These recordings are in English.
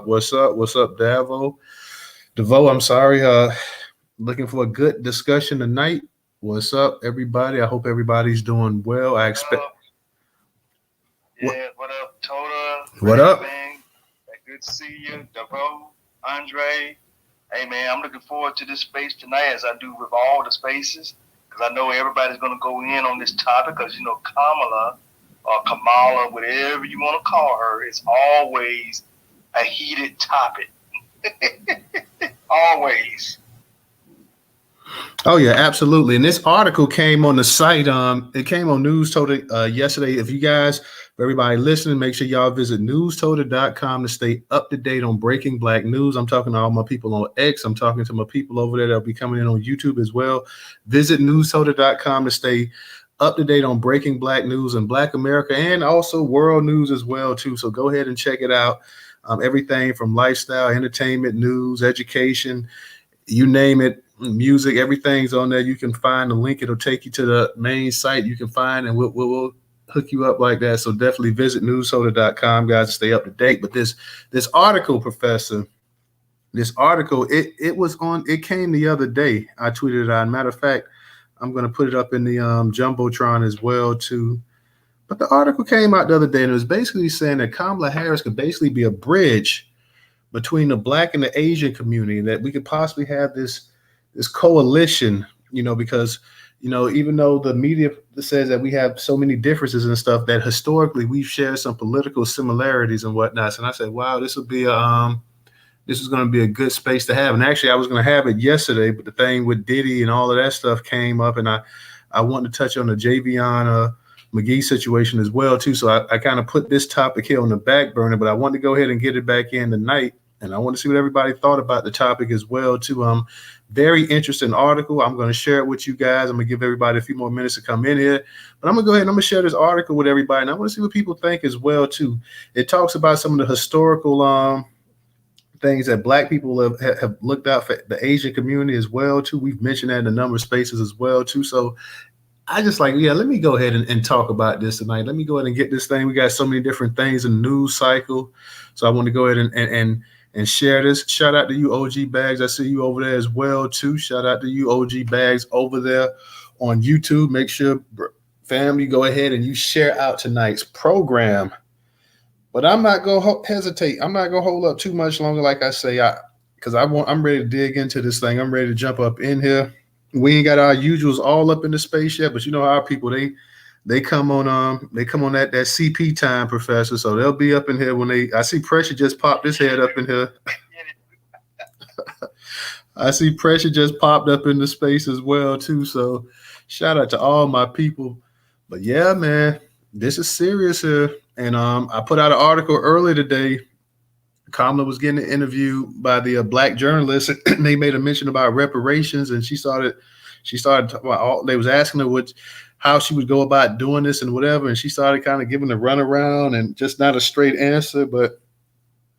up? What's up? What's up, Davo? Devo, I'm sorry. Looking for a good discussion tonight. What's up, everybody? I hope everybody's doing well. I expect. Yeah, what up, Tota? What up? Man? Good to see you, Devo, Andre. Hey, man, I'm looking forward to this space tonight, as I do with all the spaces, because I know everybody's going to go in on this topic, because, Kamala, or Kamala, whatever you want to call her, is always a heated topic. Always. Oh yeah, absolutely. And this article came on the site. It came on Newstoter yesterday. If you guys, for everybody listening, make sure y'all visit newstoter.com to stay up to date on breaking Black news. I'm talking to all my people on X. I'm talking to my people over there that'll be coming in on YouTube as well. Visit newstoter.com to stay up to date on breaking Black news and Black America, and also world news as well too. So go ahead and check it out. Everything from lifestyle, entertainment, news, education, you name it, music, everything's on there. You can find the link. It'll take you to the main site you can find, and we'll hook you up like that. So definitely visit newstoter.com, guys, to stay up to date. But this article, Professor, this article, it came the other day. I tweeted it out. Matter of fact, I'm going to put it up in the Jumbotron as well too. But the article came out the other day, and it was basically saying that Kamala Harris could basically be a bridge between the Black and the Asian community, that we could possibly have this coalition, because, even though the media says that we have so many differences and stuff, that historically we've shared some political similarities and whatnot. And I said, wow, this is going to be a good space to have. And actually, I was going to have it yesterday, but the thing with Diddy and all of that stuff came up, and I wanted to touch on the Javion McGee situation as well too. So I kind of put this topic here on the back burner, but I wanted to go ahead and get it back in tonight. And I want to see what everybody thought about the topic as well too. Very interesting article. I'm going to share it with you guys. I'm going to give everybody a few more minutes to come in here, but I'm going to go ahead and I'm going to share this article with everybody. And I want to see what people think as well too. It talks about some of the historical things that Black people have looked out for the Asian community as well too. We've mentioned that in a number of spaces as well too. So I just let me go ahead and talk about this tonight. Let me go ahead and get this thing. We got so many different things in the news cycle. So I want to go ahead and share this. Shout out to you, OG Bags. I see you over there as well too. Shout out to you, OG Bags, over there on YouTube. Make sure, fam, you go ahead and you share out tonight's program. But I'm not gonna hesitate. I'm not gonna hold up too much longer. Like I say, I'm ready to dig into this thing. I'm ready to jump up in here. We ain't got our usuals all up in the space yet, but our people, they come on that CP time, Professor. So they'll be up in here when I see Pressure just popped his head up in here. I see Pressure just popped up in the space as well too. So shout out to all my people. But yeah, man, this is serious here. And I put out an article earlier today. Kamala was getting an interview by the Black journalist, and they made a mention about reparations, and she started talking about they was asking her how she would go about doing this and whatever, and she started kind of giving a runaround and just not a straight answer. But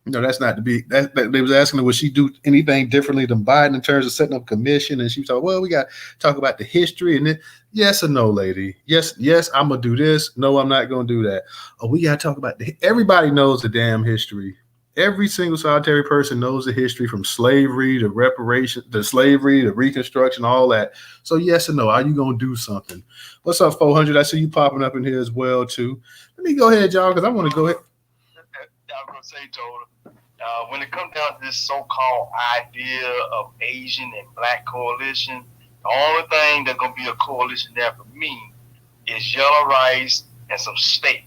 that's not to be. That they was asking her, would she do anything differently than Biden in terms of setting up a commission? And she was like, well, we got to talk about the history. And then, yes or no, lady? Yes, I'm gonna do this. No, I'm not gonna do that. Oh, we got to talk about everybody knows the damn history. Every single solitary person knows the history, from slavery to reparations, to slavery to Reconstruction, all that. So yes or no, are you going to do something? What's up, 400? I see you popping up in here as well, too. Let me go ahead, y'all, because I want to go ahead. I was going to say, Tota, when it comes down to this so-called idea of Asian and Black coalition, the only thing that's going to be a coalition there for me is yellow rice and some steak.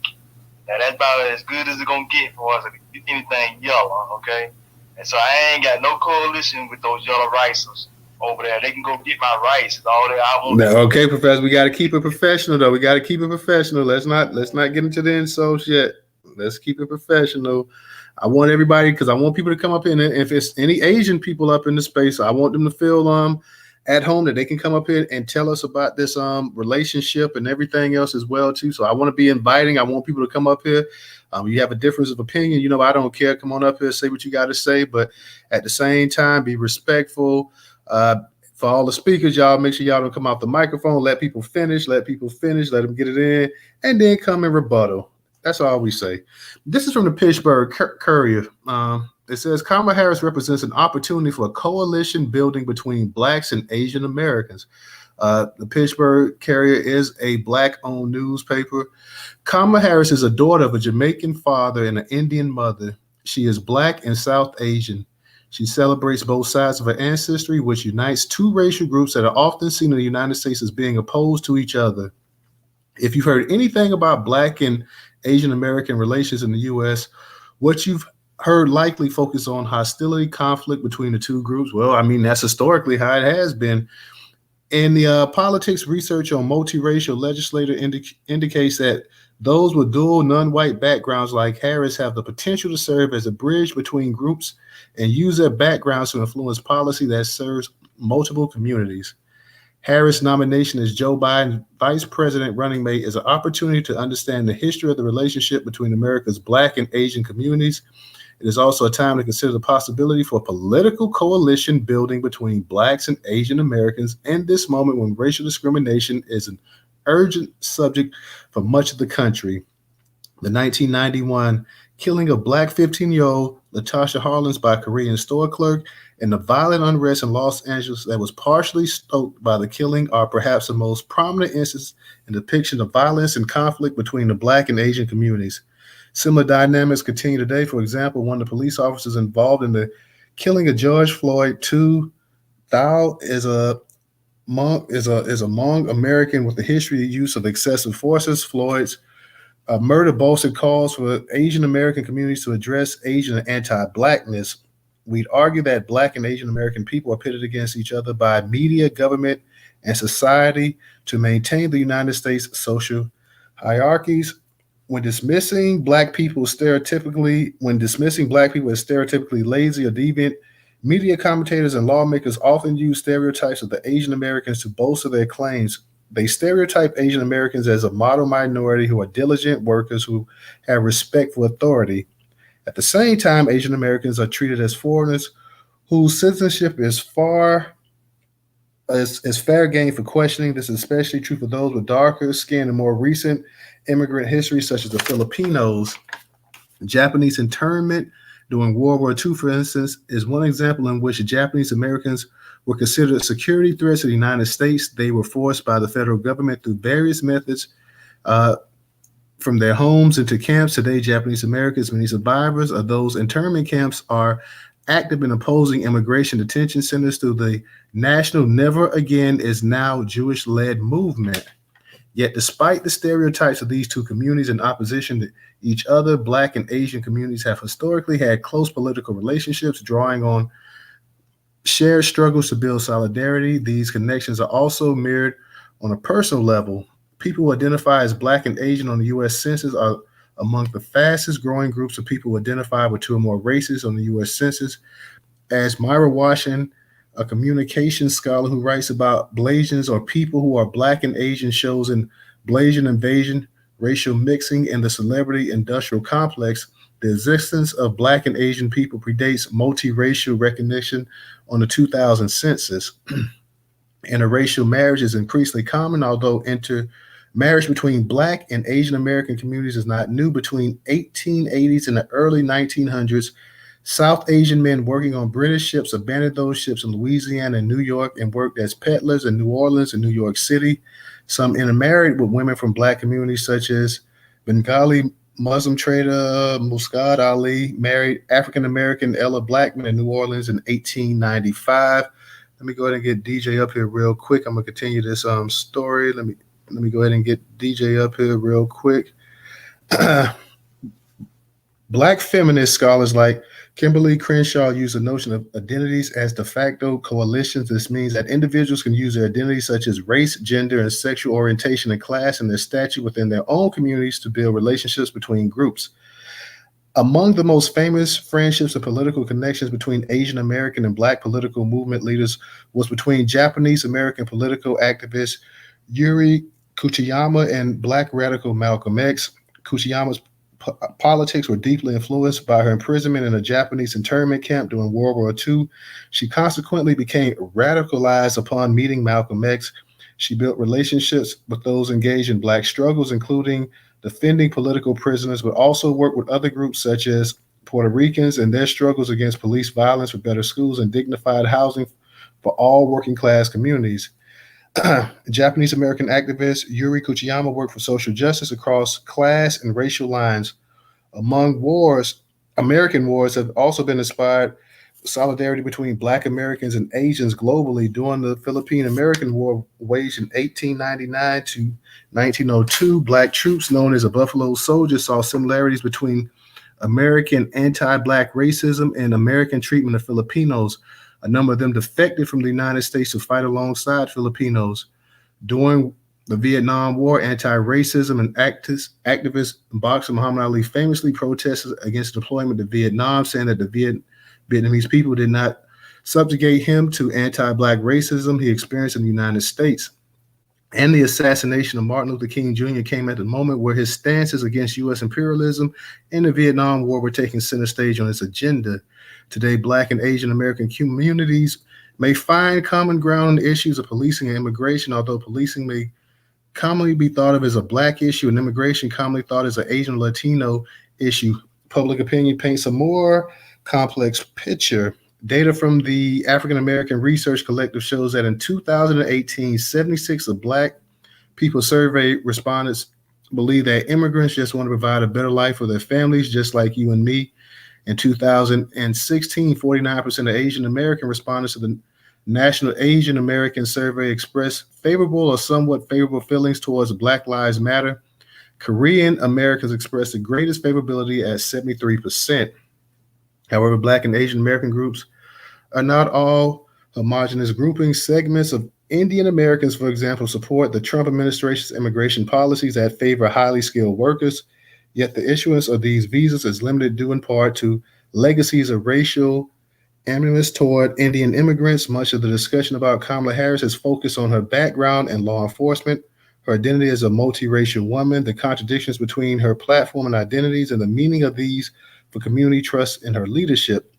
Now, that's about as good as it's going to get for us, anything yellow, okay? And so I ain't got no coalition with those yellow ricers over there. They can go get my rice. It's all that I want. Okay, Professor, we got to keep it professional, though. We got to keep it professional. Let's not get into the insults yet. Let's keep it professional. I want everybody, because I want people to come up in, and if it's any Asian people up in the space, I want them to feel at home, that they can come up here and tell us about this relationship and everything else as well too. So I want to be inviting. I want people to come up here. You have a difference of opinion, I don't care. Come on up here, say what you got to say, but at the same time, be respectful. For all the speakers, y'all, make sure y'all don't come off the microphone. Let people finish. Let them get it in, and then come and rebuttal. That's all we say. This is from the Pittsburgh Courier. It says Kamala Harris represents an opportunity for a coalition building between blacks and Asian Americans. The Pittsburgh Carrier is a black-owned newspaper. Kamala Harris is a daughter of a Jamaican father and an Indian mother. She is black and South Asian. She celebrates both sides of her ancestry, which unites two racial groups that are often seen in the United States as being opposed to each other. If you've heard anything about black and Asian American relations in the U.S., what you've heard likely focus on hostility, conflict between the two groups. Well, I mean, that's historically how it has been. And the politics research on multiracial legislator indicates that those with dual non-white backgrounds like Harris have the potential to serve as a bridge between groups and use their backgrounds to influence policy that serves multiple communities. Harris' nomination as Joe Biden's vice president running mate is an opportunity to understand the history of the relationship between America's black and Asian communities. It is also a time to consider the possibility for political coalition building between blacks and Asian Americans in this moment when racial discrimination is an urgent subject for much of the country. The 1991 killing of black 15-year-old Latasha Harlins by a Korean store clerk and the violent unrest in Los Angeles that was partially stoked by the killing are perhaps the most prominent instances in depiction of violence and conflict between the black and Asian communities. Similar dynamics continue today. For example, one of the police officers involved in the killing of George Floyd, Thao is a Hmong American with a history of use of excessive forces. Floyd's murder bolstered calls for Asian American communities to address Asian anti-blackness. We'd argue that black and Asian American people are pitted against each other by media, government, and society to maintain the United States social hierarchies. When dismissing black people as stereotypically lazy or deviant, media commentators and lawmakers often use stereotypes of the Asian Americans to bolster their claims. They stereotype Asian Americans as a model minority who are diligent workers who have respect for authority. At the same time, Asian Americans are treated as foreigners whose citizenship is fair game for questioning. This is especially true for those with darker skin and more recent immigrant history, such as the Filipinos. Japanese internment during World War II, for instance, is one example in which Japanese Americans were considered security threats to the United States. They were forced by the federal government through various methods from their homes into camps. Today, Japanese Americans, many survivors of those internment camps, are active in opposing immigration detention centers through the National Never Again is Now Jewish-led movement. Yet, despite the stereotypes of these two communities in opposition to each other, black and Asian communities have historically had close political relationships, drawing on shared struggles to build solidarity. These connections are also mirrored on a personal level. People who identify as black and Asian on the U.S. Census are among the fastest growing groups of people who identify with two or more races on the U.S. Census. As Myra Washington, a communications scholar who writes about Blasians or people who are black and Asian, shows in Blasian Invasion, Racial Mixing, and the Celebrity Industrial Complex, the existence of black and Asian people predates multiracial recognition on the 2000 census. Interracial marriage is increasingly common, although marriage between black and Asian American communities is not new. Between 1880s and the early 1900s, South Asian men working on British ships abandoned those ships in Louisiana and New York and worked as peddlers in New Orleans and New York City. Some intermarried with women from black communities, such as Bengali Muslim trader Muscad Ali married African-American Ella Blackman in New Orleans in 1895. Let me go ahead and get DJ up here real quick. I'm going to continue this story. Let me go ahead and get DJ up here real quick. Black feminist scholars like Kimberly Crenshaw use the notion of identities as de facto coalitions. This means that individuals can use their identities such as race, gender, and sexual orientation and class and their stature within their own communities to build relationships between groups. Among the most famous friendships and political connections between Asian American and Black political movement leaders was between Japanese American political activist Yuri Kuchiyama and Black radical Malcolm X. Kuchiyama's politics were deeply influenced by her imprisonment in a Japanese internment camp during World War II. She consequently became radicalized upon meeting Malcolm X. She built relationships with those engaged in Black struggles, including defending political prisoners, but also worked with other groups such as Puerto Ricans and their struggles against police violence for better schools and dignified housing for all working class communities. Japanese American activist Yuri Kuchiyama worked for social justice across class and racial lines. Among wars, American wars have also been inspired solidarity between Black Americans and Asians globally during the Philippine American War waged in 1899 to 1902. Black troops known as the Buffalo Soldiers saw similarities between American anti-Black racism and American treatment of Filipinos. A number of them defected from the United States to fight alongside Filipinos. During the Vietnam War, anti-racism and activist boxer Muhammad Ali famously protested against deployment to Vietnam, saying that the Vietnamese people did not subjugate him to anti-Black racism he experienced in the United States. And the assassination of Martin Luther King Jr. came at the moment where his stances against U.S. imperialism in the Vietnam War were taking center stage on his agenda. Today, Black and Asian American communities may find common ground on the issues of policing and immigration, although policing may commonly be thought of as a Black issue and immigration commonly thought as an Asian or Latino issue. Public opinion paints a more complex picture. Data from the African American Research Collective shows that in 2018, 76 of Black people surveyed respondents believe that immigrants just want to provide a better life for their families, just like you and me. In 2016, 49% of Asian American respondents to the National Asian American Survey expressed favorable or somewhat favorable feelings towards Black Lives Matter. Korean Americans expressed the greatest favorability at 73%. However, Black and Asian American groups are not all homogenous groupings. Segments of Indian Americans, for example, support the Trump administration's immigration policies that favor highly skilled workers, yet the issuance of these visas is limited due in part to legacies of racial animus toward Indian immigrants. Much of the discussion about Kamala Harris has focused on her background in law enforcement, her identity as a multiracial woman, the contradictions between her platform and identities, and the meaning of these for community trust in her leadership.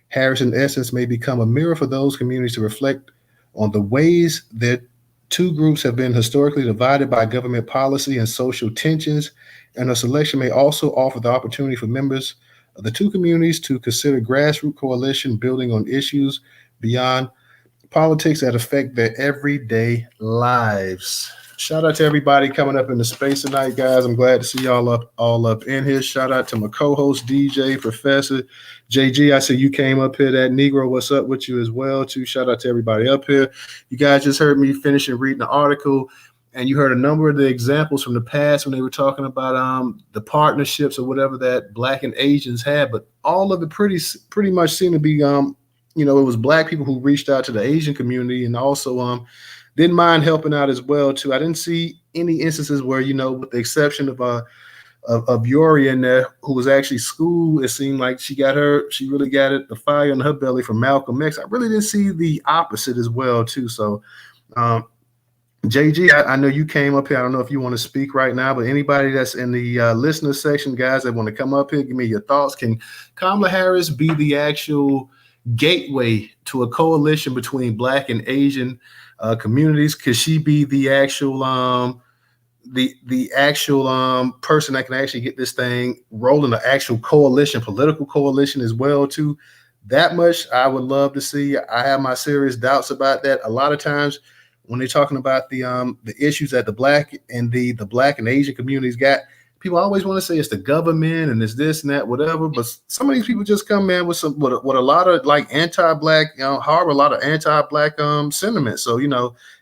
Harris, in essence, may become a mirror for those communities to reflect on the ways that two groups have been historically divided by government policy and social tensions, and her selection may also offer the opportunity for members of the two communities to consider grassroots coalition building on issues beyond politics that affect their everyday lives. Shout out to everybody coming up in the space tonight, guys. I'm glad to see y'all up in here. Shout out to my co-host, DJ, Professor JG. I see you came up here. That Negro, what's up with you as well, too? Shout out to everybody up here. You guys just heard me finishing reading the article, and you heard a number of the examples from the past when they were talking about the partnerships or whatever that Black and Asians had, but all of it pretty much seemed to be it was Black people who reached out to the Asian community and also didn't mind helping out as well too. I didn't see any instances where, with the exception of Yuri in there, who was actually schooled, it seemed like she really got the fire in her belly from Malcolm X. I really didn't see the opposite as well too. So JG, I know you came up here. I don't know if you want to speak right now, but anybody that's in the listener section, guys, that want to come up here, give me your thoughts. Can Kamala Harris be the actual gateway to a coalition between Black and Asian communities? Could she be the actual the actual person that can actually get this thing rolling, an actual coalition, political coalition as well too? That much I would love to see. I have my serious doubts about that. A lot of times when they're talking about the issues that the Black and the Black and Asian communities got, people always want to say it's the government and it's this and that, whatever. But some of these people just come, man, with a lot of like anti-Black, harbor a lot of anti-Black sentiment. So,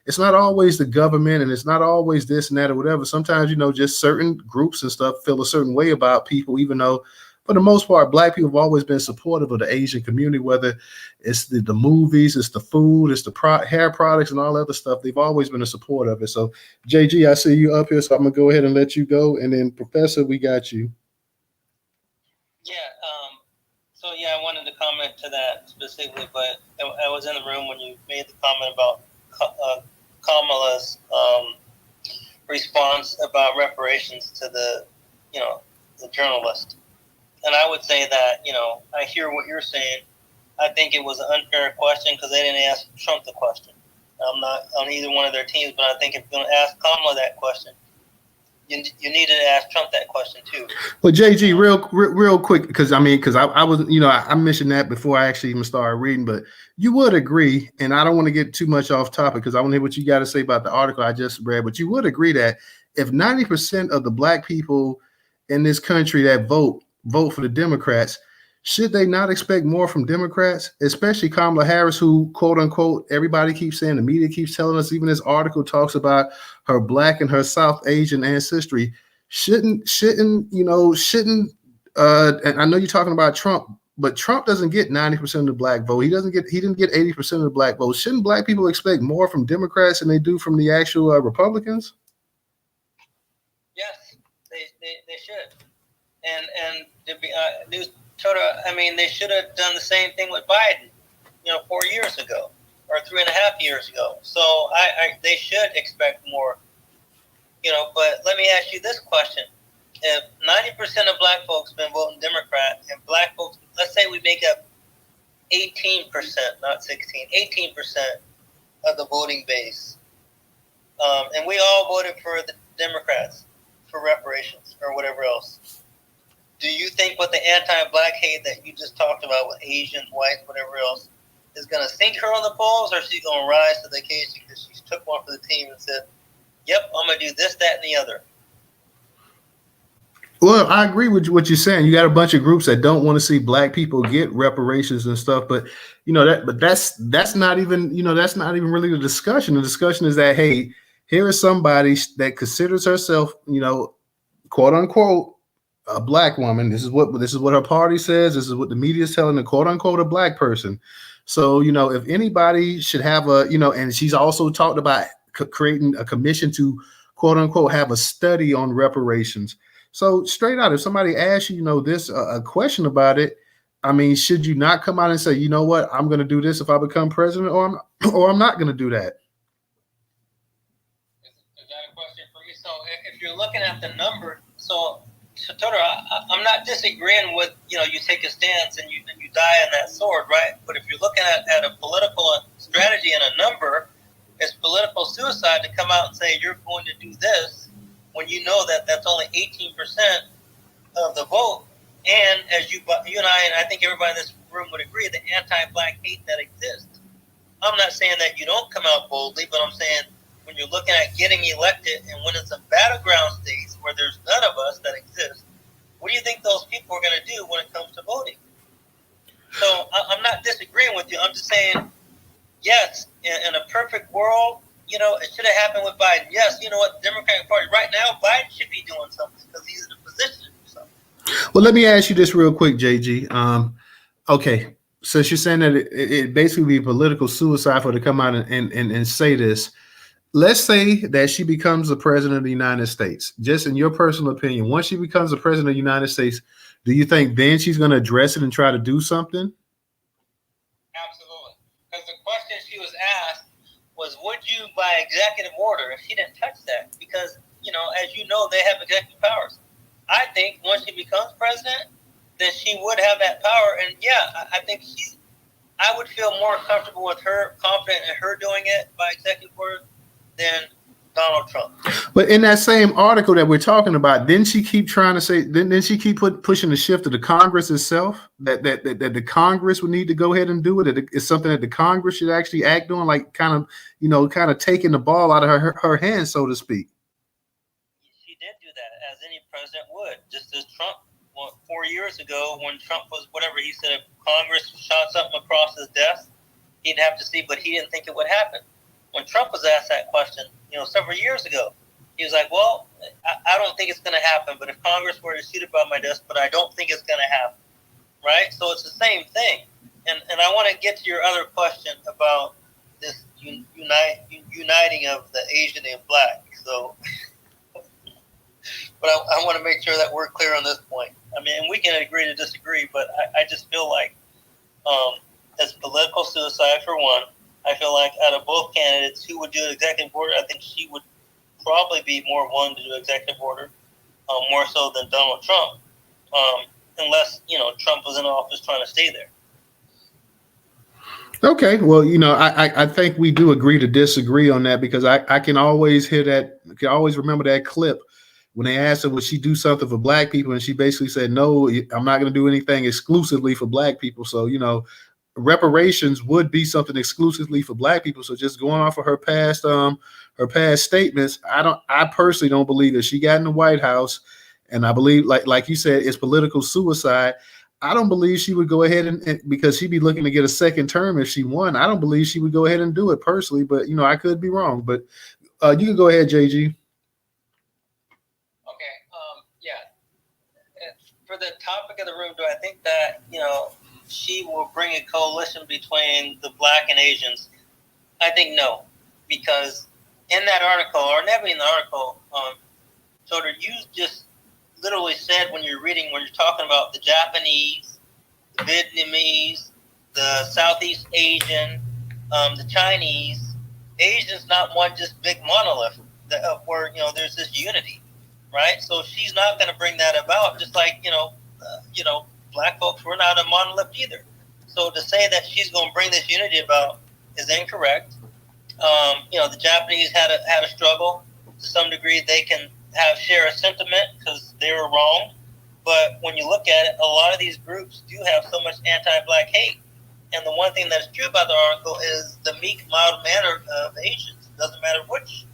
it's not always the government and it's not always this and that or whatever. Sometimes, just certain groups and stuff feel a certain way about people, even though for the most part, Black people have always been supportive of the Asian community, whether it's the movies, it's the food, it's the hair products and all that other stuff. They've always been a support of it. So, JG, I see you up here, so I'm going to go ahead and let you go. And then, Professor, we got you. Yeah. I wanted to comment to that specifically, but I was in the room when you made the comment about Kamala's response about reparations to the journalist. And I would say that, I hear what you're saying. I think it was an unfair question because they didn't ask Trump the question. I'm not on either one of their teams, but I think if you're going to ask Kamala that question, you needed to ask Trump that question too. Well, JG, real quick, because I was, I mentioned that before I actually even started reading, but you would agree, and I don't want to get too much off topic because I want to hear what you got to say about the article I just read, but you would agree that if 90% of the black people in this country that vote for the Democrats, should they not expect more from Democrats, especially Kamala Harris, who, quote unquote, everybody keeps saying, the media keeps telling us, even this article talks about her black and her South Asian ancestry. Shouldn't and I know you're talking about Trump, but Trump doesn't get 90% of the black vote. He didn't get 80% of the black vote. Shouldn't black people expect more from Democrats than they do from the actual Republicans? Yes, they should. And to be I mean, they should have done the same thing with Biden, 4 years ago or 3.5 years ago. So they should expect more, but let me ask you this question. If 90% of black folks been voting Democrat and black folks, let's say we make up 18%, not 16, 18% of the voting base, and we all voted for the Democrats for reparations or whatever else. Do you think what the anti-black hate that you just talked about with Asians, whites, whatever else, is going to sink her on the polls, or is she going to rise to the occasion because she took one for the team and said, yep, I'm going to do this, that, and the other? Well, I agree with what you're saying. You got a bunch of groups that don't want to see black people get reparations and stuff, but that's not even really the discussion. The discussion is that, hey, here is somebody that considers herself, quote unquote, a black woman. This is what her party says. This is what the media is telling the quote unquote a black person. So, if anybody should have and she's also talked about creating a commission to quote unquote have a study on reparations. So straight out, if somebody asks you, a question about it, I mean, should you not come out and say, you know what, I'm going to do this if I become president, or I'm not going to do that? Is that a question for you? So if you're looking at the number, so Toto, I'm not disagreeing with, you take a stance and you die on that sword, right? But if you're looking at a political strategy and a number, it's political suicide to come out and say you're going to do this when you know that that's only 18% of the vote. And as you and I think everybody in this room would agree, the anti-black hate that exists. I'm not saying that you don't come out boldly, but I'm saying when you're looking at getting elected and when it's a battleground states where there's none of us that exist, what do you think those people are going to do when it comes to voting? So I'm not disagreeing with you. I'm just saying, yes, in a perfect world, it should have happened with Biden. Yes, you know what, the Democratic Party right now, Biden should be doing something because he's in a position to do something. Well, let me ask you this real quick, JG. Okay, since you're saying that it basically be political suicide for her to come out and say this, let's say that she becomes the president of the United States. Just in your personal opinion, once she becomes the president of the United States, do you think then she's going to address it and try to do something? Absolutely. Because the question she was asked was, would you, by executive order, if she didn't touch that? Because, as you know, they have executive powers. I think once she becomes president, then she would have that power. And, yeah, I think I would feel more comfortable with her, confident in her doing it by executive order than Donald Trump. But in that same article that we're talking about, didn't she keep trying to say? Didn't she keep pushing the shift to the Congress itself? That the Congress would need to go ahead and do it. It's something that the Congress should actually act on, like kind of taking the ball out of her hands, so to speak. She did do that, as any president would. Just as Trump, 4 years ago, when Trump was whatever, he said if Congress shot something across his desk, he'd have to see, but he didn't think it would happen. When Trump was asked that question, several years ago, he was like, well, I don't think it's going to happen, but if Congress were to shoot it by my desk, but I don't think it's going to happen, right? So it's the same thing. And I want to get to your other question about this uniting of the Asian and black. So, but I want to make sure that we're clear on this point. I mean, we can agree to disagree, but I just feel like it's political suicide for one. I feel like out of both candidates, who would do executive order, I think she would probably be more one to do executive order, more so than Donald Trump, unless, Trump was in office trying to stay there. Okay, well, I think we do agree to disagree on that, because I can always hear that, I can always remember that clip when they asked her would she do something for black people, and she basically said, no, I'm not going to do anything exclusively for black people. So, you know, reparations would be something exclusively for black people. So just going off of her past statements, I personally don't believe that she got in the White House, and I believe like you said, it's political suicide. I don't believe she would go ahead and because she'd be looking to get a second term if she won. I don't believe she would go ahead and do it personally, but you know, I could be wrong. But you can go ahead, JG. Okay. Yeah. For the topic of the room, do I think that, you know, she will bring a coalition between the black and Asians? I think no, because in that article, or never in the article, Toter, you just literally said when you're talking about the Japanese, the Vietnamese, the Southeast Asian, the Chinese, Asians not one just big monolith where, you know, there's this unity, right? So she's not going to bring that about, just like, you know, black folks were not a monolith either. So to say that she's going to bring this unity about is incorrect. You know, the Japanese had a struggle. To some degree, they can share a sentiment because they were wrong. But when you look at it, a lot of these groups do have so much anti-black hate. And the one thing that's true about the article is the meek, mild manner of Asians. It doesn't matter which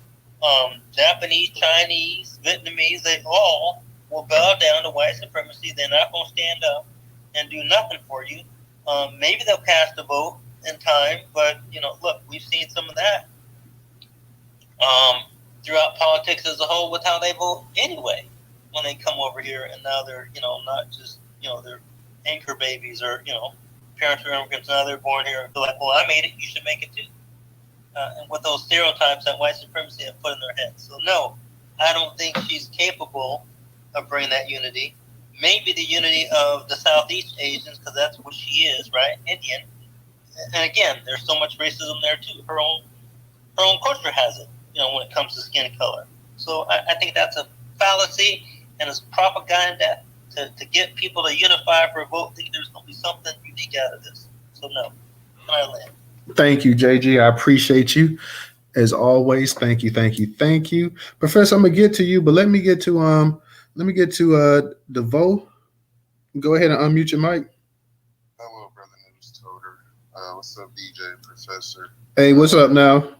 Japanese, Chinese, Vietnamese, they all will bow down to white supremacy. They're not going to stand up and do nothing for you. Maybe they'll cast a vote in time, but, you know, look, we've seen some of that throughout politics as a whole with how they vote anyway when they come over here, and now they're, you know, not just, you know, they're anchor babies or, you know, parents are immigrants, now they're born here. They're like, well, I made it, you should make it too. And with those stereotypes that white supremacy have put in their heads. So no, I don't think she's capable of bringing that unity. Maybe the unity of the Southeast Asians, because that's what she is, right? Indian. And again, there's so much racism there too. Her own culture has it, you know, when it comes to skin color. So I think that's a fallacy, and it's propaganda to get people to unify for a vote. Think there's going to be something unique out of this. So no, I land. Thank you, JG. I appreciate you as always. Thank you. Professor, I'm gonna get to you, but let me get to DeVoe. Go ahead and unmute your mic. Hello, brother Newstoter. What's up, DJ Professor? Hey, what's up now?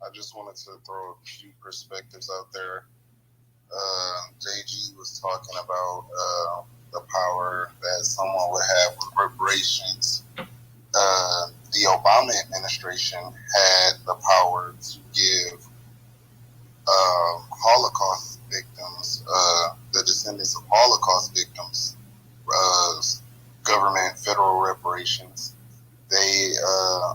I just wanted to throw a few perspectives out there. JG was talking about the power that someone would have with reparations. The Obama administration had the power to give Holocaust victims, the descendants of Holocaust victims, government, federal reparations. They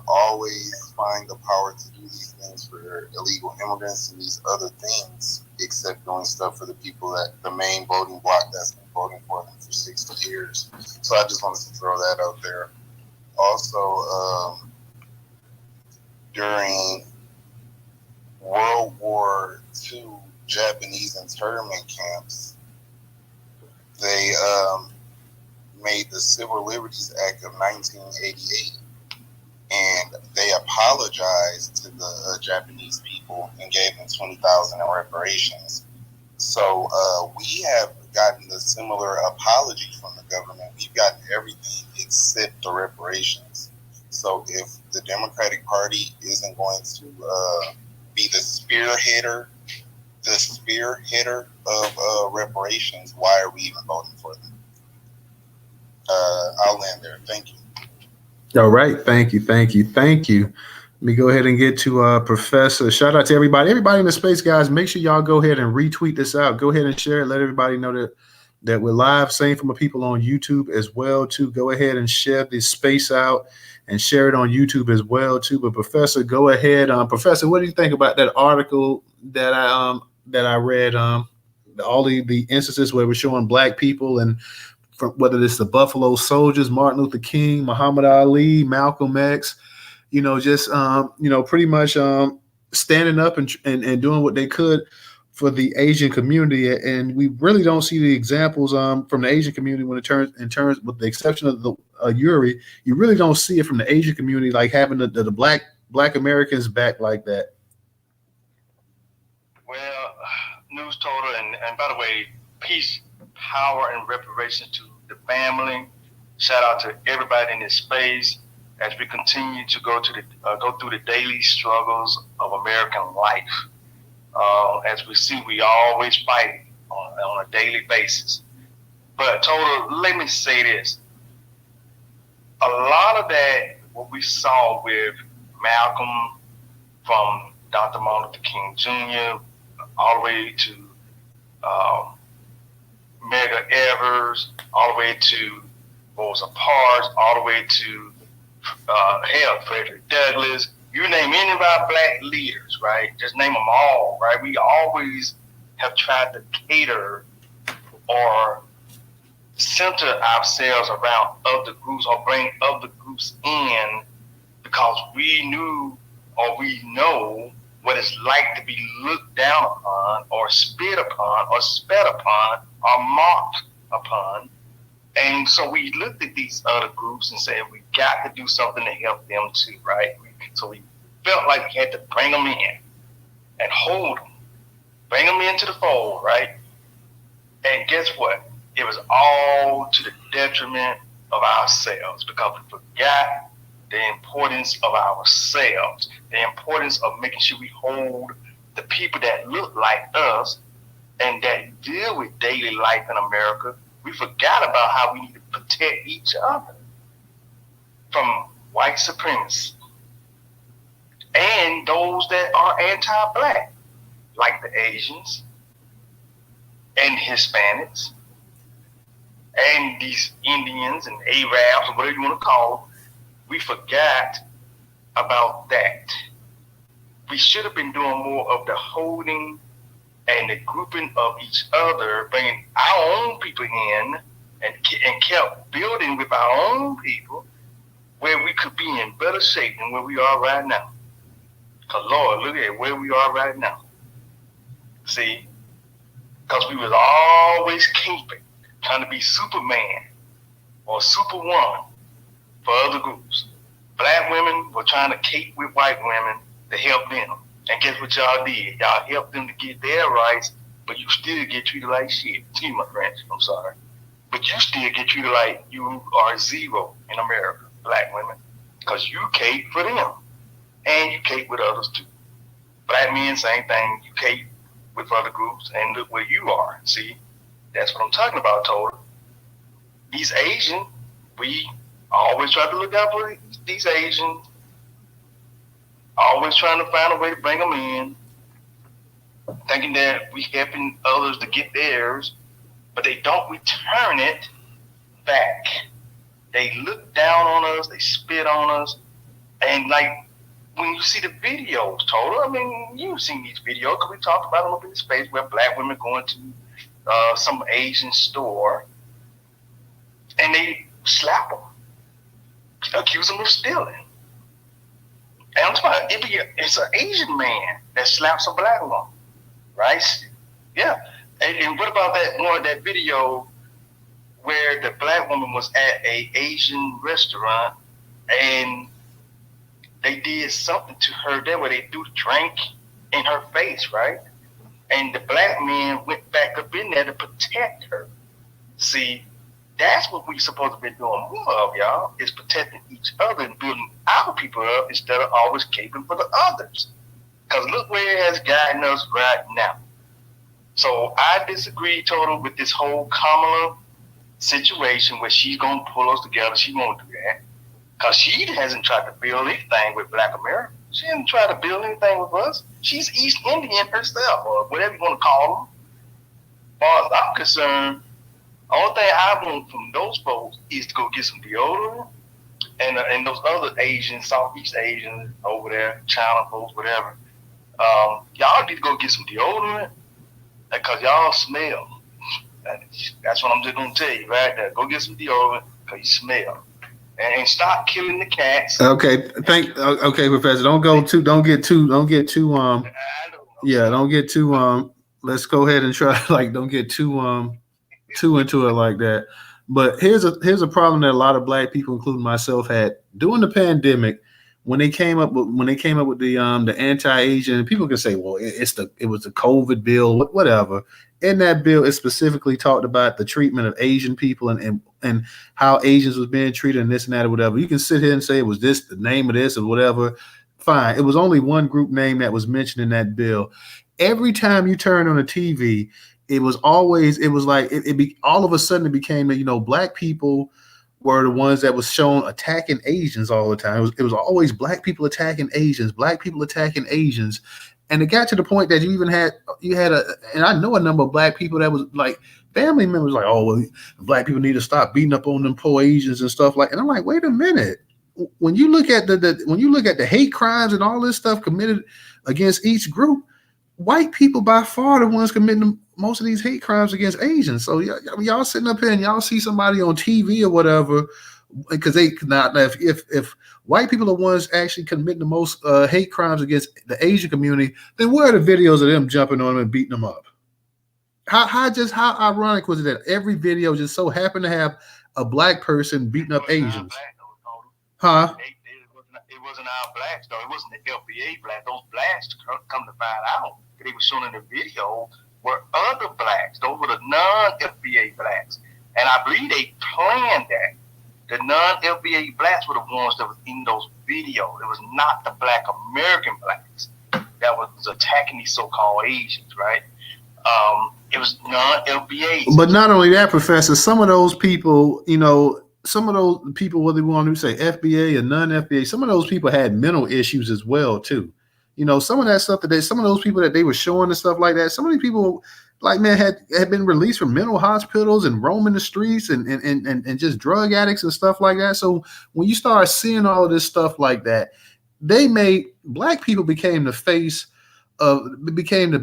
always find the power to do these things for illegal immigrants and these other things, except doing stuff for the people that the main voting bloc that's been voting for them for 60 years. So I just wanted to throw that out there. Also, during World War II Japanese internment camps, they made the Civil Liberties Act of 1988, and they apologized to the Japanese people and gave them $20,000 in reparations. So we have gotten the similar apology from the government. We've gotten everything except the reparations. So if the Democratic Party isn't going to be the spearheader of reparations, why are we even voting for them? I'll land there. Thank you. All right. Thank you. Let me go ahead and get to Professor. Shout out to everybody in the space, guys. Make sure y'all go ahead and retweet this out. Go ahead and share it. Let everybody know that we're live. Same for my people on YouTube as well, too. Go ahead and share this space out and share it on YouTube as well, too. But Professor, go ahead. Professor, what do you think about that article that I read? All the instances where we're showing black people, and from whether it's the Buffalo Soldiers, Martin Luther King, Muhammad Ali, Malcolm X, you know, just pretty much standing up and doing what they could for the Asian community, and we really don't see the examples from the Asian community in terms with the exception of the Yuri. You really don't see it from the Asian community, like having the black Americans back like that. Well, Newstoter, and by the way, peace, power, and reparations to the family. Shout out to everybody in this space as we continue to go through the daily struggles of American life. As we see, we always fight on a daily basis. But Total, let me say this: a lot of that, what we saw with Malcolm, from Dr. Martin Luther King Jr. all the way to Medgar Evers, all the way to Rosa Parks, all the way to Frederick Douglass. You name any of our black leaders, right? Just name them all, right? We always have tried to cater or center ourselves around other groups or bring other groups in because we knew or we know what it's like to be looked down upon or spit upon or spat upon or mocked upon. And so we looked at these other groups and said, we got to do something to help them too, right? So we felt like we had to bring them in and hold them, bring them into the fold, right? And guess what? It was all to the detriment of ourselves because we forgot the importance of ourselves, the importance of making sure we hold the people that look like us and that deal with daily life in America. We forgot about how we need to protect each other from white supremacy and those that are anti-black, like the Asians and Hispanics and these Indians and Arabs or whatever you want to call them. We forgot about that. We should have been doing more of the holding and the grouping of each other, bringing our own people in and kept building with our own people where we could be in better shape than where we are right now. Because Lord, look at where we are right now. See? Because we was always caping, trying to be Superman or Superwoman for other groups. Black women were trying to cape with white women to help them. And guess what y'all did? Y'all helped them to get their rights, but you still get treated like shit. Excuse my French, I'm sorry. But you still get treated like you are zero in America, black women, because you cape for them. And you cape with others too. Black men, same thing. You cape with other groups, and look where you are. See, that's what I'm talking about, Total. These Asians, we always try to look out for these Asians, always trying to find a way to bring them in, thinking that we helping others to get theirs, but they don't return it back. They look down on us, they spit on us, and like when you see the videos, Total, I mean, you've seen these videos because we talked about them up in the space where black women going to some Asian store and they slap them, accuse them of stealing. And I'm talking about it's an Asian man that slaps a black woman, right? Yeah. And what about that video where the black woman was at a Asian restaurant and they did something to her there where they threw the drink in her face, right? And the black man went back up in there to protect her. See, that's what we're supposed to be doing more of, y'all, is protecting each other and building our people up instead of always caping for the others. Because look where it has gotten us right now. So I disagree, Total, with this whole Kamala situation where she's going to pull us together. She won't do that. Because she hasn't tried to build anything with Black America. She hasn't tried to build anything with us. She's East Indian herself, or whatever you want to call them. As far as I'm concerned, the only thing I want from those folks is to go get some deodorant and those other Asians, Southeast Asians over there, China folks, whatever. Y'all need to go get some deodorant because y'all smell. That's what I'm just going to tell you right there. Go get some deodorant because you smell. And stop killing the cats. Okay, okay, Professor. Don't get too let's go ahead and try don't get too into it like that. But here's a problem that a lot of black people, including myself, had during the pandemic. when they came up with the anti-Asian, people can say, well, it was the COVID bill, whatever. In that bill, it specifically talked about the treatment of Asian people and how Asians was being treated and this and that or whatever. You can sit here and say it was this, the name of this or whatever. Fine. It was only one group name that was mentioned in that bill. Every time you turn on the TV, it was all of a sudden it became that, black people were the ones that was shown attacking Asians all the time. It was always black people attacking Asians, and it got to the point that and I know a number of black people that was like family members like, oh, well, black people need to stop beating up on them poor Asians and stuff like. And I'm like, wait a minute. When you look at the hate crimes and all this stuff committed against each group, white people by far the ones committing most of these hate crimes against Asians. So y'all sitting up here and y'all see somebody on TV or whatever, because if white people are the ones actually committing the most hate crimes against the Asian community, then where are the videos of them jumping on them and beating them up? How ironic was it that every video just so happened to have a black person beating up Asians? Huh? It wasn't our blacks, though. It wasn't the FBA blacks. Those blacks, come to find out, they were shown in the video, were other blacks. Those were the non-FBA blacks. And I believe they planned that. The non-FBA blacks were the ones that was in those videos. It was not the black American blacks that was attacking these so-called Asians, right? It was non-FBA. But not only that, Professor, some of those people, whether we want to say FBA or non-FBA, some of those people had mental issues as well, too. Some of that stuff some of those people that they were showing and stuff like that, some of these people, like, man, had been released from mental hospitals and roaming the streets and just drug addicts and stuff like that. So when you start seeing all of this stuff like that, black people became the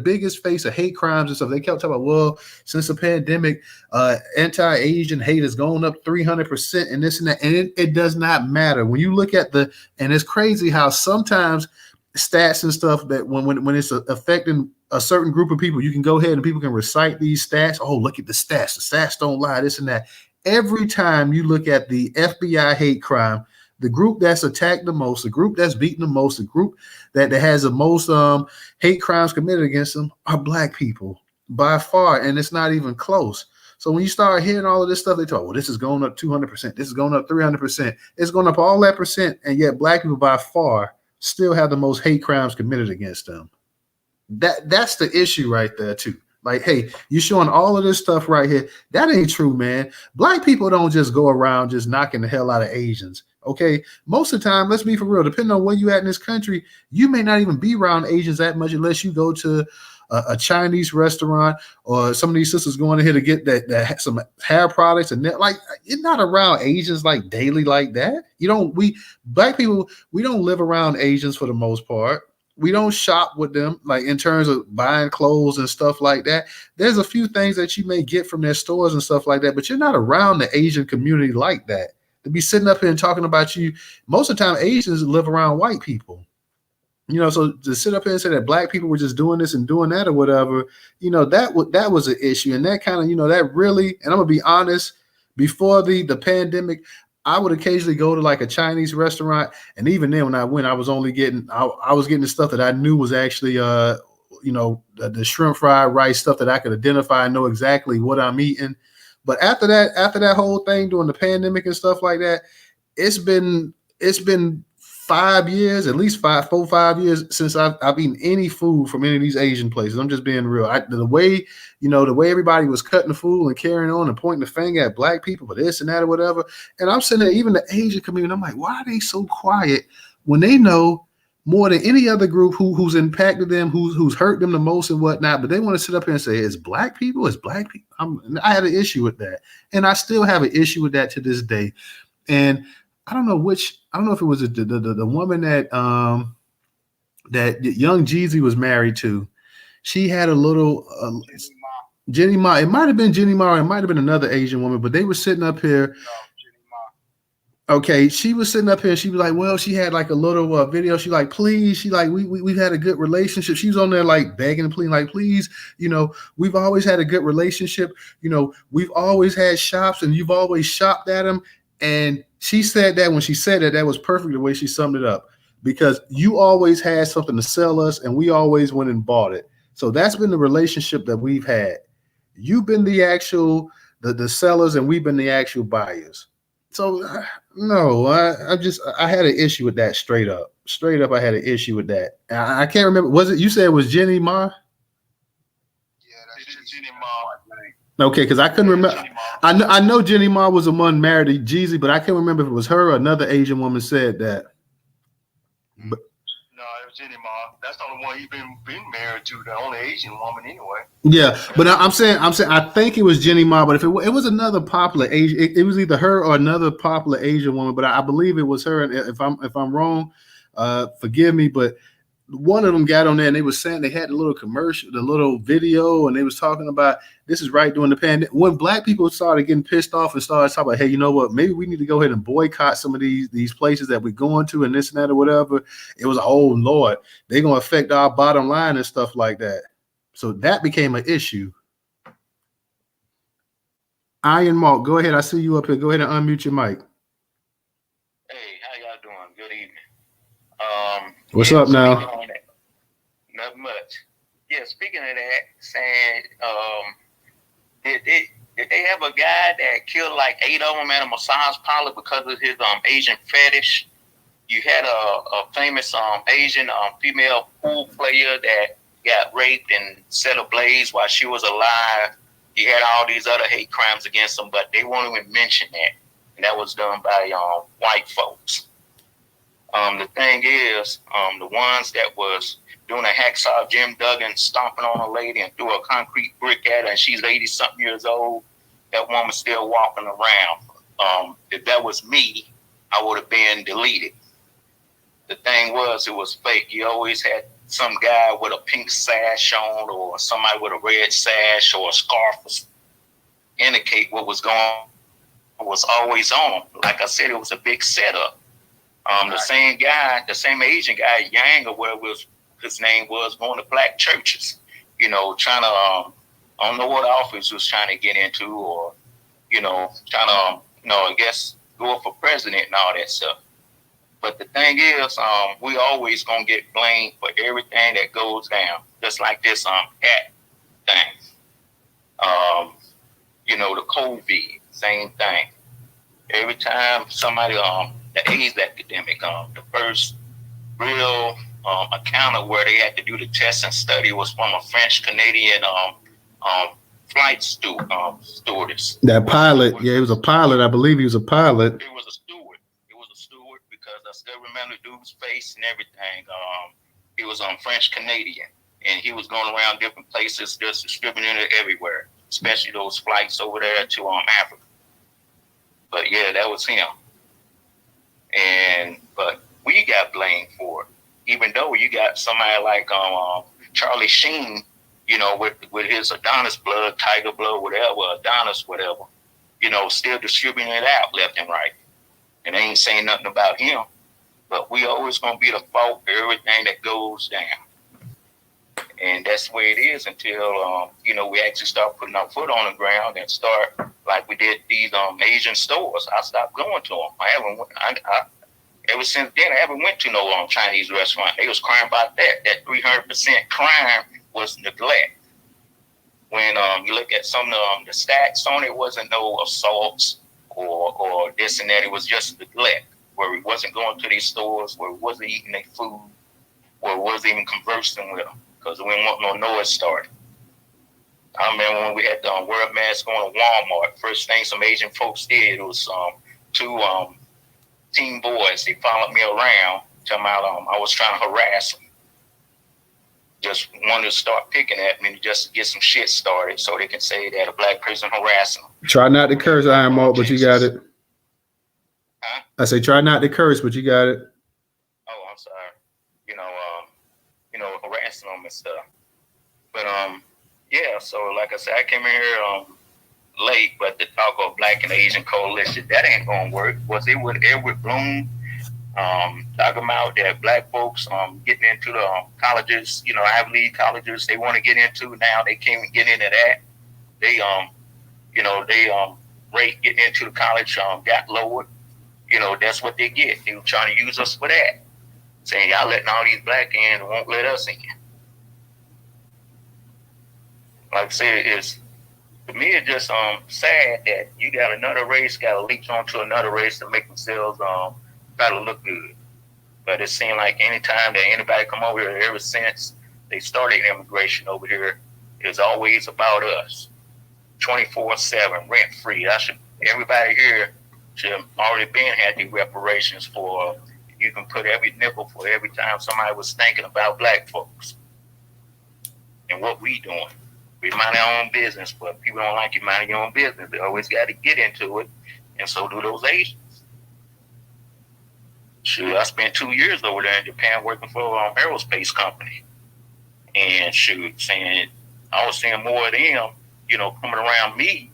biggest face of hate crimes and stuff. They kept talking about, well, since the pandemic, anti-Asian hate has gone up 300% and this and that. And it does not matter. When you look at and it's crazy how sometimes stats and stuff that when it's affecting a certain group of people, you can go ahead and people can recite these stats. Oh, look at the stats. The stats don't lie, this and that. Every time you look at the FBI hate crime, the group that's attacked the most, the group that's beaten the most, the group that has the most hate crimes committed against them are black people by far, and it's not even close. So when you start hearing all of this stuff, they talk, well, this is going up 200%, this is going up 300%, it's going up all that percent, and yet black people by far still have the most hate crimes committed against them. That's the issue right there too. Like, hey, you're showing all of this stuff right here. That ain't true, man. Black people don't just go around just knocking the hell out of Asians. Okay, most of the time, let's be for real. Depending on where you at in this country, you may not even be around Asians that much unless you go to a Chinese restaurant or some of these sisters going in here to get that some hair products and that. Like, you're not around Asians like daily like that. Black people, we don't live around Asians for the most part. We don't shop with them, like in terms of buying clothes and stuff like that. There's a few things that you may get from their stores and stuff like that, but you're not around the Asian community like that. To be sitting up here and talking about you, most of the time Asians live around white people. So to sit up here and say that black people were just doing this and doing that or whatever, that was an issue. And that kind of, that really, and I'm gonna be honest, before the pandemic, I would occasionally go to like a Chinese restaurant, and even then when I went, I was getting the stuff that I knew was actually the shrimp fried rice stuff that I could identify and know exactly what I'm eating. But after that whole thing during the pandemic and stuff like that, it's been 5 years, at least 4 or 5 years since I've eaten any food from any of these Asian places. I'm just being real. The way everybody was cutting the food and carrying on and pointing the finger at black people for this and that or whatever. And I'm sitting there, even the Asian community, I'm like, why are they so quiet when they know more than any other group who's impacted them, who's hurt them the most and whatnot, but they want to sit up here and say, it's black people. I had an issue with that. And I still have an issue with that to this day. And I don't know if it was the woman that young Jeezy was married to. She had a little Jenny Ma. It might have been Jenny Ma. It might have been another Asian woman, but they were sitting up here. Okay, she was sitting up here and she was like, well, she had like a little video. She like, please, she like, we've had a good relationship. She was on there like begging and pleading, like, please, we've always had a good relationship. We've always had shops and you've always shopped at them. And she said that when she said that was perfect the way she summed it up. because you always had something to sell us and we always went and bought it. So that's been the relationship that we've had. You've been the actual, the sellers, and we've been the actual buyers. So no, I had an issue with that straight up. Straight up, I had an issue with that. I can't remember. Was it, you said it was Jenny Ma? Yeah, It that's is Jenny Ma. Okay, because I couldn't remember. I know Jenny Ma was the one married to Jeezy, but I can't remember if it was her or another Asian woman said that. But No, it was Jenny Ma. That's the only one he's been married to, the only Asian woman anyway. yeah, but I'm saying I think it was Jenny Ma, but if it was another popular Asian, it was either her or another popular Asian woman, but I believe it was her. And if I'm wrong, forgive me, but one of them got on there and they was saying they had the little commercial, the little video, and they was talking about this is right during the pandemic when black people started getting pissed off and started talking about, hey, you know what, maybe we need to go ahead and boycott some of these places that we're going to and this and that or whatever. It was, oh Lord, they're gonna affect our bottom line and stuff like that. So that became an issue. Iron Mark, go ahead. I see you up here. Go ahead and unmute your mic. Hey, how y'all doing? Good evening. What's up now? Not much. Yeah, speaking of that, saying, did they have a guy that killed like 8 of them at a massage parlor because of his Asian fetish? You had a famous Asian female pool player that got raped and set ablaze while she was alive. You had all these other hate crimes against them, but they won't even mention that. And that was done by white folks. The thing is, the ones that was doing a hacksaw Jim Duggan stomping on a lady and threw a concrete brick at her, and she's 80-something years old, that woman's still walking around. If that was me, I would have been deleted. The thing was, it was fake. You always had some guy with a pink sash on or somebody with a red sash or a scarf indicate what was going on. It was always on. Like I said, it was a big setup. The same guy, the same Asian guy, Yang, or whatever his name was, going to black churches, you know, trying to, I don't know what office was trying to get into, or, you know, trying to, you know, I guess go for president and all that stuff. But the thing is, we always going to get blamed for everything that goes down, just like this cat thing. You know, the COVID, same thing. Every time somebody, the AIDS epidemic, the first real account of where they had to do the test and study was from a French-Canadian flight stewardess. That pilot, yeah, it was a pilot. I believe he was a pilot. It was a steward. It was a steward because I still remember the dude's face and everything. He was French-Canadian, and he was going around different places, just distributing it everywhere, especially those flights over there to Africa. But yeah, that was him. But we got blamed for it, even though you got somebody like Charlie Sheen, you know, with his Adonis blood, Tiger blood, whatever, Adonis, whatever, you know, still distributing it out left and right. And they ain't saying nothing about him. But we always gonna be the fault for everything that goes down. And that's the way it is until you know, we actually start putting our foot on the ground and start like we did these Asian stores. I stopped going to them. Ever since then, I haven't went to no Chinese restaurant. They was crying about that. That 300% crime was neglect. When you look at some of the stats on it, wasn't no assaults or this and that. It was just neglect, where we wasn't going to these stores, where we wasn't eating their food, where we wasn't even conversing with them because we didn't want no noise started. I remember when we had the wear a mask going to Walmart. First thing some Asian folks did was two teen boys. They followed me around, talking about I was trying to harass them. Just wanted to start picking at me just to get some shit started, so they can say that a black person harassing them. Try not to curse, Iron Mark, but you got it. Huh? I say try not to curse, but you got it. Oh, I'm sorry. You know, harassing them and stuff. But yeah. So like I said, I came in here late, but the talk of Black and Asian coalition, that ain't gonna work. Was it with Edward Bloom talking about that black folks getting into the colleges, you know, Ivy League colleges they want to get into now? They can't even get into that. They rate getting into the college got lowered. You know, that's what they get. They were trying to use us for that. saying y'all letting all these black in and won't let us in. Like I said, to me it's just sad that you got another race got to leech onto another race to make themselves try to look good. But it seemed like anytime that anybody come over here, ever since they started immigration over here, it's always about us. 24/7, rent free. Everybody here should have already been had the reparations for. You can put every nickel for every time somebody was thinking about black folks and what we doing. We mind our own business, but people don't like you minding your own business. They always got to get into it, and so do those Asians. Shoot, I spent 2 years over there in Japan working for an aerospace company, and saying I was seeing more of them, coming around me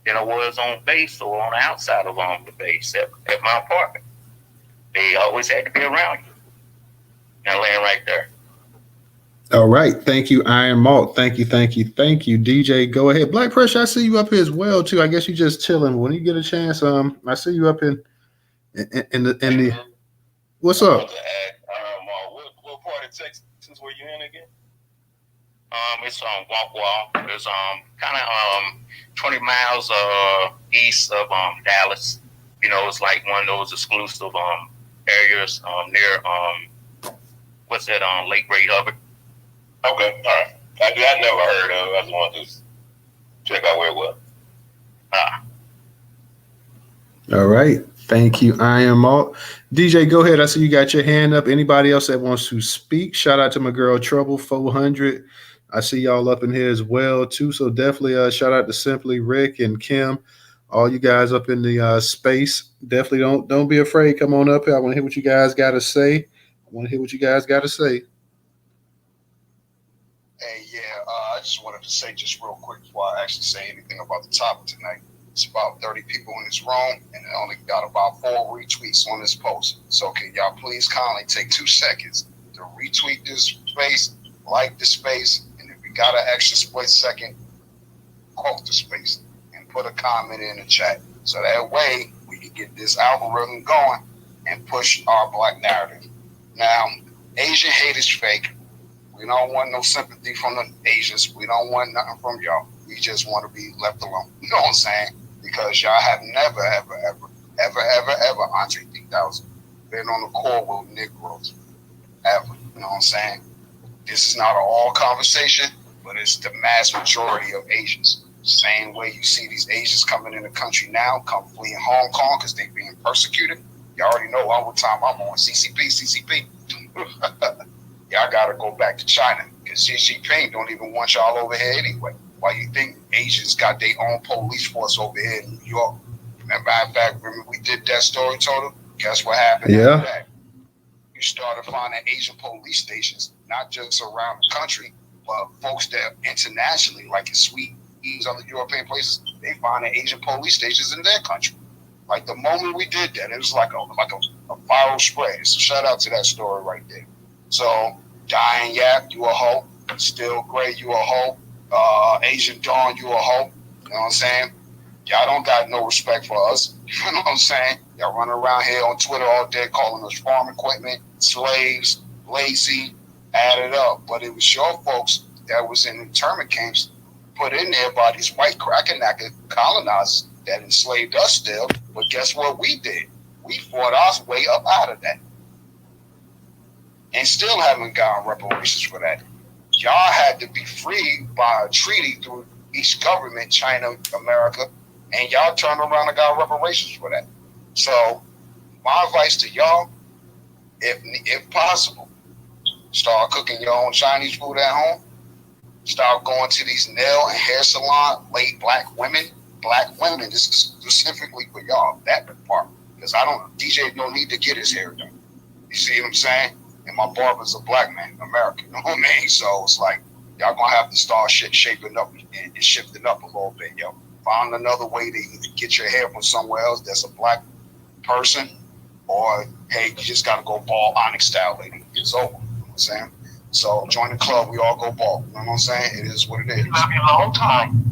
than I was on base or on the outside of the base at my apartment. They always had to be around you. And laying right there. All right. Thank you, Iron Malt. Thank you. DJ, go ahead. Black Pressure, I see you up here as well, too. I guess you're just chilling. When you get a chance, I see you up in the what's up? What part of Texas were you in again? It's on Walkwall. It's kind of 20 miles east of Dallas. It's like one of those exclusive areas near what's that Lake Ray Hubbard. Okay, all right. I never heard of it. I just wanted to check out where it was. All right. Thank you, Iron Malt. DJ, go ahead. I see you got your hand up. Anybody else that wants to speak? Shout out to my girl Trouble 400. I see y'all up in here as well, too. So definitely shout out to Simply, Rick, and Kim. All you guys up in the space. Definitely don't be afraid. Come on up here. I want to hear what you guys got to say. Hey, yeah, I just wanted to say just real quick before I actually say anything about the topic tonight. It's about 30 people in this room, and it only got about 4 retweets on this post. So can y'all please kindly take 2 seconds to retweet this space, like the space, and if you got an extra split second, quote the space and put a comment in the chat. So that way we can get this algorithm going and push our black narrative. Now, Asian hate is fake. We don't want no sympathy from the Asians. We don't want nothing from y'all. We just want to be left alone. You know what I'm saying? Because y'all have never, ever, Andre 3000 been on the core with Negroes. Ever. You know what I'm saying? This is not an all conversation, but it's the mass majority of Asians. Same way you see these Asians coming in the country now, come fleeing Hong Kong because they being persecuted. Y'all already know all the time I'm on CCP. Y'all got to go back to China because Xi Jinping don't even want y'all over here anyway. Why you think Asians got their own police force over here in New York? Remember we did that story, Total? Guess what happened after that? You started finding Asian police stations, not just around the country, but folks that internationally, like in Sweden, other European places, they find the Asian police stations in their country. Like the moment we did that, it was like a viral spread. So shout out to that story right there. So Dying Yap, you a hoe. Still Gray, you a hoe. Asian Dawn, you a hoe. You know what I'm saying? Y'all don't got no respect for us. You know what I'm saying? Y'all running around here on Twitter all day calling us farm equipment, slaves, lazy, add it up. But it was your folks that was in internment camps put in there by these white cracker-knacker colonizers that enslaved us still. But guess what we did? We fought our way up out of that. And still haven't gotten reparations for that. Y'all had to be freed by a treaty through each government, China, America, and y'all turned around and got reparations for that. So my advice to y'all, if possible, start cooking your own Chinese food at home. Start going to these nail and hair salon, late black women. This is specifically for y'all, that part. Because DJ don't need to get his hair done. You see what I'm saying? And my barber's a black man, American. You know what I mean? So it's like, y'all gonna have to start shaping up and shifting up a little bit, yo. Find another way to either get your hair from somewhere else that's a black person, or hey, you just gotta go bald Onyx style, lady. It's over. You know what I'm saying? So join the club, we all go bald. You know what I'm saying? It is what it is. Love you a long time.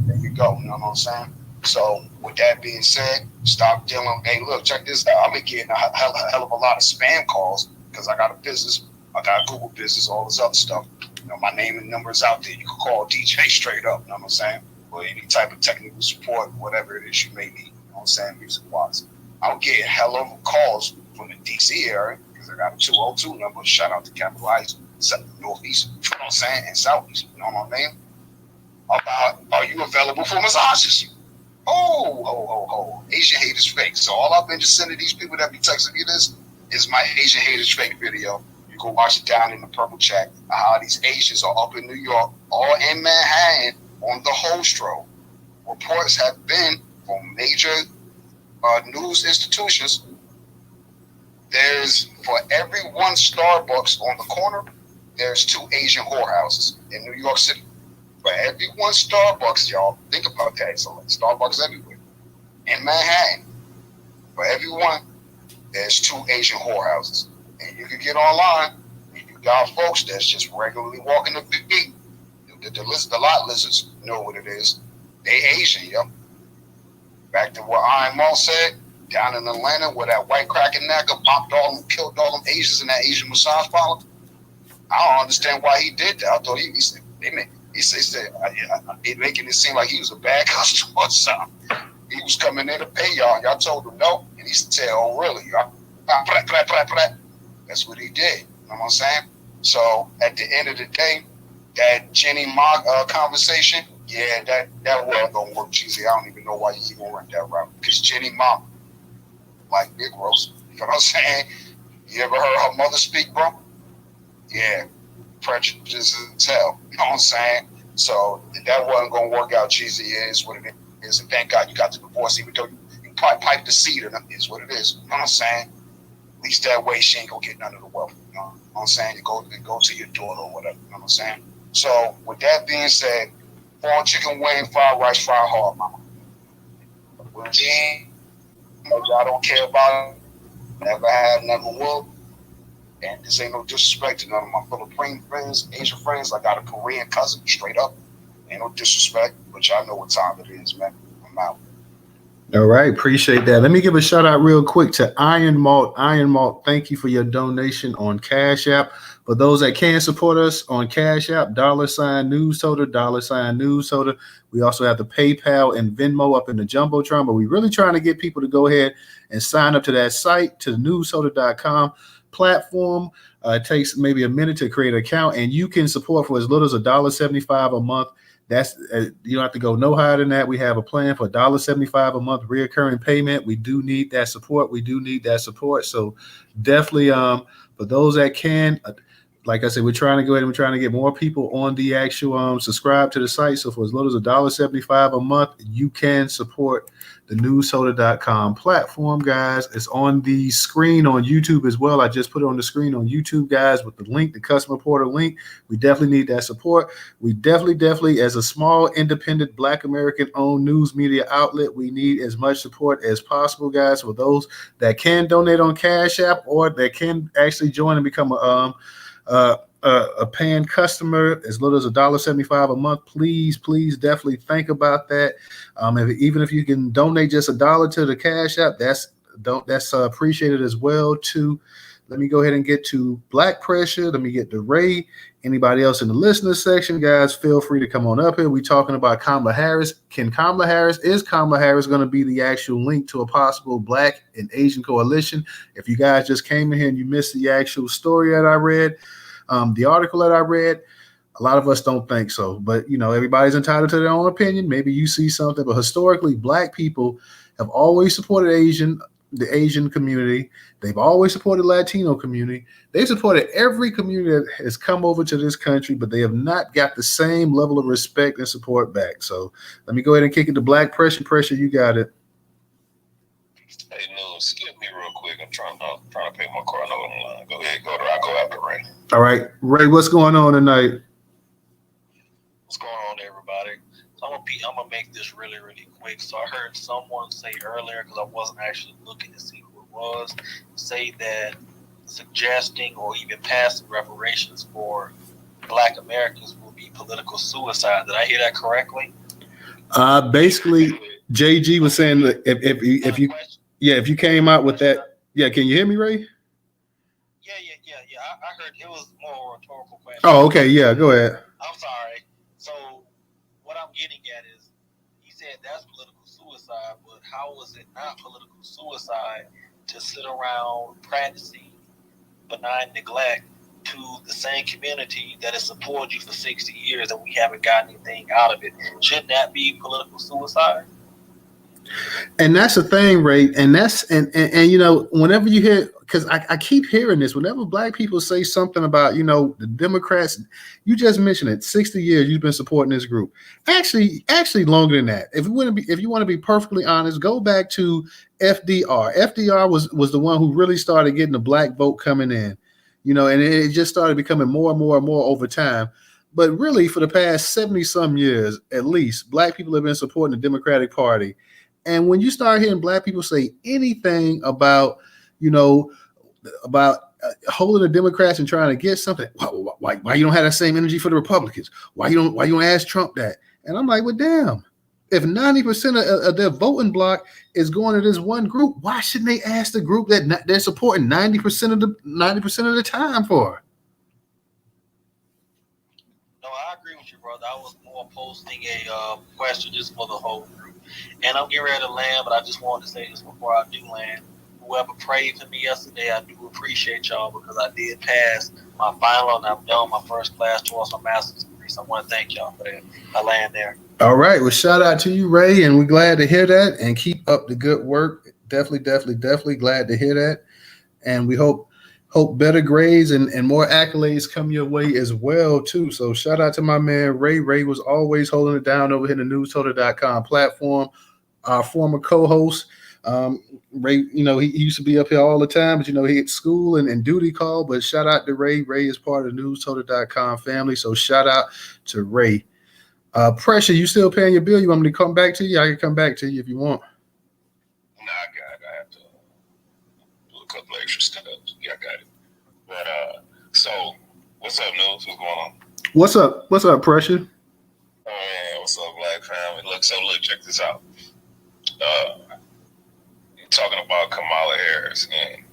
There you go. You know what I'm saying? So with that being said, stop dealing. Hey, look, check this out. I've been getting a hell of a lot of spam calls because I got a business, I got a Google business, all this other stuff. You know, my name and number is out there. You can call DJ straight up, you know what I'm saying? Or any type of technical support, whatever it is you may need, you know what I'm saying, music-wise. I'll get hell of calls from the DC area, because I got a 202 number, shout out to Kamala, Northeast, you know what I'm saying, and Southeast, you know what I mean? About, are you available for massages? Oh, Asian haters fake. So all I've been just sending these people that be texting me this is my Asian haters fake video. You go watch it down in the purple chat. How these Asians are up in New York, all in Manhattan on the Holstro. Reports have been from major news institutions. There's, for every one Starbucks on the corner, there's 2 Asian whorehouses in New York City. For every one Starbucks, y'all, think about that. So Starbucks everywhere. In Manhattan, for every one, there's 2 Asian whorehouses. And you can get online, and you got folks that's just regularly walking the beat. The lot lizards know what it is. They Asian, yo. Back to what Iron Mall said, down in Atlanta, where that white cracking knacker bopped all them, killed all them Asians in that Asian massage parlor. I don't understand why he did that. I thought he said, he said, it making it seem like he was a bad customer or something. He was coming there to pay y'all. Y'all told him no. And he said, oh, really? That's what he did. You know what I'm saying? So at the end of the day, that Jenny Mock conversation, yeah, that wasn't going to work, Cheesy. I don't even know why you even went that route. Because Jenny Mock, like Negroes, you know what I'm saying? You ever heard her mother speak, bro? Yeah. Prejudice as hell. You know what I'm saying? So that wasn't going to work out. Cheesy is what it is. And thank God you got the divorce, even though you probably pipe the seed, and is what it is. You know what I'm saying? At least that way she ain't going to get none of the wealth. You know what I'm saying? You go to your daughter or whatever. You know what I'm saying? So with that being said, 4 chicken wing, fried rice, fried hard, mama. Well, Gene, I don't care about it. Never have, never will. And this ain't no disrespect to none of my Philippine friends, Asian friends. I got a Korean cousin, straight up. Ain't no disrespect, but y'all know what time it is, man. I'm out. All right, appreciate that. Let me give a shout out real quick to Iron Malt. Iron Malt, thank you for your donation on Cash App. For those that can support us on Cash App, $Newstoter, $Newstoter. We also have the PayPal and Venmo up in the Jumbotron, but we're really trying to get people to go ahead and sign up to that site, to the Newstoter.com platform. It takes maybe a minute to create an account, and you can support for as little as $1.75 a month. That's you don't have to go no higher than that. We have a plan for $1.75 a month reoccurring payment. We do need that support. So definitely, for those that can, like I said, we're trying to go ahead and we're trying to get more people on the actual subscribe to the site. So for as little as $1.75 a month, you can support the Newstoter.com platform, guys. It's on the screen on YouTube as well. I just put it on the screen on YouTube, guys, with the link, the customer portal link. We definitely need that support. We definitely, as a small, independent, Black American-owned news media outlet, we need as much support as possible, guys. For those that can donate on Cash App or that can actually join and become a paying customer as little as $1.75 a month, please definitely think about that. Even if you can donate just $1 to the Cash App, that's appreciated as well too. Let me go ahead and get to Black Pressure. Let me get to Ray. Anybody else in the listener section, guys, feel free to come on up here. We're talking about Kamala Harris. Is Kamala Harris going to be the actual link to a possible Black and Asian coalition? If you guys just came in here and you missed the actual story that I read, the article that I read, a lot of us don't think so. But, you know, everybody's entitled to their own opinion. Maybe you see something. But historically, Black people have always supported the Asian community. They've always supported Latino community. They've supported every community that has come over to this country, but they have not got the same level of respect and support back. So let me go ahead and kick it to Black Pressure. Pressure, you got it. Hey, no, skip me real quick. I'm trying to pay my car note on the line. Go ahead, I'll go after Ray. All right, Ray, what's going on tonight? What's going on, everybody? So I'm gonna make this really, really quick. So I heard someone say earlier, because I wasn't actually looking to see who it was, say that suggesting or even passing reparations for Black Americans will be political suicide. Did I hear that correctly? Basically, JG was saying that if you came out with that, yeah, can you hear me, Ray? Yeah. I heard it was more a rhetorical question. Oh, okay, yeah, go ahead. I'm sorry. So what I'm getting at is, he said that's political suicide, but how is it not political suicide to sit around practicing benign neglect to the same community that has supported you for 60 years and we haven't gotten anything out of it? Shouldn't that be political suicide? And that's the thing, Ray. And that's and you know, whenever you hear, because I keep hearing this, whenever black people say something about, you know, the Democrats, you just mentioned it, 60 years you've been supporting this group. Actually longer than that. If you want to be perfectly honest, go back to FDR. FDR was the one who really started getting the black vote coming in, you know, and it just started becoming more and more and more over time. But really, for the past 70 some years, at least, black people have been supporting the Democratic Party. And when you start hearing black people say anything about, you know, about holding the Democrats and trying to get something, why you don't have that same energy for the Republicans? Why you don't ask Trump that? And I'm like, well, damn, if 90% of their voting block is going to this one group, why shouldn't they ask the group that they're supporting 90% of the time for? No, I agree with you, brother. I was more posting a question just for the whole group. And I'm getting ready to land, but I just wanted to say this before I do land. Whoever prayed for me yesterday, I do appreciate y'all, because I did pass my final and I've done my first class towards my master's degree. So I want to thank y'all for that. I land there. All right. Well, shout out to you, Ray, and we're glad to hear that, and keep up the good work. Definitely glad to hear that. And we hope better grades and more accolades come your way as well, too. So shout out to my man, Ray. Ray was always holding it down over here in the Newstoter.com platform. Our former co-host, Ray, you know, he used to be up here all the time, but, you know, he had school and duty call. But shout out to Ray. Ray is part of the Newstoter.com family. So shout out to Ray. Pressure, you still paying your bill? You want me to come back to you? I can come back to you if you want. Nah, I have to do a couple extra steps. Yeah, I got it. But so what's up, News? What's going on? What's up, Pressure? Oh man, what's up, Black family? Look, check this out. Talking about Kamala Harris, and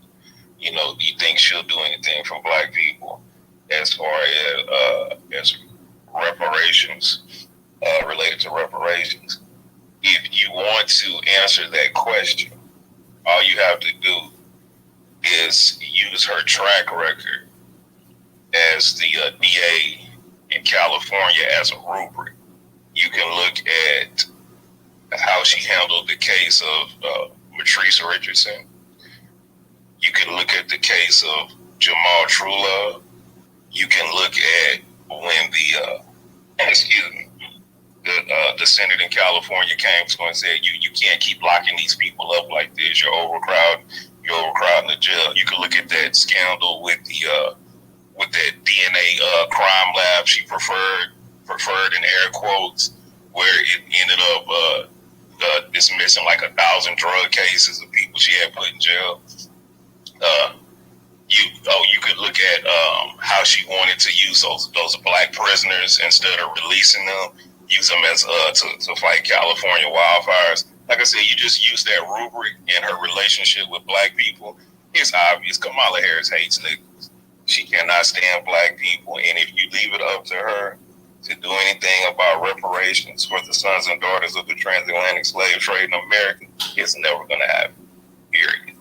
you know, you think she'll do anything for black people as far as reparations, related to reparations? If you want to answer that question, all you have to do is use her track record as the DA in California as a rubric. You can look at how she handled the case of Matrice Richardson. You can look at the case of Jamal Truelove. You can look at when the Senate in California came to her and said, you can't keep locking these people up like this. You're overcrowding the jail. You can look at that scandal with that DNA crime lab she preferred in air quotes, where it ended up dismissing like 1,000 drug cases of people she had put in jail. You could look at how she wanted to use those black prisoners instead of releasing them, use them as to fight California wildfires. Like I said, you just use that rubric in her relationship with black people. It's obvious Kamala Harris hates niggas. She cannot stand black people, and if you leave it up to her to do anything about reparations for the sons and daughters of the transatlantic slave trade in America, it's never going to happen. Period.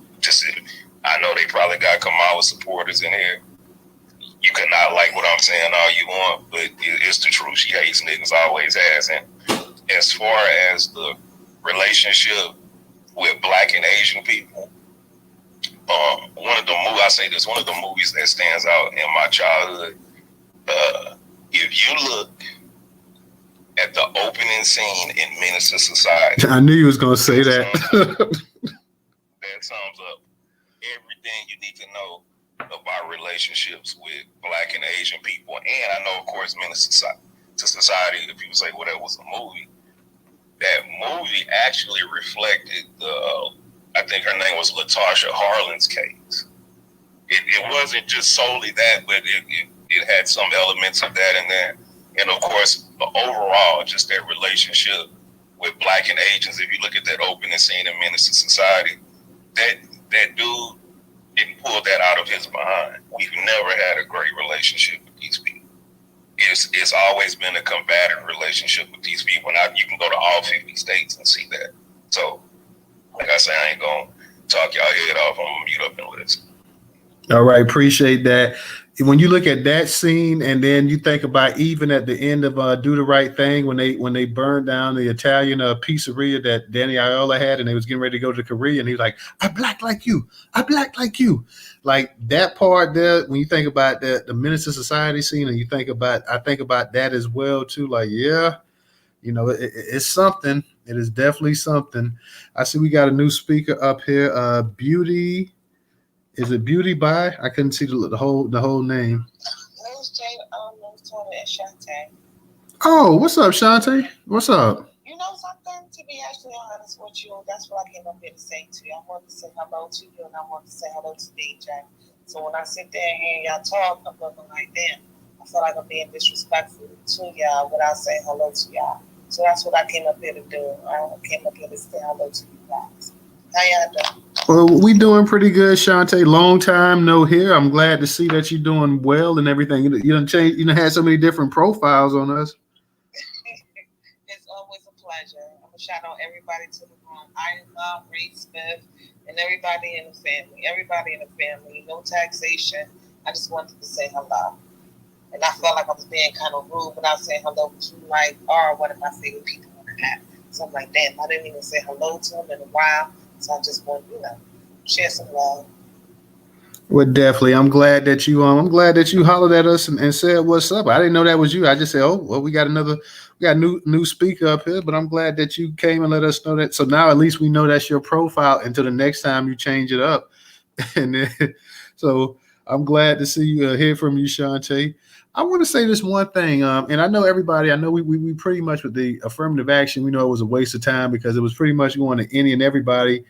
I know they probably got Kamala supporters in here. You cannot like what I'm saying all you want, but it's the truth. She hates niggas, always has. And as far as the relationship with black and Asian people, one of the movies that stands out in my childhood, if you look at the opening scene in Menace to Society. I knew you was going to say that. That sums up everything you need to know about relationships with black and Asian people. And I know, of course, Menace to Society, if people say, well, that was a movie. That movie actually reflected I think her name was Latasha Harlan's case. It wasn't just solely that, but it had some elements of that in there. And of course, overall, just that relationship with black and Asians, if you look at that opening scene in Menace to Society, that dude didn't pull that out of his behind. We've never had a great relationship with these people. It's always been a combative relationship with these people. And you can go to all 50 states and see that. So, like I say, I ain't going to talk y'all head off. I'm going to mute up and listen. All right, appreciate that. When you look at that scene, and then you think about even at the end of Do the Right Thing, when they burned down the Italian pizzeria that Danny Aiello had, and they was getting ready to go to Korea, and he was like, "I black like you, I black like you." Like that part there, when you think about the Menace to Society scene, and I think about that as well too. Like, yeah, it's something. It is definitely something. I see we got a new speaker up here. Beauty. Is it Beauty By? I couldn't see the whole name. Newstoter and Shantae. Oh, what's up, Shantae? What's up? You know something? To be actually honest with you, that's what I came up here to say to you. I wanted to say hello to you, and I wanted to say hello to DJ. So when I sit there and hear y'all talk, I'm looking like, damn, I feel like I'm being disrespectful to y'all without saying hello to y'all. So that's what I came up here to do. I came up here to say hello to you guys. How y'all doing? Well, we doing pretty good, Shantae. Long time no here. I'm glad to see that you're doing well and everything. You done changed. You done had so many different profiles on us. It's always a pleasure. I'm gonna shout out everybody to the room. I love Ray Smith and everybody in the family. Everybody in the family. No taxation. I just wanted to say hello. And I felt like I was being kind of rude without saying hello to you, like, are one of my favorite people on the app. So I'm like, damn, I didn't even say hello to him in a while. So I just want, share some love. Well, definitely. I'm glad that you hollered at us and said what's up. I didn't know that was you. I just said, oh, well, we got a new speaker up here, but I'm glad that you came and let us know that. So now at least we know that's your profile until the next time you change it up. And then, so I'm glad to see you hear from you, Shantae. I want to say this one thing, and I know everybody. I know we pretty much with the affirmative action, we know it was a waste of time because it was pretty much going to any and everybody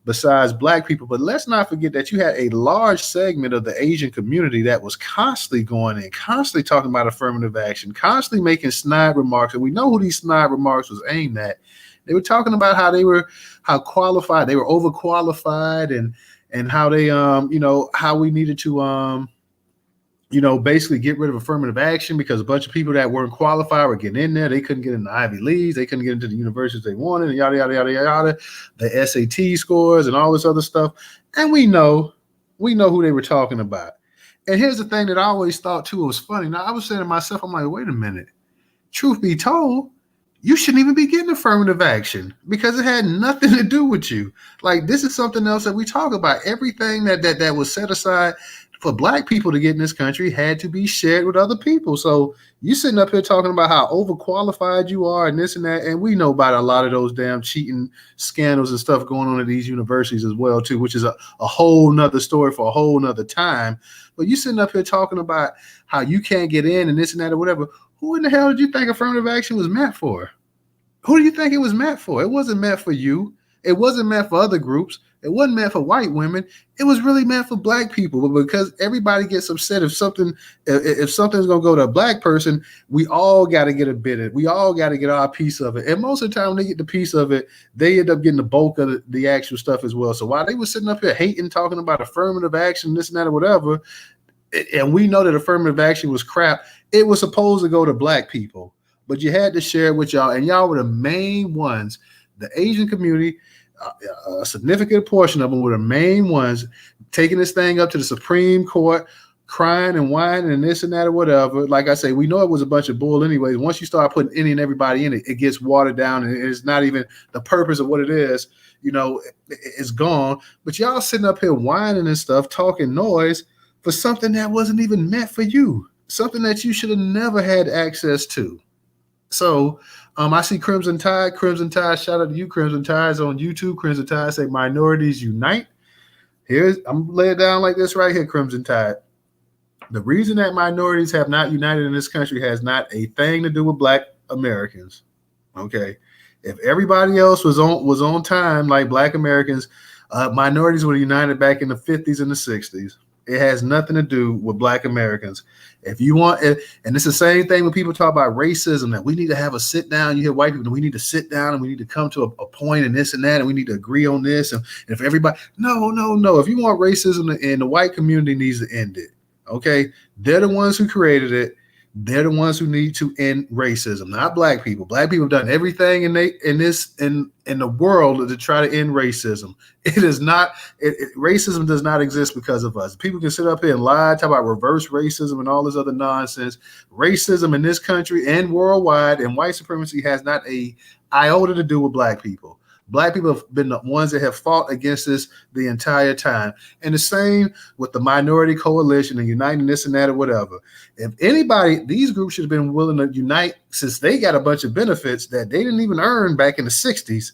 besides Black people. But let's not forget that you had a large segment of the Asian community that was constantly going in, constantly talking about affirmative action, constantly making snide remarks, and we know who these snide remarks was aimed at. They were talking about how qualified they were, overqualified, and how they how we needed to basically get rid of affirmative action because a bunch of people that weren't qualified were getting in there. They couldn't get in the Ivy Leagues. They couldn't get into the universities they wanted, and yada, yada, yada, yada, the SAT scores and all this other stuff. And we know who they were talking about. And here's the thing that I always thought, too, was funny. Now, I was saying to myself, I'm like, wait a minute. Truth be told, you shouldn't even be getting affirmative action because it had nothing to do with you. Like, this is something else that we talk about. Everything that was set aside for Black people to get in this country had to be shared with other people. So you sitting up here talking about how overqualified you are and this and that, and we know about a lot of those damn cheating scandals and stuff going on at these universities as well too, which is a whole nother story for a whole nother time. But you sitting up here talking about how you can't get in and this and that or whatever. Who in the hell did you think affirmative action was meant for? Who do you think it was meant for? It wasn't meant for you. It wasn't meant for other groups. It wasn't meant for white women. It was really meant for Black people. But because everybody gets upset if something's going to go to a Black person, we all got to get a bit of it. We all got to get our piece of it. And most of the time when they get the piece of it, they end up getting the bulk of the actual stuff as well. So while they were sitting up here hating, talking about affirmative action, this and that or whatever, and we know that affirmative action was crap, it was supposed to go to Black people. But you had to share it with y'all. And y'all were the main ones, the Asian community. A significant portion of them were the main ones taking this thing up to the Supreme Court, crying and whining and this and that or whatever. Like I say, we know it was a bunch of bull anyways. Once you start putting any and everybody in it, it gets watered down and it's not even the purpose of what it is. It's gone. But y'all sitting up here whining and stuff, talking noise for something that wasn't even meant for you, something that you should have never had access to. So I see Crimson Tide. Crimson Tide, shout out to you. Crimson Tide's on YouTube. Crimson Tide say minorities unite. I'm laying it down like this right here, Crimson Tide. The reason that minorities have not united in this country has not a thing to do with Black Americans. Okay. If everybody else was on time like Black Americans, minorities would have united back in the 50s and the 60s. It has nothing to do with Black Americans. If you want, and it's the same thing when people talk about racism, that we need to have a sit down. You hear white people, we need to sit down and we need to come to a point and this and that, and we need to agree on this. And if everybody, no. If you want racism, and the white community needs to end it. Okay, they're the ones who created it. They're the ones who need to end racism, not Black people. Black people have done everything in the world to try to end racism. It is not. Racism does not exist because of us. People can sit up here and lie, talk about reverse racism and all this other nonsense. Racism in this country and worldwide, and white supremacy has not a iota to do with Black people. Black people have been the ones that have fought against this the entire time. And the same with the minority coalition and uniting this and that or whatever. If anybody, these groups should have been willing to unite, since they got a bunch of benefits that they didn't even earn back in the 60s.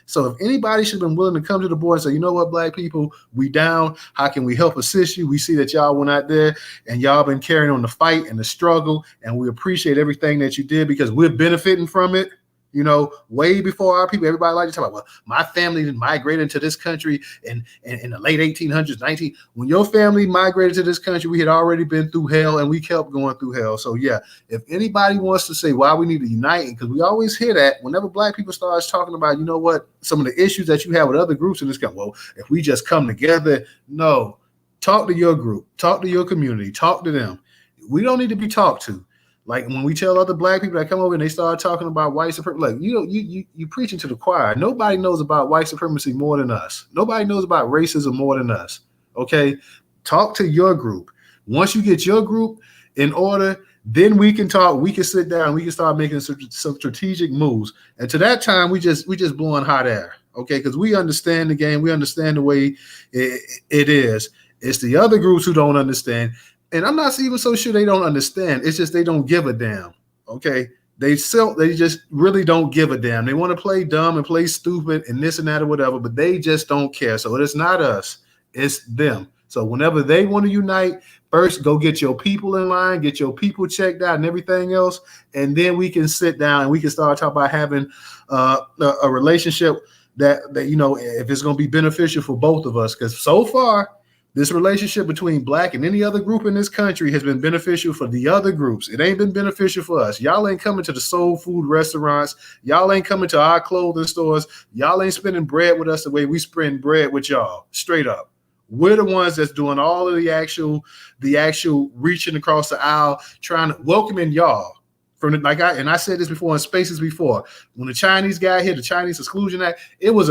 So if anybody should have been willing to come to the board and say, you know what, Black people, we down. How can we help assist you? We see that y'all went out there and y'all been carrying on the fight and the struggle, and we appreciate everything that you did because we're benefiting from it. You know, way before our people, everybody liked to talk about, well, my family migrated into this country in the late 1800s, when your family migrated to this country, we had already been through hell and we kept going through hell. So yeah, if anybody wants to say why we need to unite, because we always hear that whenever Black people start talking about, you know what, some of the issues that you have with other groups in this country, well, if we just come together, no, talk to your group, talk to your community, talk to them. We don't need to be talked to. Like when we tell other Black people that come over and they start talking about white supremacy, like you preaching to the choir. Nobody knows about white supremacy more than us. Nobody knows about racism more than us. Okay, talk to your group. Once you get your group in order, then we can talk. We can sit down. We can start making some strategic moves. And to that time, we just blowing hot air. Okay, because we understand the game. We understand the way it is. It's the other groups who don't understand. And I'm not even so sure they don't understand. It's just they don't give a damn. Okay, they just really don't give a damn. They want to play dumb and play stupid and this and that or whatever, but they just don't care. So it's not us, it's them. So whenever they want to unite, first go get your people in line, get your people checked out and everything else, and then we can sit down and we can start talking about having a relationship that you know, if it's going to be beneficial for both of us. Because so far, this relationship between Black and any other group in this country has been beneficial for the other groups. It ain't been beneficial for us. Y'all ain't coming to the soul food restaurants. Y'all ain't coming to our clothing stores. Y'all ain't spending bread with us the way we spend bread with y'all. Straight up. We're the ones that's doing all of the actual reaching across the aisle, trying to welcome in y'all. I said this before in spaces before. When the Chinese got here, the Chinese Exclusion Act, it was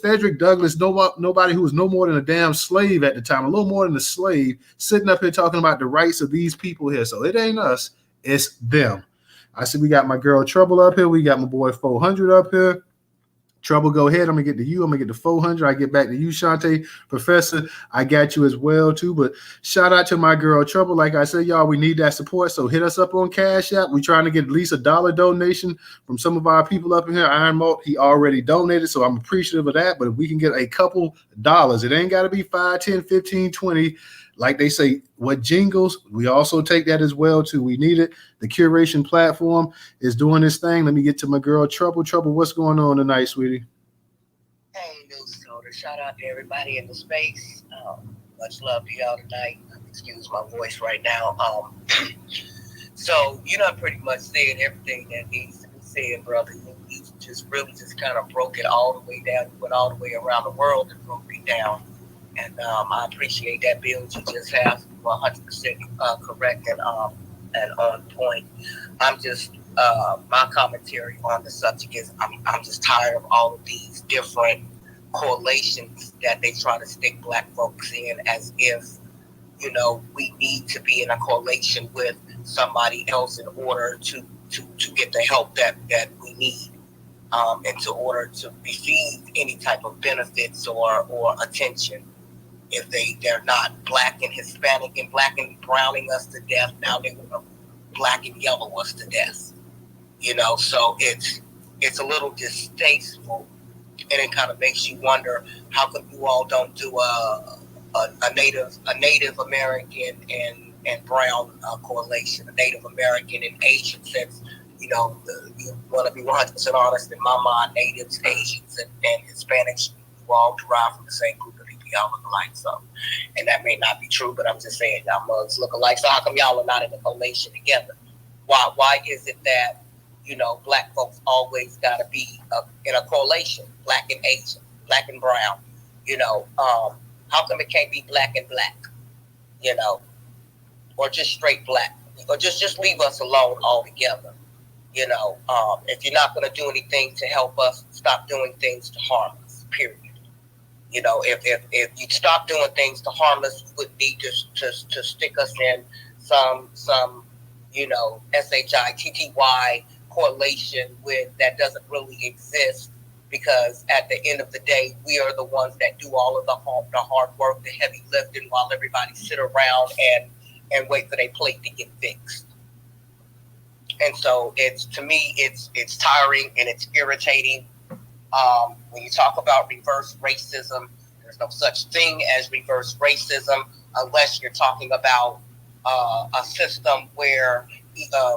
Frederick Douglass, nobody who was no more than a damn slave at the time, a little more than a slave, sitting up here talking about the rights of these people here. So it ain't us, it's them. I see we got my girl Trouble up here. We got my boy 400 up here. Trouble, go ahead. I'm gonna get to you. I'm gonna get to 400. I get back to you, Shantae. Professor, I got you as well too. But shout out to my girl Trouble. Like I said, y'all, we need that support. So hit us up on Cash App. We're trying to get at least $1 donation from some of our people up in here. Iron Malt, he already donated, so I'm appreciative of that. But if we can get a couple dollars, it ain't got to be 5, 10, 15, 20. Like they say, what jingles, we also take that as well too. We need it. The curation platform is doing this thing. Let me get to my girl Trouble. Trouble, what's going on tonight, sweetie? Hey, Newstoter. Shout out to everybody in the space. Much love to y'all tonight. Excuse my voice right now. So you know, pretty much said everything that needs to be said, brother. You just kind of broke it all the way down. You went all the way around the world and broke it down. And I appreciate that build you just have 100% correct and on point. I'm just my commentary on the subject is I'm just tired of all of these different correlations that they try to stick Black folks in, as if, you know, we need to be in a correlation with somebody else in order to get the help that we need. And to order to receive any type of benefits or attention. If they're not Black and Hispanic and Black and browning us to death, now they want to Black and yellow us to death. You know, so it's a little distasteful, and it kind of makes you wonder, how come you all don't do a Native American and brown correlation, a Native American and Asian, since, you know, you want to be 100% honest, in my mind, Natives, Asians, and Hispanics, you all derive from the same group of people. y'all look alike. So, and that may not be true, but I'm just saying y'all mugs look alike. So how come y'all are not in a collation together? Why is it that, black folks always got to be in a correlation, black and Asian, black and brown, how come it can't be black and black, or just straight black, or just leave us alone altogether, if you're not going to do anything to help us, stop doing things to harm us, period. If you stop doing things to harm us, you would need to stick us in some SHITTY correlation with that doesn't really exist, because at the end of the day, we are the ones that do all of the hard work, the heavy lifting, while everybody sit around and wait for their plate to get fixed. And so to me, it's tiring and it's irritating. When you talk about reverse racism, there's no such thing as reverse racism unless you're talking about a system where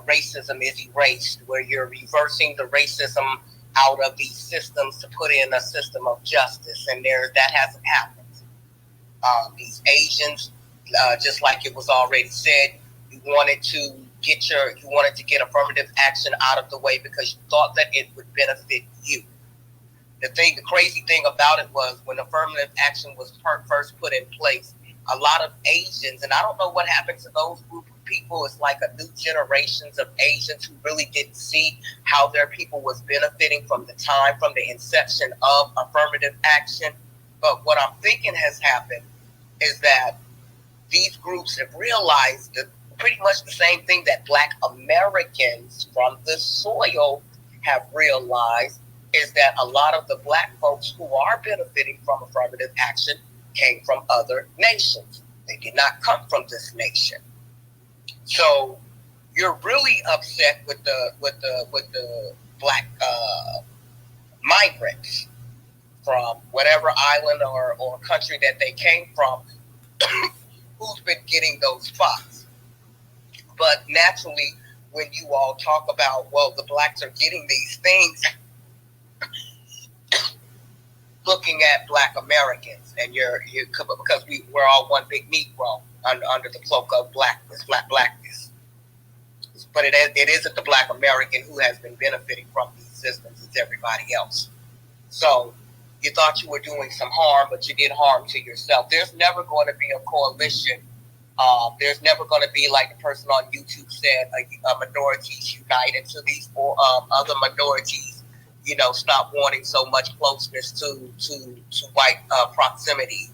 racism is erased, where you're reversing the racism out of these systems to put in a system of justice, and that hasn't happened. These Asians, just like it was already said, you wanted to get affirmative action out of the way because you thought that it would benefit you. The crazy thing about it was when affirmative action was first put in place, a lot of Asians, and I don't know what happened to those group of people, it's like a new generations of Asians who really didn't see how their people was benefiting from the inception of affirmative action. But what I'm thinking has happened is that these groups have realized that pretty much the same thing that Black Americans from the soil have realized, is that a lot of the Black folks who are benefiting from affirmative action came from other nations. They did not come from this nation. So you're really upset with the Black migrants from whatever island or country that they came from, who's been getting those spots. But naturally, when you all talk about, well, the Blacks are getting these things, looking at Black Americans, and because we're all one big Negro under the cloak of blackness. But it isn't the Black American who has been benefiting from these systems. It's everybody else. So you thought you were doing some harm, but you did harm to yourself. There's never going to be a coalition. There's never going to be, like the person on YouTube said, a minorities unite until these other minorities, stop wanting so much closeness to white proximity,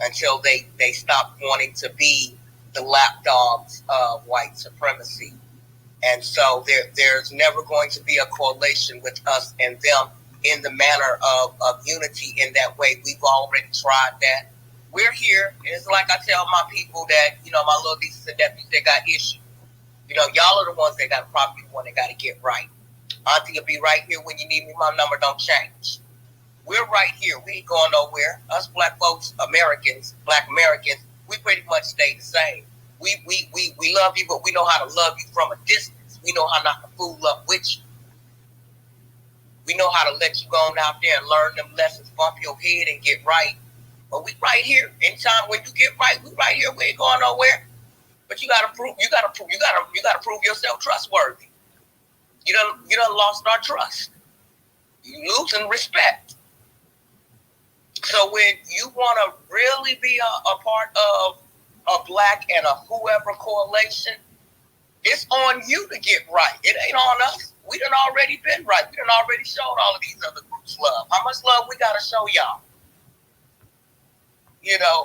until they stop wanting to be the lapdogs of white supremacy. And so there's never going to be a correlation with us and them in the manner of unity in that way. We've already tried that. We're here. It's like I tell my people that, my little nieces and nephews, they got issues. Y'all are the ones that got probably the one that got to get right. Auntie will be right here when you need me. My number don't change. We're right here. We ain't going nowhere. Us Black folks, Black Americans, we pretty much stay the same. We love you, but we know how to love you from a distance. We know how not to fool up with you. We know how to let you go on out there and learn them lessons, bump your head and get right. But we right here. Anytime when you get right, we right here. We ain't going nowhere. But you gotta prove yourself trustworthy. You done lost our trust. You losing respect. So when you want to really be a part of a Black and a whoever coalition, it's on you to get right. It ain't on us. We done already been right. We done already showed all of these other groups love. How much love we gotta show y'all?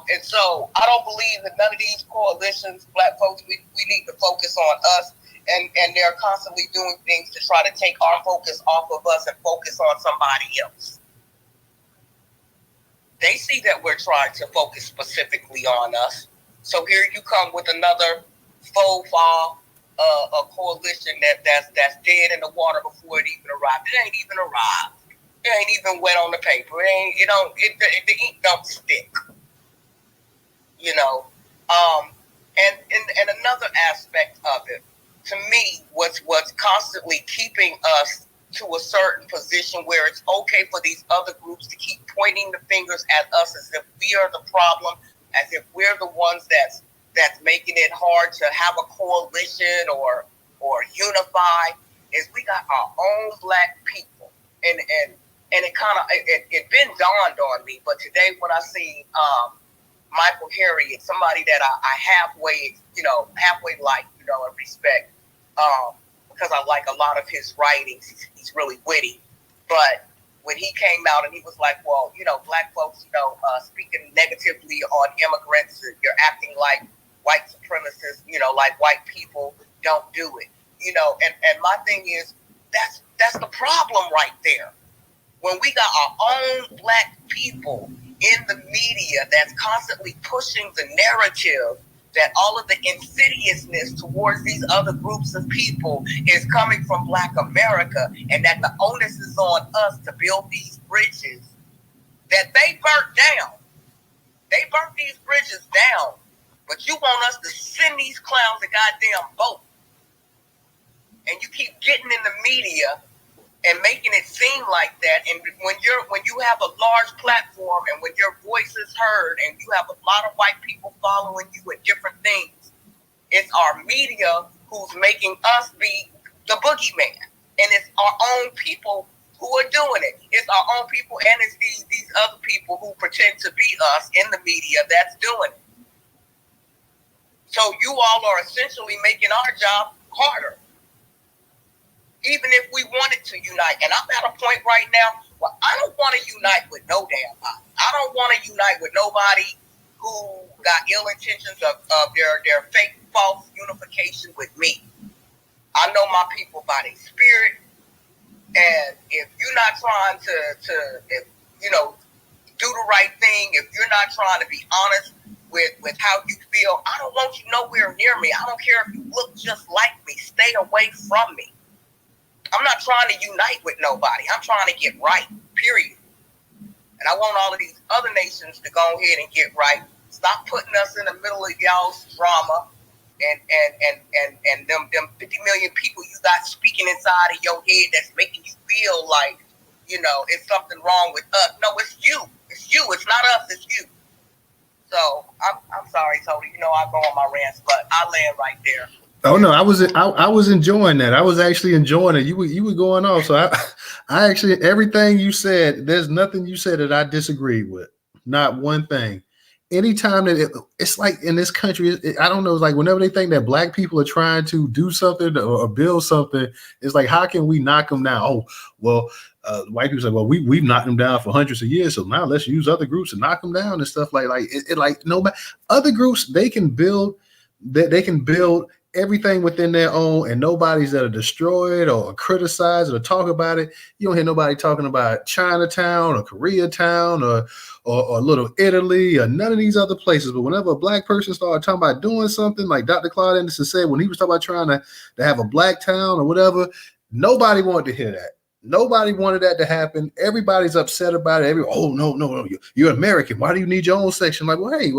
And so I don't believe that none of these coalitions, Black folks, we need to focus on us, and they're constantly doing things to try to take our focus off of us and focus on somebody else. They see that we're trying to focus specifically on us. So here you come with another faux pas, a coalition that's dead in the water before it even arrived. It ain't even arrived. It ain't even wet on the paper. The ink don't stick. And another aspect of it, to me, what's constantly keeping us to a certain position where it's okay for these other groups to keep pointing the fingers at us as if we are the problem, as if we're the ones that's making it hard to have a coalition or unify, is we got our own black people. And it kind of, it been dawned on me, but today when I see Michael Harriot, somebody that I halfway like, and respect, because I like a lot of his writings. He's really witty. But when he came out and he was like, well, black folks, speaking negatively on immigrants, you're acting like white supremacists, like white people don't do it. And my thing is, that's the problem right there. When we got our own black people in the media that's constantly pushing the narrative that all of the insidiousness towards these other groups of people is coming from Black America, and that the onus is on us to build these bridges that they burnt down. They burnt these bridges down, but you want us to send these clowns a goddamn boat. And you keep getting in the media and making it seem like that. And when you have a large platform and when your voice is heard and you have a lot of white people following you with different things, it's our media who's making us be the boogeyman. And it's our own people who are doing it. It's our own people, and it's these other people who pretend to be us in the media that's doing it. So you all are essentially making our job harder. Even if we wanted to unite. And I'm at a point right now where I don't want to unite with no damn body. I don't want to unite with nobody who got ill intentions of their fake, false unification with me. I know my people by their spirit. And if you're not trying to do the right thing, if you're not trying to be honest with how you feel, I don't want you nowhere near me. I don't care if you look just like me. Stay away from me. I'm not trying to unite with nobody. I'm trying to get right, period. And I want all of these other nations to go ahead and get right. Stop putting us in the middle of y'all's drama and them 50 million people you got speaking inside of your head that's making you feel like, it's something wrong with us. No, it's you. It's you. It's not us. It's you. So I'm sorry, Tony. I go on my rants, but I land right there. Oh no, I was enjoying that. I was actually enjoying it. You were going off. So I actually, everything you said, there's nothing you said that I disagreed with. Not one thing. Anytime that it's like in this country, I don't know, it's like whenever they think that black people are trying to do something or build something, it's like, how can we knock them down? Oh, well, white people say, well, we've knocked them down for hundreds of years, so now let's use other groups to knock them down and stuff like no matter other groups, they can build everything within their own, and nobody's that are destroyed or criticize or talk about it. You don't hear nobody talking about Chinatown or Koreatown or Little Italy or none of these other places. But whenever a black person started talking about doing something, like Dr. Claude Anderson said, when he was talking about trying to have a black town or whatever, nobody wanted to hear that. Nobody wanted that to happen. Everybody's upset about it. Oh, no, you're American. Why do you need your own section? Like, well, hey,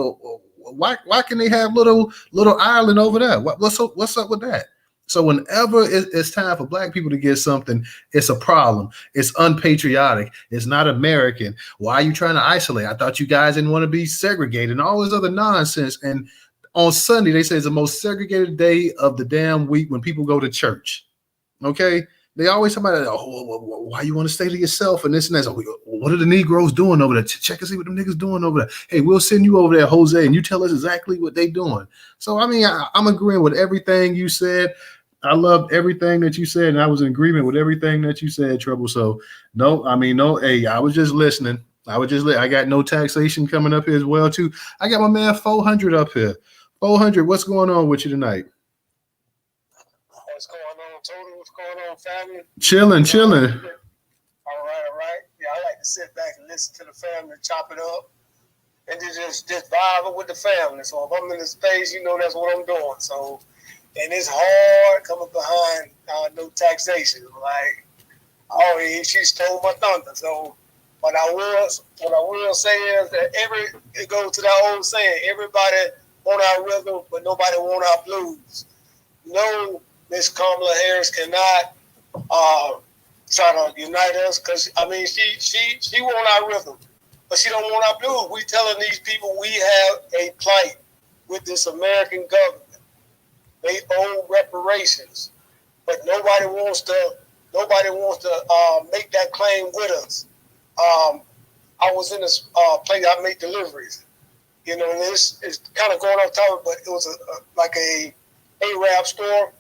why can they have little island over there? What's up with that? So whenever it's time for black people to get something, it's a problem. It's unpatriotic. It's not American. Why are you trying to isolate? I thought you guys didn't want to be segregated and all this other nonsense. And on Sunday, they say it's the most segregated day of the damn week when people go to church. Okay? They always talk about, why you want to stay to yourself and this and that. So, what are the Negroes doing over there? Check and see what them niggas doing over there. Hey, we'll send you over there, Jose, and you tell us exactly what they doing. So, I mean, I'm agreeing with everything you said. I loved everything that you said, and I was in agreement with everything that you said, Trouble. So, no, hey, I was just listening. I got no taxation coming up here as well, too. I got my man 400 up here. 400, what's going on with you tonight? What's going on, Total? What's going on, family? Chilling. All right. Yeah, I like to sit back and listen to the family, chop it up, and just vibe with the family. So if I'm in the space, that's what I'm doing. So, and it's hard coming behind no taxation. Like, she stole my thunder. So, what I will say is that it goes to that old saying: everybody want our rhythm, but nobody want our blues. No, Miss Kamala Harris cannot try to unite us, because I mean she want our rhythm, but she don't want our blues. We telling these people we have a plight with this American government. They owe reparations, but nobody wants to make that claim with us. I was in this place. I make deliveries, you know, and it's kind of going off topic, but it was like a Arab store,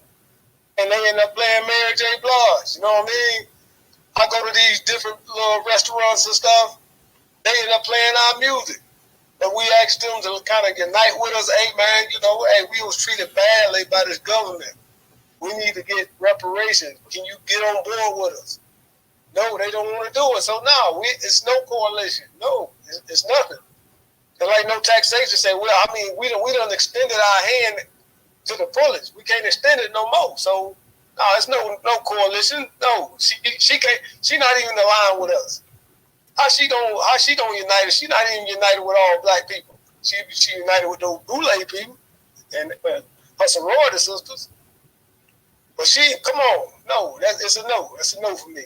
and they end up playing Mary J. Blige. You know what I mean? I go to these different little restaurants and stuff. They end up playing our music. But we asked them to kind of unite with us. Hey, man, you know, hey, we was treated badly by this government. We need to get reparations. Can you get on board with us? No, they don't want to do it. So no, it's no coalition. No, it's nothing. It's like no taxation. Say, well, I mean, we done extended our hand to the fullest. We can't extend it no more. So no, it's no coalition. No, she can't. She not even aligned with us. How she don't unite us? She not even united with all black people. She united with those Boule people and her sorority sisters. But come on, no, it's a no. It's a no for me.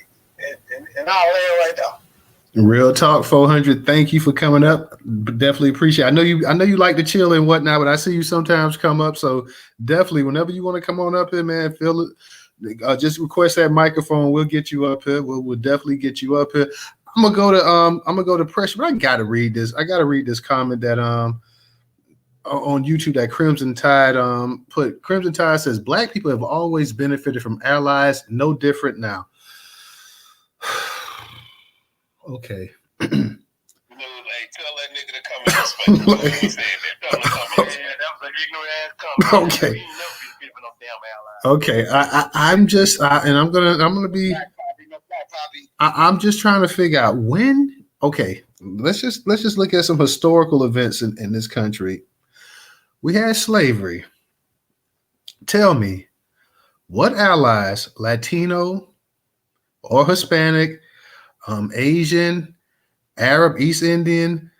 And I'll land right now. Real talk, 400. Thank you for coming up. Definitely appreciate it. I know you like to chill and whatnot, but I see you sometimes come up. So definitely, whenever you want to come on up here, man, feel it. Just request that microphone. We'll get you up here. We'll definitely get you up here. I'm gonna go to pressure, but I gotta read this. I gotta read this comment that on YouTube that Crimson Tide put. Crimson Tide says black people have always benefited from allies, no different now. Okay. Hey, tell that nigga to come in this space. He said that. Tell him to come in. Yeah, that was an ignorant ass comment. Okay. We ain't never been giving no damn allies. Okay. I'm just and I'm gonna be. I'm just trying to figure out when. Okay, let's just look at some historical events in this country. We had slavery. Tell me, what allies, Latino or Hispanic, Asian, Arab, East Indian,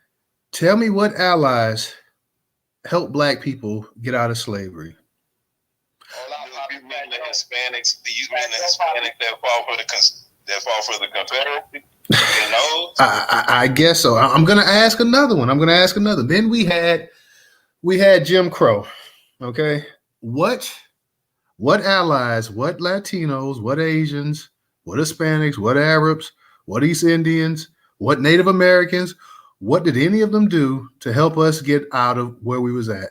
tell me what allies helped black people get out of slavery? You mean the Hispanics? You mean the Hispanic that fall for the Confederacy? You know? I guess so. I'm gonna ask another one. Then we had Jim Crow. Okay, what allies? What Latinos? What Asians? What Hispanics? What Arabs? What East Indians? What Native Americans? What did any of them do to help us get out of where we was at?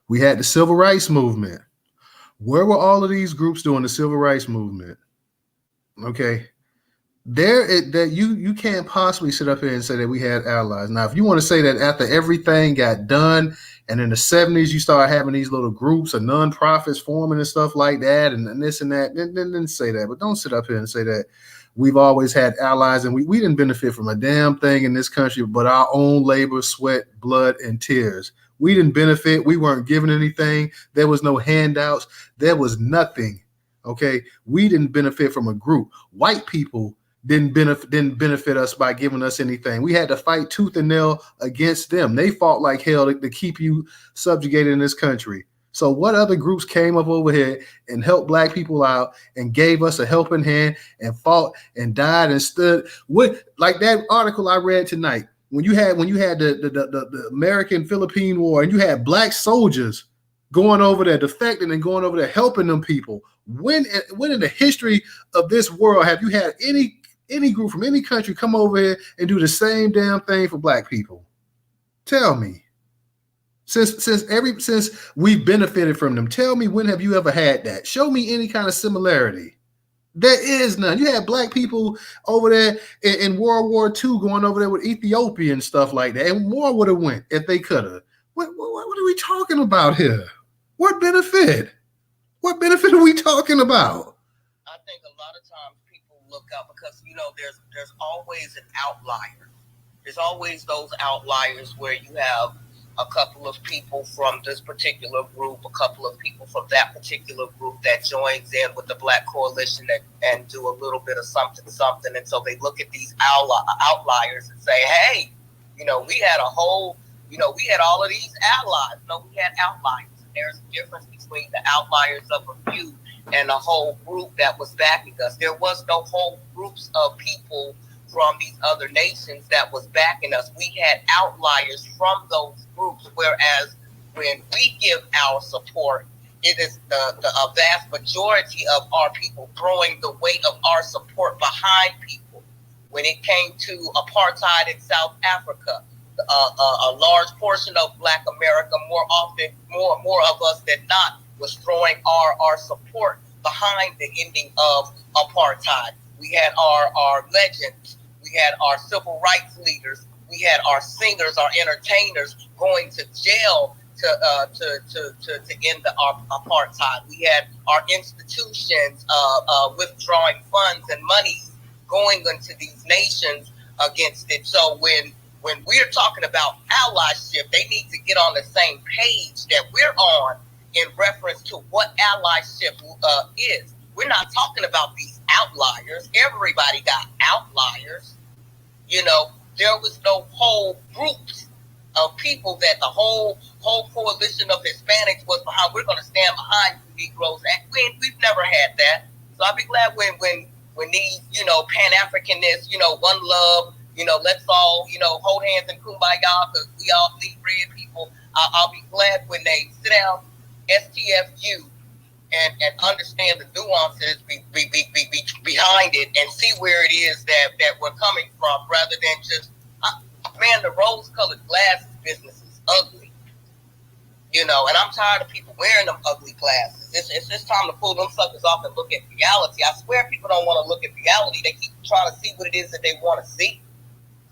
We had the Civil Rights Movement. Where were all of these groups doing the Civil Rights Movement? Okay. You can't possibly sit up here and say that we had allies. Now, if you want to say that after everything got done and in the 70s you start having these little groups of nonprofits forming and stuff like that and this and that, then say that. But don't sit up here and say that we've always had allies and we didn't benefit from a damn thing in this country but our own labor, sweat, blood, and tears. We didn't benefit. We weren't given anything. There was no handouts. There was nothing. Okay, we didn't benefit from a group. White people didn't benefit us by giving us anything. We had to fight tooth and nail against them. They fought like hell to keep you subjugated in this country. So what other groups came up over here and helped black people out and gave us a helping hand and fought and died and stood with, like that article I read tonight? When you had the American Philippine War and you had black soldiers going over there, defecting and going over there, helping them people. When in the history of this world have you had any group from any country come over here and do the same damn thing for black people? Tell me. Since we've benefited from them, tell me, when have you ever had that? Show me any kind of similarity. There is none. You had black people over there in World War II going over there with Ethiopia and stuff like that, and more would have went if they could have. What are we talking about here? What benefit? What benefit are we talking about? I think a lot of times people look out because, you know, there's always an outlier. There's always those outliers where you have a couple of people from this particular group, a couple of people from that particular group that joins in with the Black Coalition and do a little bit of something. And so they look at these outliers and say, hey, you know, we had all of these allies. No, we had outliers. There's a difference between the outliers of a few and a whole group that was backing us. There was no whole groups of people from these other nations that was backing us. We had outliers from those groups, whereas when we give our support, it is a vast majority of our people throwing the weight of our support behind people. When it came to apartheid in South Africa, a large portion of Black America, more of us than not, was throwing our support behind the ending of apartheid. We had our legends, we had our civil rights leaders, we had our singers, our entertainers going to jail to end the apartheid. We had our institutions withdrawing funds and money going into these nations against it. So when we're talking about allyship, they need to get on the same page that we're on in reference to what allyship is. We're not talking about these outliers. Everybody got outliers. You know, there was no whole groups of people that the whole coalition of Hispanics was behind. We're going to stand behind you Negroes. And we've never had that. So I'll be glad when these, you know, Pan-Africanists, you know, one love, you know, let's all, you know, hold hands and kumbaya because we all bleed red people. I'll be glad when they sit down, STFU, and understand the nuances behind it and see where it is that we're coming from, rather than just, man, the rose-colored glasses business is ugly. You know, and I'm tired of people wearing them ugly glasses. It's time to pull them suckers off and look at reality. I swear people don't want to look at reality. They keep trying to see what it is that they want to see.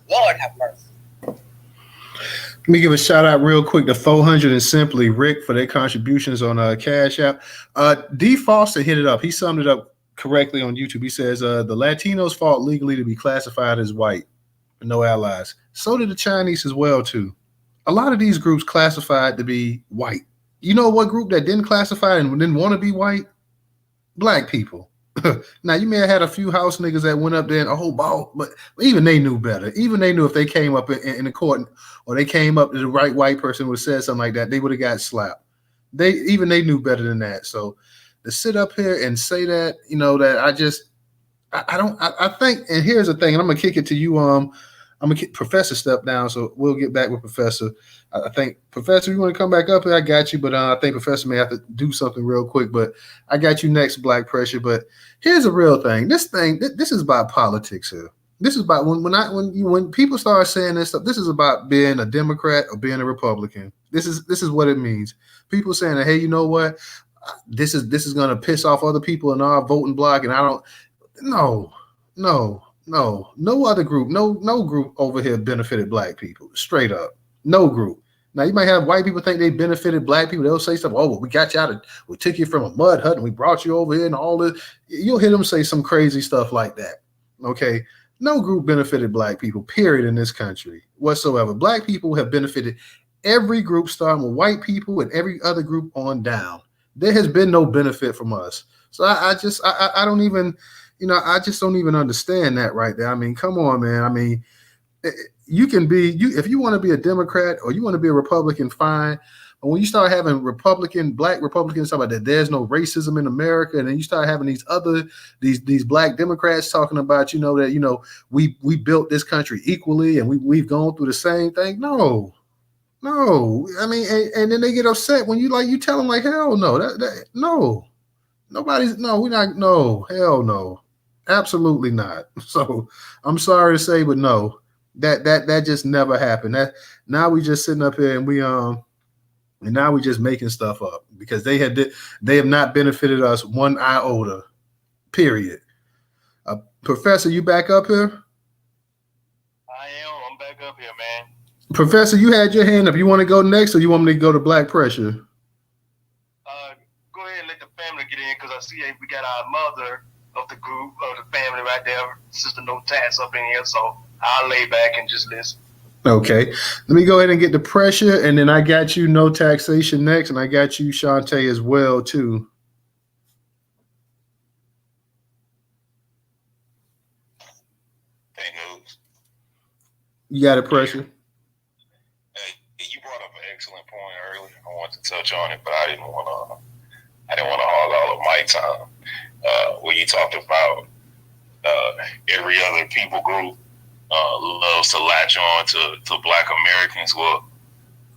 Lord have mercy. Let me give a shout out real quick to 400 and Simply Rick for their contributions on Cash App. D. Foster hit it up. He summed it up correctly on YouTube. He says the Latinos fought legally to be classified as white, no allies. So did the Chinese as well too. A lot of these groups classified to be white. You know what group that didn't classify and didn't want to be white? Black people. Now, you may have had a few house niggas that went up there and, oh, ball, but even they knew better. Even they knew if they came up in the court or they came up to the right white person would have said something like that, they would have got slapped. They knew better than that. So to sit up here and say that, you know, that I think, and here's the thing, and I'm going to kick it to you. I'm going to Professor step down, so we'll get back with Professor. I think, Professor, you want to come back up here? I got you, but I think Professor may have to do something real quick, but I got you next, Black Pressure. But here's a real thing. This is about politics here. This is about when people start saying this stuff, this is about being a Democrat or being a Republican. This is what it means. People saying that, hey, you know what? This is going to piss off other people in our voting block, and I don't. No other group, no group over here benefited Black people. Straight up, no group. Now you might have white people think they benefited Black people. They'll say stuff. Oh, well, we got you out we took you from a mud hut and we brought you over here and all this. You'll hear them say some crazy stuff like that. Okay, no group benefited Black people. Period in this country whatsoever. Black people have benefited every group, starting with white people and every other group on down. There has been no benefit from us. So I don't even. You know, I just don't even understand that right there. I mean, come on, man. I mean, you can be if you want to be a Democrat or you want to be a Republican, fine. But when you start having Black Republicans talk about that there's no racism in America, and then you start having these Black Democrats talking about, you know, that, you know, we built this country equally and we've gone through the same thing. No. I mean, and then they get upset when you tell them like, hell no, no. Hell no. Absolutely not. So I'm sorry to say, but no, that just never happened. That now we just sitting up here and now we just making stuff up because they have not benefited us one iota. Period. Professor, you back up here? I am. I'm back up here, man. Professor, you had your hand up. You want to go next, or you want me to go to Black Pressure? Go ahead and let the family get in because I see we got our mother of the group, of the family right there, Sister No Tats up in here, so I'll lay back and just listen. Okay. Let me go ahead and get the Pressure, and then I got you No Taxation next, and I got you Shantae as well, too. Hey, News. You got a Pressure? Hey, you brought up an excellent point earlier. I wanted to touch on it, but I didn't want I didn't want to hog all of my time. When you talked about every other people group loves to latch on to Black Americans. Well,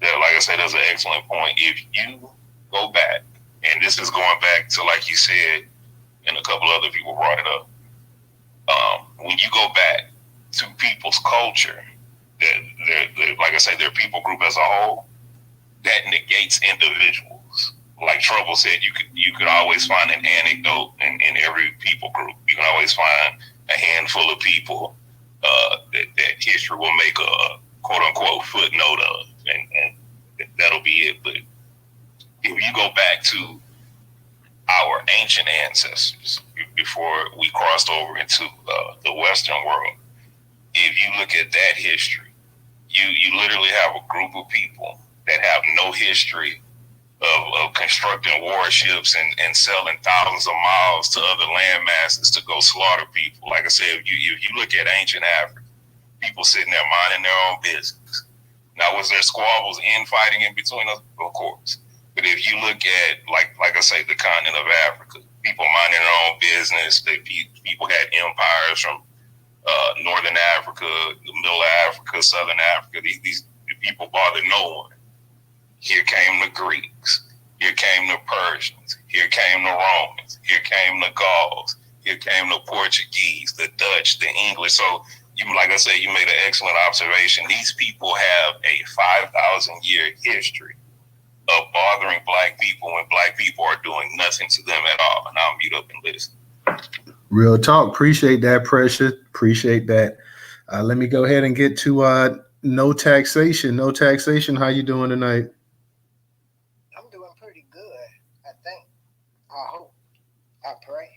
like I said, that's an excellent point. If you go back, and this is going back to, like you said, and a couple other people brought it up, when you go back to people's culture, like I say, their people group as a whole, that negates individuals. Like Trouble said, you could always find an anecdote in every people group. You can always find a handful of people that history will make a quote unquote footnote of, and that'll be it. But if you go back to our ancient ancestors before we crossed over into the Western world, if you look at that history, you literally have a group of people that have no history of constructing warships and selling thousands of miles to other land masses to go slaughter people. Like I said, if you look at ancient Africa, people sitting there minding their own business. Now, was there squabbles, infighting in between us? Of course. But if you look at, like I say, the continent of Africa, people minding their own business, people had empires from Northern Africa, the Middle Africa, Southern Africa. These people bothered no one. Here came the Greeks. Here came the Persians. Here came the Romans. Here came the Gauls. Here came the Portuguese, the Dutch, the English. So, like I said, you made an excellent observation. These people have a 5,000-year history of bothering Black people when Black people are doing nothing to them at all. And I'll mute up and listen. Real talk. Appreciate that, Precious. Appreciate that. Let me go ahead and get to No Taxation. No Taxation, how you doing tonight? I'm doing pretty good, I think. I hope. I pray.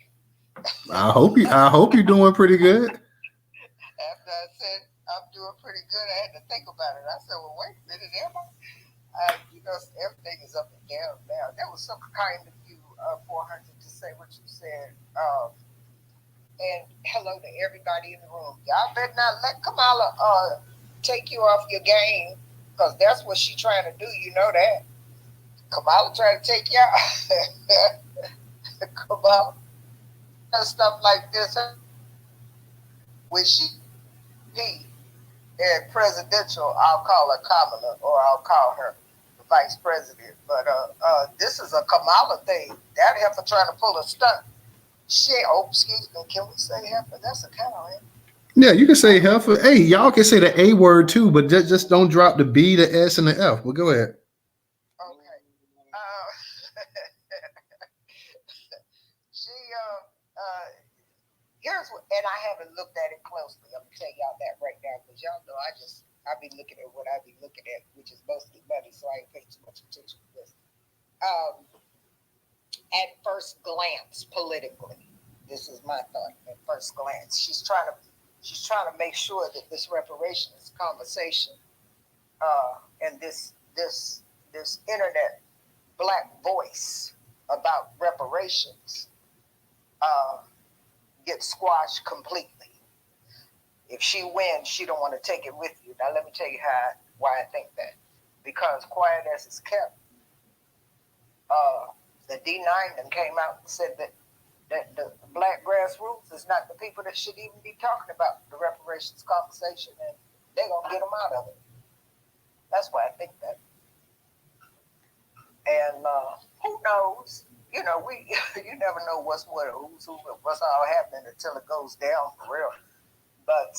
I hope you're doing pretty good. After I said I'm doing pretty good, I had to think about it. I said, well, wait a minute, am I? Everything is up and down now. That was so kind of you, 400, to say what you said. And hello to everybody in the room. Y'all better not let Kamala take you off your game, because that's what she's trying to do. You know that. Kamala trying to take y'all. Kamala. Stuff like this. When she be in presidential, I'll call her Kamala, or I'll call her the vice president. But this is a Kamala thing. That heifer trying to pull a stunt. Shit, excuse me, can we say heifer? That's a cow, ain't it? Yeah, you can say heifer. Hey, y'all can say the A word too, but just don't drop the B, the S, and the F. Well, go ahead. Okay. Here's what, and I haven't looked at it closely. I'm gonna tell y'all that right now, because y'all know I be looking at what I be looking at, which is mostly money, so I ain't paying too much attention to this. At first glance, politically, this is my thought. At first glance, she's trying to make sure that this reparations conversation and this internet Black voice about reparations gets squashed completely. If she wins, she don't want to take it with you. Now let me tell you why I think that. Because quiet as it's kept, the D9 then came out and said that the Black grassroots is not the people that should even be talking about the reparations conversation, and they're gonna get them out of it. That's why I think that. And who knows? You know, you never know what's what, who's who, what's all happening until it goes down for real. But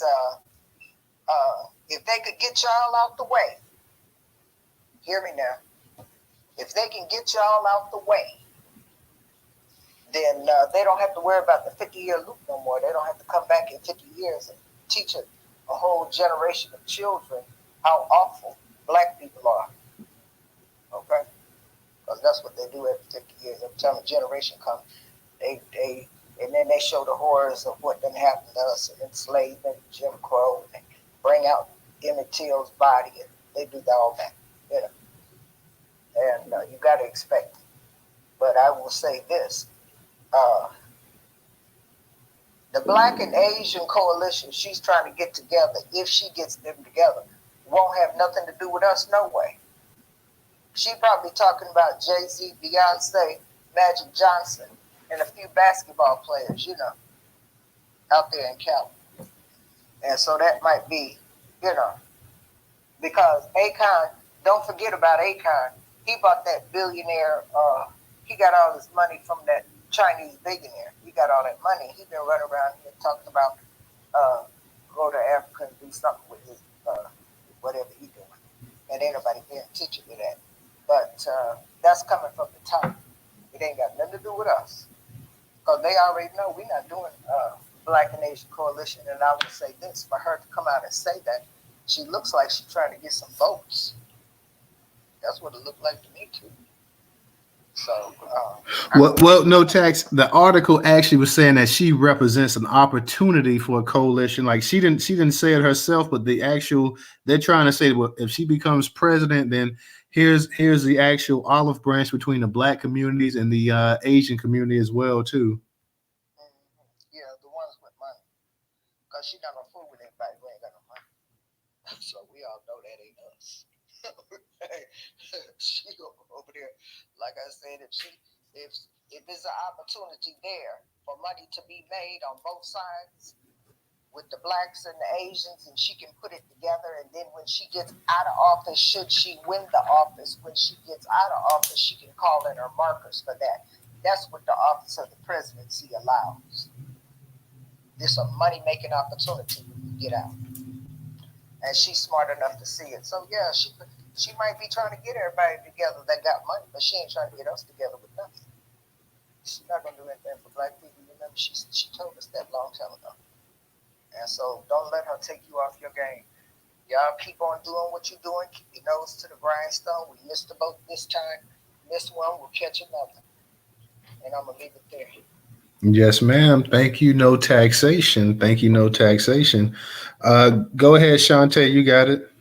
if they could get y'all out the way, hear me now. If they can get y'all out the way, then they don't have to worry about the 50-year loop no more. They don't have to come back in 50 years and teach a whole generation of children how awful Black people are. Okay? Because that's what they do every 50 years. Every time a generation comes, and then they show the horrors of what done happened to us, and enslavement, Jim Crow, and bring out Emmett Till's body, and they do all that, you know. And you got to expect it. But I will say this. The Black and Asian coalition she's trying to get together, if she gets them together, won't have nothing to do with us no way. She probably talking about Jay-Z, Beyonce, Magic Johnson and a few basketball players, you know, out there in Cali. And so that might be, you know, because Akon, don't forget about Akon. He bought that billionaire, he got all his money from that Chinese billionaire. He got all that money. He been running around here talking about go to Africa and do something with his whatever he doing. And ain't nobody paying attention to that. But that's coming from the top. It ain't got nothing to do with us. Because they already know we're not doing Black and Asian Coalition. And I would say this, for her to come out and say that, she looks like she's trying to get some votes. That's what it looked like to me too. So, well, no tax. The article actually was saying that she represents an opportunity for a coalition. Like she didn't say it herself, but they're trying to say, well, if she becomes president, then here's the actual olive branch between the Black communities and the Asian community as well too. Yeah, the ones with money, because she's not gonna fool with anybody who ain't got no money. So we all know that ain't us. She over there, like I said, if there's an opportunity there for money to be made on both sides with the Blacks and the Asians, and she can put it together, and then when she gets out of office, should she win the office, when she gets out of office, she can call in her markers for that. That's what the office of the presidency allows. It's a money-making opportunity when you get out. And she's smart enough to see it. So yeah, she might be trying to get everybody together that got money, but she ain't trying to get us together with nothing. She's not gonna do anything for Black people. Remember, she told us that long time ago. And so don't let her take you off your game. Y'all keep on doing what you're doing. Keep your nose to the grindstone. We missed the boat this time. Missed one, we'll catch another. And I'm gonna leave it there. Yes, ma'am. Thank you. No taxation. Thank you. No taxation. Go ahead, Shantae. You got it.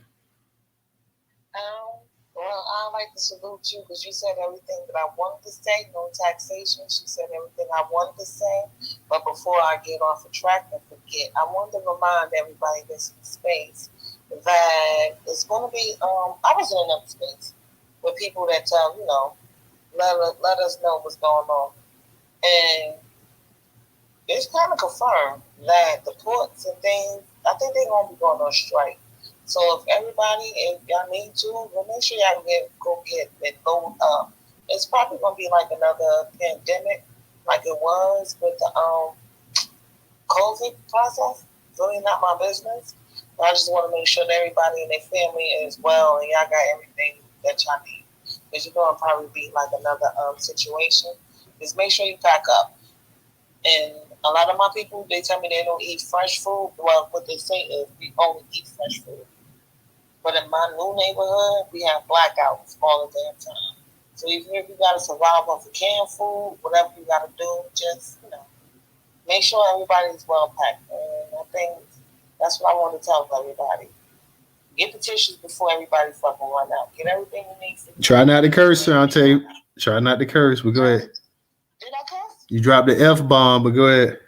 Well, I like to salute you because you said everything that I wanted to say. No taxation. She said everything I wanted to say. But before I get off the track and forget, I wanted to remind everybody that's in space that it's going to be. I was in another space with people that let us know what's going on, and it's kind of confirmed that the ports and things, I think they're going to be going on strike. So if y'all need to, well, make sure y'all go get it load up. It's probably going to be like another pandemic, like it was with the COVID process. It's really not my business. But I just want to make sure that everybody and their family is well and y'all got everything that y'all need. Because you're going to probably be like another situation. Just make sure you pack up. And a lot of my people, they tell me they don't eat fresh food. Well, what they say is we only eat fresh food. But in my new neighborhood, we have blackouts all the damn time. So if you got to survive off of canned food, whatever you got to do, just, make sure everybody's well packed. And I think that's what I want to tell everybody. Get the tissues before everybody fucking run out. Get everything you need. Try not to curse, Shantae. Try not to curse, but go ahead. Did I curse? You dropped the F-bomb, but go ahead.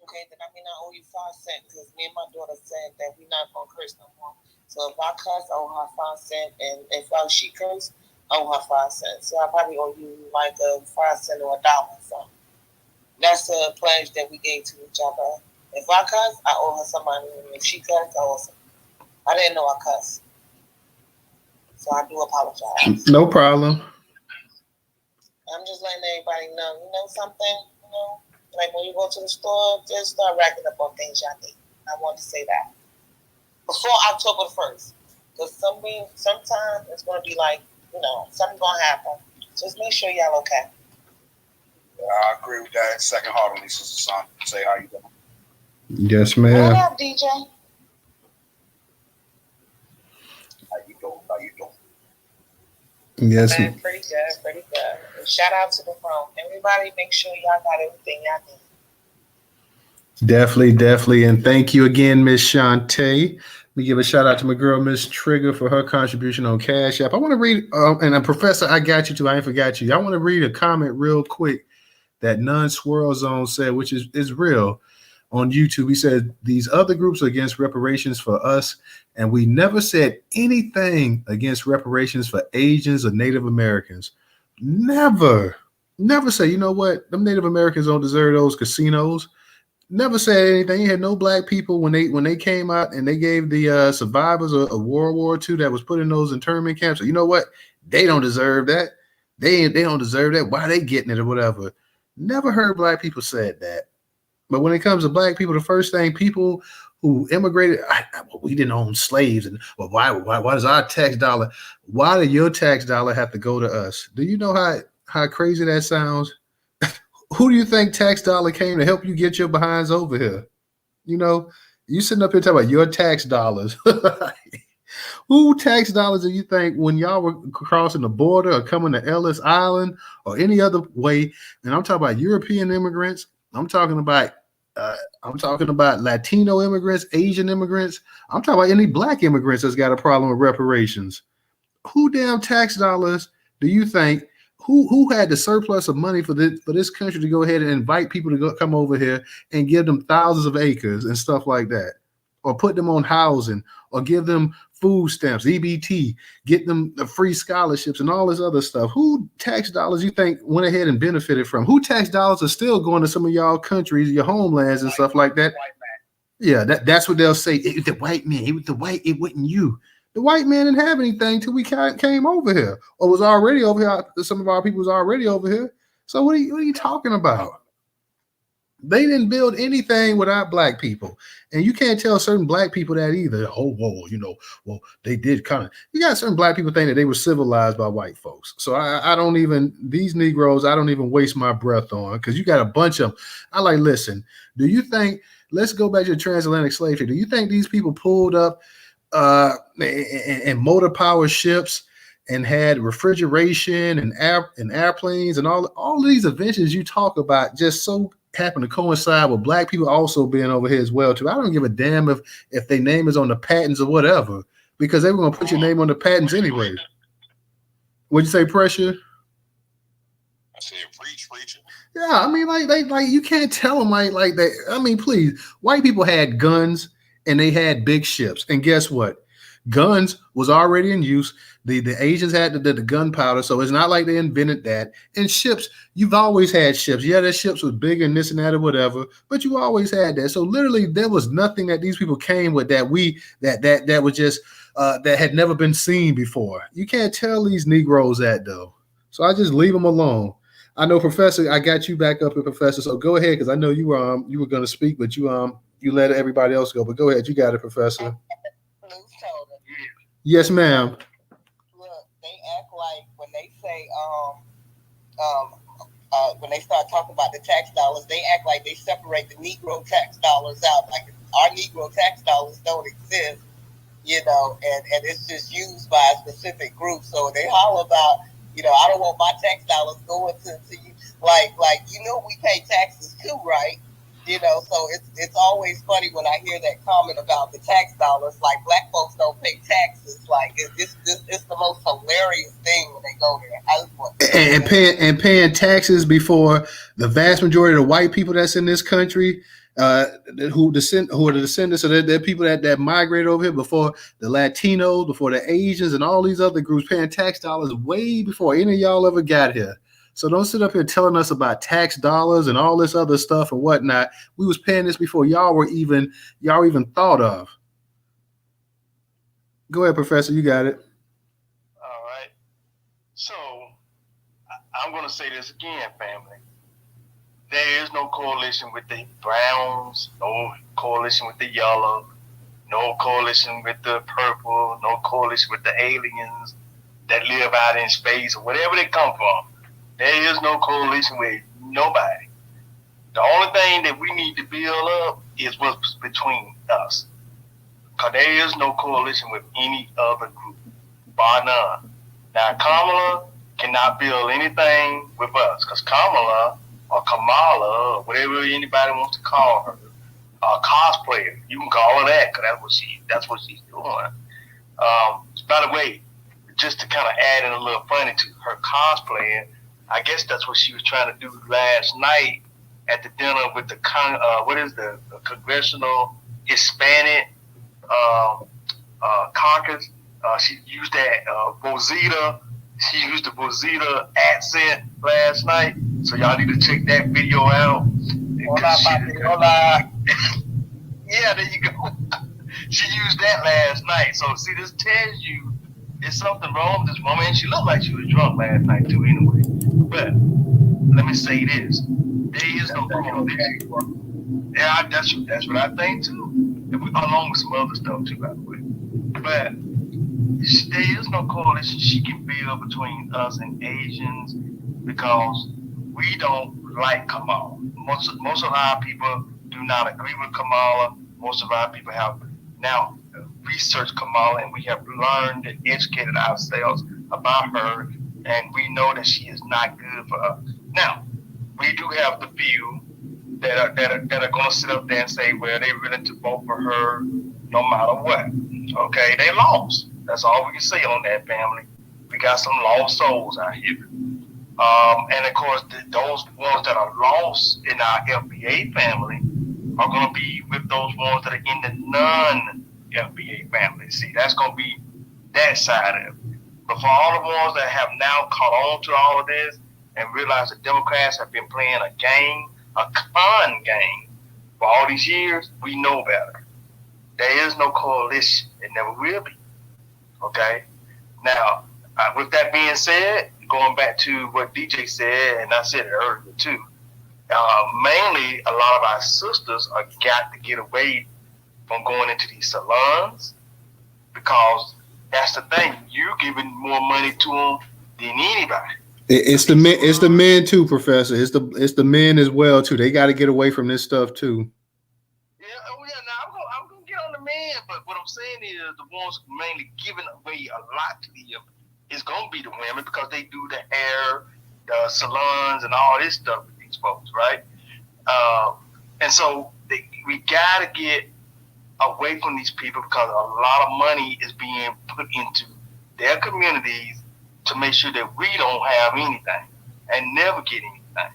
Okay, then I owe you 5 cents because me and my daughter said that we're not going to curse no more. So if I cuss, I owe her 5 cents. And if she cursed, I owe her 5 cents. So I probably owe you like a 5 cent or $1 or something. That's a pledge that we gave to each other. If I cuss, I owe her some money. And if she cussed, I owe her some. I didn't know I cussed. So I do apologize. No problem. I'm just letting everybody know. You know something? Like when you go to the store, just start racking up on things y'all need. I want to say that. Before October 1st. Because sometimes it's going to be like, something's going to happen. Just make sure y'all okay. Yeah, I agree with that. Second heart on me, Sister Son. Say how you doing. Yes, ma'am. What up, DJ? How you doing? Yes. Pretty good. And shout out to the room. Everybody, make sure y'all got everything y'all need. Definitely. And thank you again, Miss Shantae. Let me give a shout out to my girl, Miss Trigger, for her contribution on Cash App. I want to read, and Professor, I got you too. I ain't forgot you. I want to read a comment real quick that None Swirl Zone said, which is real on YouTube. He said, these other groups are against reparations for us, and we never said anything against reparations for Asians or Native Americans. Never. Never say, you know what, them Native Americans don't deserve those casinos. Never said anything. You had no black people when they came out and they gave the survivors of World War II that was put in those internment camps. So you know what? They don't deserve that. They don't deserve that. Why are they getting it or whatever? Never heard black people said that. But when it comes to black people, the first thing people who immigrated, we didn't own slaves, and well, why does our tax dollar? Why did your tax dollar have to go to us? Do you know how crazy that sounds? Who do you think tax dollar came to help you get your behinds over here? You know, you sitting up here talking about your tax dollars. Who tax dollars do you think when y'all were crossing the border or coming to Ellis Island or any other way? And I'm talking about European immigrants. I'm talking about Latino immigrants, Asian immigrants. I'm talking about any black immigrants that's got a problem with reparations. Who damn tax dollars do you think? Who had the surplus of money for this country to go ahead and invite people to come over here and give them thousands of acres and stuff like that, or put them on housing, or give them food stamps, EBT, get them the free scholarships and all this other stuff? Who tax dollars you think went ahead and benefited from? Who tax dollars are still going to some of y'all countries, your homelands and stuff like that? Yeah, that's what they'll say. It was the white man. It was the white. It wasn't you. The white man didn't have anything till we came over here, or was already over here. Some of our people was already over here. So what are you talking about? They didn't build anything without black people, and you can't tell certain black people that either. Oh, whoa, well, they did kind of. You got certain black people think that they were civilized by white folks. So I don't even, these Negroes, I don't even waste my breath on, because you got a bunch of them. I like, listen, do you think? Let's go back to the transatlantic slave trade. Do you think these people pulled up and motor power ships and had refrigeration and airplanes and all of these inventions you talk about just so happen to coincide with black people also being over here as well too? I don't give a damn if their name is on the patents or whatever, because they were going to put your name on the patents anyway. What'd you say, Pressure? I said preach. Yeah, I mean, like you can't tell them like that. I mean, please, white people had guns and they had big ships, and guess what? Guns was already in use. The Asians had the gunpowder, so it's not like they invented that. And ships, you've always had ships. Yeah, their ships was bigger and this and that or whatever, but you always had that. So literally, there was nothing that these people came with that was just that had never been seen before. You can't tell these Negroes that though. So I just leave them alone. I know, Professor, I got you back up here, Professor. So go ahead, because I know you were going to speak, but you let everybody else go. But go ahead, you got it, Professor. Yes, ma'am. Look, they act like when they say when they start talking about the tax dollars, they act like they separate the Negro tax dollars out. Like our Negro tax dollars don't exist, and it's just used by a specific group. So they holler about, I don't want my tax dollars going to you. Like we pay taxes too, right? So it's always funny when I hear that comment about the tax dollars. Like black folks don't pay taxes. Like it's the most hilarious thing when they go there. And paying taxes before the vast majority of the white people that's in this country, who are the descendants of the people that migrated over here before the Latinos, before the Asians, and all these other groups, paying tax dollars way before any of y'all ever got here. So don't sit up here telling us about tax dollars and all this other stuff and whatnot. We was paying this before y'all even thought of. Go ahead, Professor. You got it. All right. So I'm going to say this again, family. There is no correlation with the browns, no correlation with the yellow, no correlation with the purple, no correlation with the aliens that live out in space or wherever they come from. There is no correlation with nobody. The only thing that we need to build up is what's between us. Because there is no correlation with any other group, bar none. Now, Kamala cannot build anything with us, because Kamala, or Kamala, or whatever anybody wants to call her, a cosplayer. You can call her that, because that's what she's doing. By the way, just to kind of add in a little funny to her cosplaying, I guess that's what she was trying to do last night at the dinner with the Congressional Hispanic Caucus. She used that Rosita She used the Bozita accent last night, so y'all need to check that video out. Hola. Yeah, there you go. She used that last night. So see, this tells you there's something wrong with this woman. And she looked like she was drunk last night too, anyway. But let me say this: there is no correlation. Yeah, that's what I think too. And we along with some other stuff too, by the way. But there is no correlation she can build between us and Asians because we don't like Kamala. Most of our people do not agree with Kamala. Most of our people have now researched Kamala, and we have learned and educated ourselves about her, and we know that she is not good for us. Now, we do have the few that are going to sit up there and say, well, they're willing to vote for her no matter what. Okay, they lost. That's all we can say on that, family. We got some lost souls out here. And of course, those ones that are lost in our FBA family are going to be with those ones that are in the non-FBA family. See, that's going to be that side of it. But for all the ones that have now caught on to all of this and realize the Democrats have been playing a game, a con game, for all these years, we know better. There is no coalition. It never will be. Okay? Now, with that being said, going back to what DJ said, and I said it earlier too, mainly a lot of our sisters are got to get away from going into these salons because that's the thing. You're giving more money to them than anybody. It's the men. It's the men too, Professor. It's the men as well too. They got to get away from this stuff too. Yeah. Oh yeah. Now I'm gonna get on the men, but what I'm saying is the ones mainly giving away a lot to them is gonna be the women because they do the hair, the salons, and all this stuff with these folks, right? And so we gotta get away from these people because a lot of money is being put into their communities to make sure that we don't have anything and never get anything.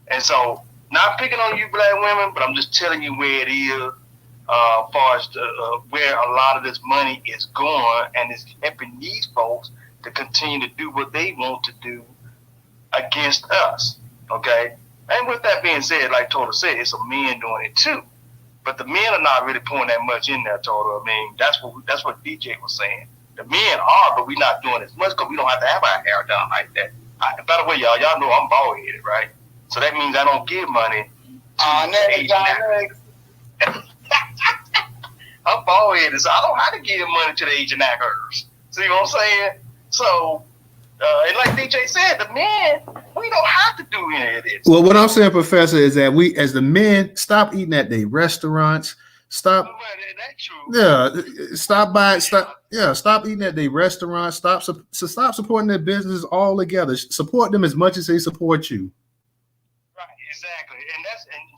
And so, not picking on you black women, but I'm just telling you where it is as far as where a lot of this money is going, and it's helping these folks to continue to do what they want to do against us, okay? And with that being said, like Toto said, it's some men doing it too. But the men are not really pouring that much in there, Toto. I mean, that's what DJ was saying. The men are, but we're not doing as much because we don't have to have our hair done like that. By the way, y'all know I'm bald-headed, right? So that means I don't give money to Asian actors. I'm bald-headed, so I don't have to give money to the Asian actors. See what I'm saying? So, and like DJ said, the men, we don't have to do any of this. Well, what I'm saying, Professor, is that we, as the men, stop eating at the restaurants. Stop. Well, that's true. Yeah, stop eating at the restaurants. Stop supporting their businesses all together. Support them as much as they support you. Right, exactly, and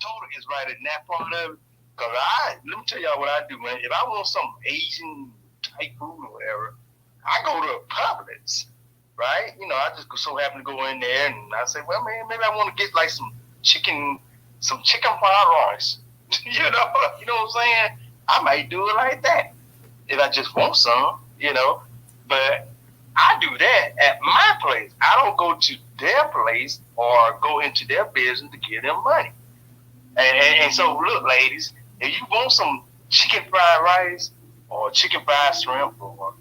Toto is right in that part of it. Cause let me tell y'all what I do, man. If I want some Asian type food or whatever, I go to Publix, right? You know, I just so happen to go in there and I say, well, man, maybe I want to get like some chicken fried rice. You know what I'm saying? I might do it like that if I just want some, you know. But I do that at my place. I don't go to their place or go into their business to give them money. And so, look, ladies, if you want some chicken fried rice or chicken fried shrimp or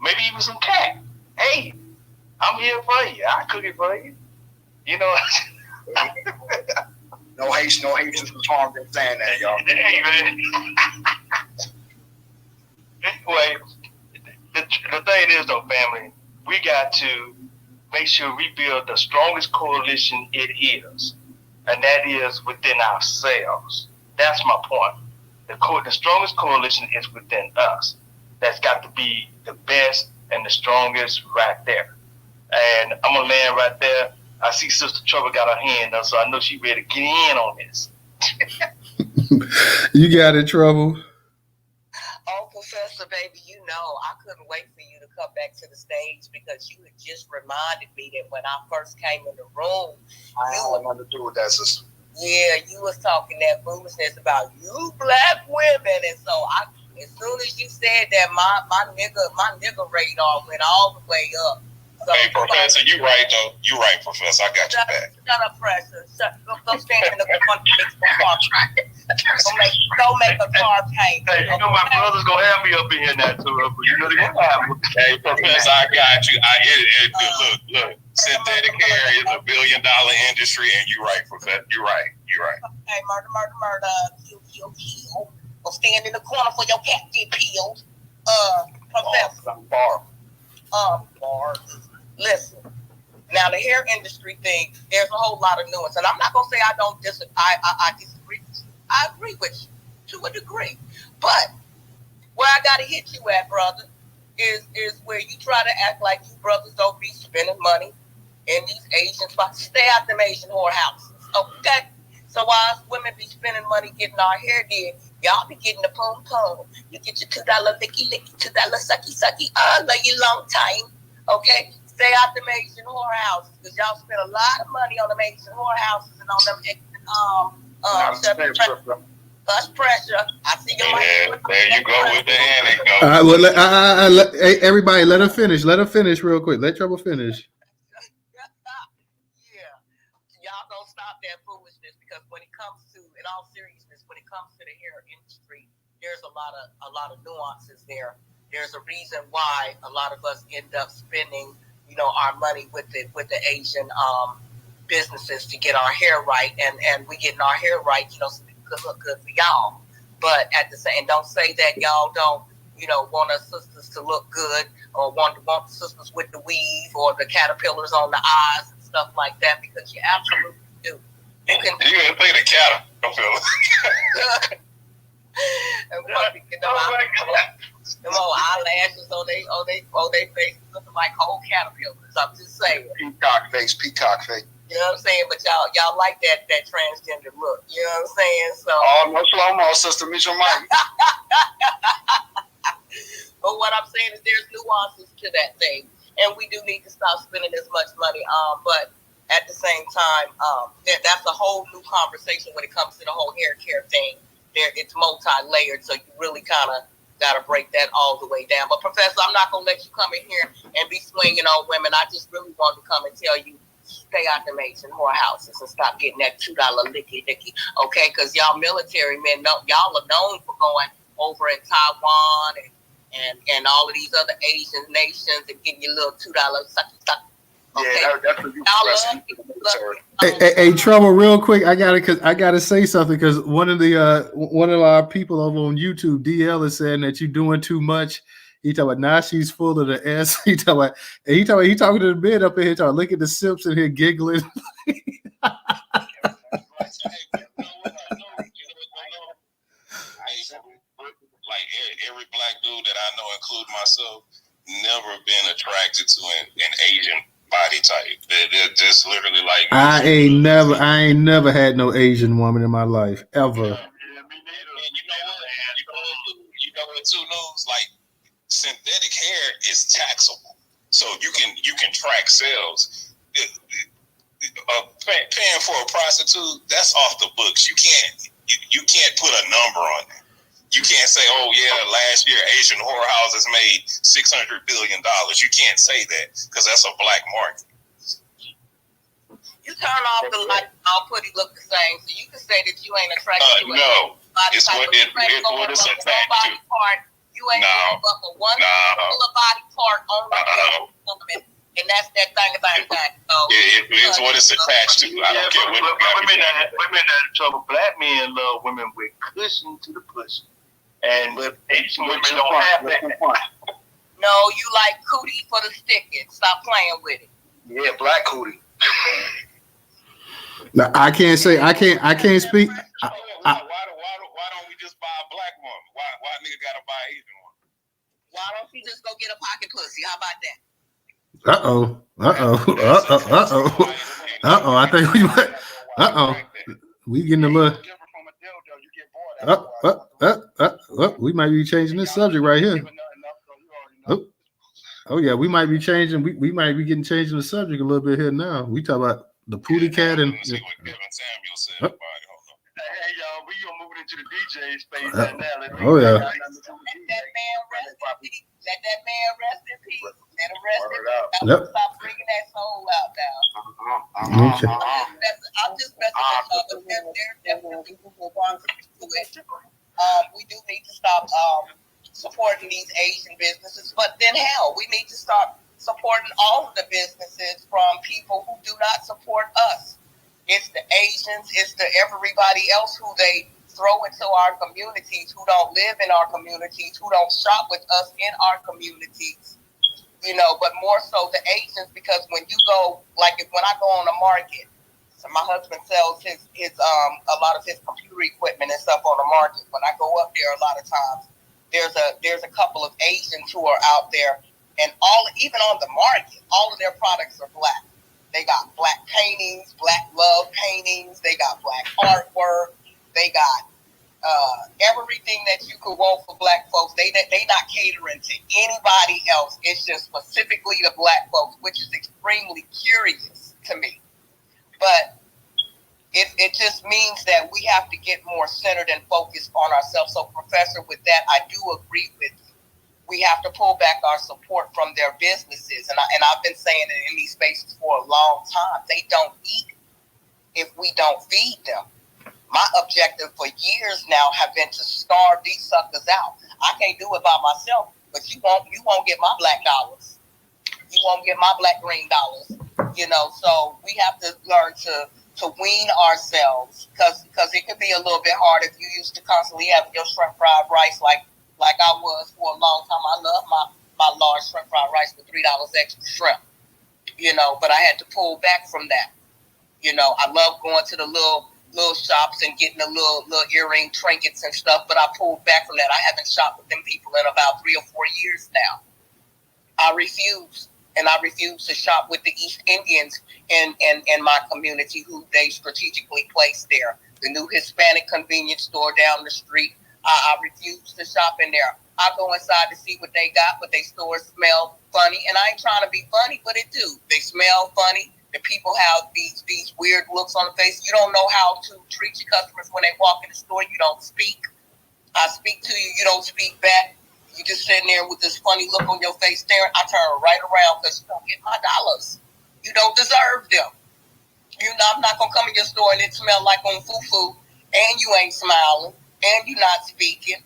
maybe even some cat, hey, I'm here for you. I cook it for you. You know. No Haitians was harmed in saying that, y'all. Hey, man. Anyway, the thing is, though, family, we got to make sure we build the strongest coalition it is, and that is within ourselves. That's my point. The strongest coalition is within us. That's got to be the best and the strongest right there. And I'm going to land right there. I see Sister Trouble got her hand up, so I know she's ready to get in on this. You got it, Trouble. Oh, Professor, baby, you know, I couldn't wait for you to come back to the stage because you had just reminded me that when I first came in the room, I had nothing to do with that, sister. Yeah, you was talking that foolishness about you black women, and so as soon as you said that, my nigga radar went all the way up. So, hey, Professor, you right though. You right, Professor. I got your back. Shut up, Pressure. Go stand in the front and make some car paint. Go make a car paint. Hey, you know my brother's gonna have me up in here now too. But you know they gonna have me. Hey, Professor, I got you. Look. Synthetic hair is $1 billion industry, and you're right, Professor. You're right. Hey, murder. Kill. Go stand in the corner for your cat get peeled. Professor. Listen. Now the hair industry thing, there's a whole lot of nuance, and I'm not gonna say I don't disagree. I disagree with you. I agree with you to a degree, but where I gotta hit you at, brother, is where you try to act like you brothers don't be spending money in these Asian spots. Stay out them Asian whorehouses, okay? So while us women be spending money getting our hair did, y'all be getting the pom. You get your $2 licky, $2 sucky. Love you long time, okay? Stay out them Asian whorehouses because y'all spend a lot of money on them Asian whorehouses and on them Hush pressure. I see your mic. There you go with the anecdote. Well, hey, everybody, let her finish. Let her finish real quick. Let Trouble finish. Yeah. Y'all don't stop that foolishness because when it comes to, in all seriousness, when it comes to the hair industry, there's a lot of nuances there. There's a reason why a lot of us end up spending, our money with the Asian businesses to get our hair right, and we getting our hair right, so we could look good for y'all. But at the same, don't say that y'all don't, want our sisters to look good or want the sisters with the weave or the caterpillars on the eyes and stuff like that, because you absolutely do. You can say the caterpillar. Them old eyelashes on they faces looking like whole caterpillars. I'm just saying. Peacock face. You know what I'm saying? But y'all like that transgender look. You know what I'm saying? So. Oh, no slow-mo, sister. Meet your mic. But what I'm saying is there's nuances to that thing, and we do need to stop spending as much money. But at the same time, that's a whole new conversation when it comes to the whole hair care thing. It's multi-layered, so you really kind of got to break that all the way down. But Professor, I'm not gonna let you come in here and be swinging on women. I just really want to come and tell you, stay out the Asian whorehouses and stop getting that $2 licky, okay? Because y'all military men, y'all are known for going over in Taiwan and all of these other Asian nations and getting your little $2 sucky. Okay. Yeah, that's what you Hey, Trouble, real quick, I gotta say something because one of our people over on YouTube, DL, is saying that you're doing too much. He talking about now she's full of the S. He talking to the bed up in here, look at the simps in here giggling. Like every black dude that I know, including myself, never been attracted to an Asian body type. They're just literally like. I ain't never had no Asian woman in my life ever. Yeah, me neither. And you know what too, news, like synthetic hair is taxable, so you can track sales. Paying for a prostitute, that's off the books. You can't put a number on it. You can't say, oh yeah, last year Asian whorehouses made $600 billion. You can't say that because that's a black market. You turn off the light, all pretty look the same, so you can say that you ain't attracted to it. No, it's what it's attached to. You ain't but for one particular body part on the woman, and that's that thing. So, it's what it's attached to. I don't care what. Women that in trouble. Black men love women with cushion to the pussy. And Asian women don't have that. No, you like cootie for the sticking. Stop playing with it. Yeah, black cootie. No, I can't speak. Why don't we just buy a black woman? Why nigga gotta buy an Asian woman? Why don't you just go get a pocket pussy? How about that? I think we might. We getting a little. We might be changing this subject right here. Oh yeah, we might be changing. We might be changing the subject a little bit here now. We talk about the pooty cat and. Hey y'all, we gonna move it into the DJ space now. Oh yeah. That man Let that man rest in peace. Let him rest in peace. Yep. Stop bringing that soul out now. Okay. I'm just messing with y'all, but there's definitely people to it. We do need to stop supporting these Asian businesses, but then hell, we need to start supporting all of the businesses from people who do not support us. It's the Asians, it's the everybody else who they throw into our communities, who don't live in our communities, who don't shop with us in our communities, you know, but more so the Asians, because when you go, like when I go on the market, so my husband sells his a lot of his computer equipment and stuff on the market. When I go up there, a lot of times there's a couple of Asians who are out there, and even on the market, all of their products are black. They got black paintings, black love paintings. They got black artwork. They got everything that you could want for black folks. They not catering to anybody else. It's just specifically the black folks, which is extremely curious to me. But it just means that we have to get more centered and focused on ourselves. So, Professor, with that, I do agree with you. We have to pull back our support from their businesses. And I've been saying it in these spaces for a long time. They don't eat if we don't feed them. My objective for years now have been to starve these suckers out. I can't do it by myself, but you won't get my black dollars. You won't get my black green dollars. You know, so we have to learn to wean ourselves, because it can be a little bit hard if you used to constantly have your shrimp fried rice like I was for a long time. I love my large shrimp fried rice with $3 extra shrimp, you know, but I had to pull back from that. You know, I love going to the little shops and getting the little earring trinkets and stuff, but I pulled back from that. I haven't shopped with them people in about 3 or 4 years now. I refuse. And I refuse to shop with the East Indians in my community, who they strategically placed there. The new Hispanic convenience store down the street, I refuse to shop in there. I go inside to see what they got, but they stores smell funny. And I ain't trying to be funny, but it do. They smell funny. The people have these weird looks on the face. You don't know how to treat your customers when they walk in the store. You don't speak. I speak to you. You don't speak back. You just sitting there with this funny look on your face staring. I turn right around because you don't get my dollars. You don't deserve them. You know, I'm not going to come in your store and it smell like on fufu, and you ain't smiling, and you not speaking.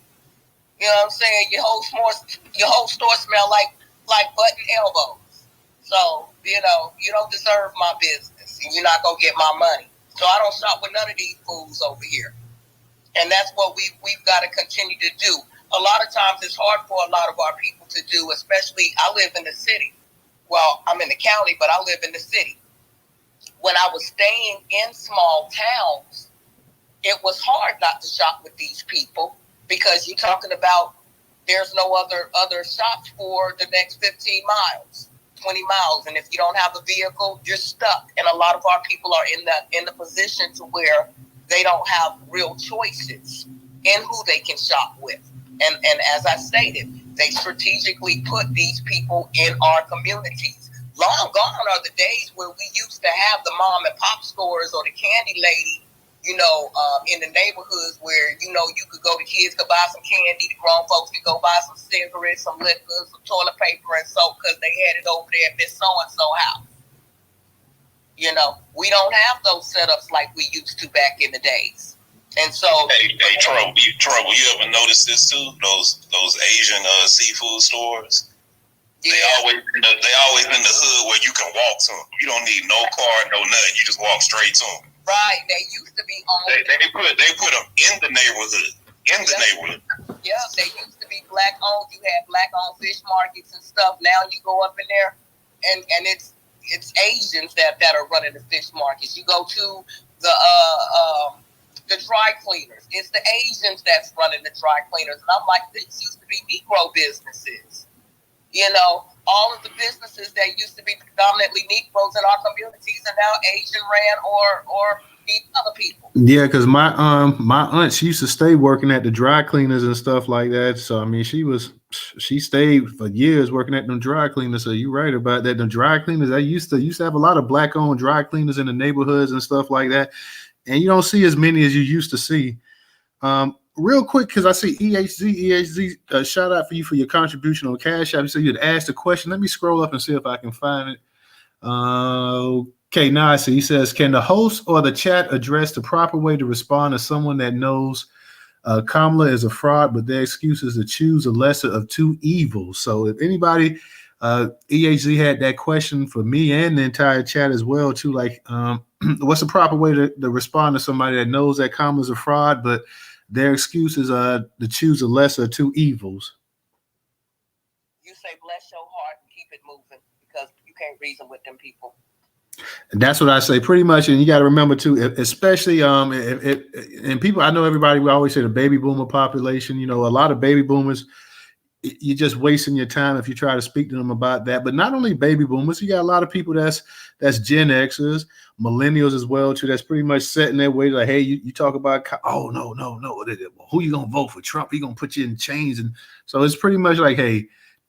You know what I'm saying? Your whole store smell like button elbows. So, you know, you don't deserve my business, and you're not going to get my money. So I don't shop with none of these fools over here. And that's what we've got to continue to do. A lot of times it's hard for a lot of our people to do, especially I live in the city. Well, I'm in the county, but I live in the city. When I was staying in small towns, it was hard not to shop with these people, because you're talking about there's no other shops for the next 15 miles, 20 miles. And if you don't have a vehicle, you're stuck. And a lot of our people are in the position to where they don't have real choices in who they can shop with. And as I stated, they strategically put these people in our communities. Long gone are the days where we used to have the mom and pop stores or the candy lady, you know, in the neighborhoods where, you know, you could go, the kids could buy some candy, the grown folks could go buy some cigarettes, some liquor, some toilet paper and soap, because they had it over there at Miss So-and-so house. You know, we don't have those setups like we used to back in the days. And so, hey, Trouble, you ever notice this too? Those Asian seafood stores. Yeah. They always in the hood where you can walk to them. You don't need no car, no nothing. You just walk straight to them. Right. They used to be on. They put them in the neighborhood. Neighborhood. Yeah, they used to be black owned. You had black owned fish markets and stuff. Now you go up in there, and it's Asians that are running the fish markets. You go to the dry cleaners. It's the Asians that's running the dry cleaners. And I'm like, this used to be Negro businesses. You know, all of the businesses that used to be predominantly Negroes in our communities are now Asian ran or these other people. Yeah, because my aunt, she used to stay working at the dry cleaners and stuff like that. So I mean, she stayed for years working at them dry cleaners. So you're right about that. The dry cleaners, I used to have a lot of black owned dry cleaners in the neighborhoods and stuff like that. And you don't see as many as you used to see. real quick, because I see EHZ, shout out for you for your contribution on Cash App. You said you'd asked a question. Let me scroll up and see if I can find it. Okay, now I see. He says, can the host or the chat address the proper way to respond to someone that knows Kamala is a fraud, but their excuse is to choose a lesser of two evils? So if anybody, EHZ had that question for me and the entire chat as well, too. Like, what's the proper way to respond to somebody that knows that Kamala's a fraud, but their excuse is to choose a lesser of two evils? You say bless your heart and keep it moving, because you can't reason with them people. And that's what I say pretty much. And you got to remember too, especially and people, I know everybody, we always say the baby boomer population, you know, a lot of baby boomers, you're just wasting your time if you try to speak to them about that. But not only baby boomers, you got a lot of people that's Gen Xers, millennials as well too. That's pretty much set in their way. Like, hey, you talk about, oh no, who you gonna vote for? Trump? He gonna put you in chains. And so it's pretty much like, hey,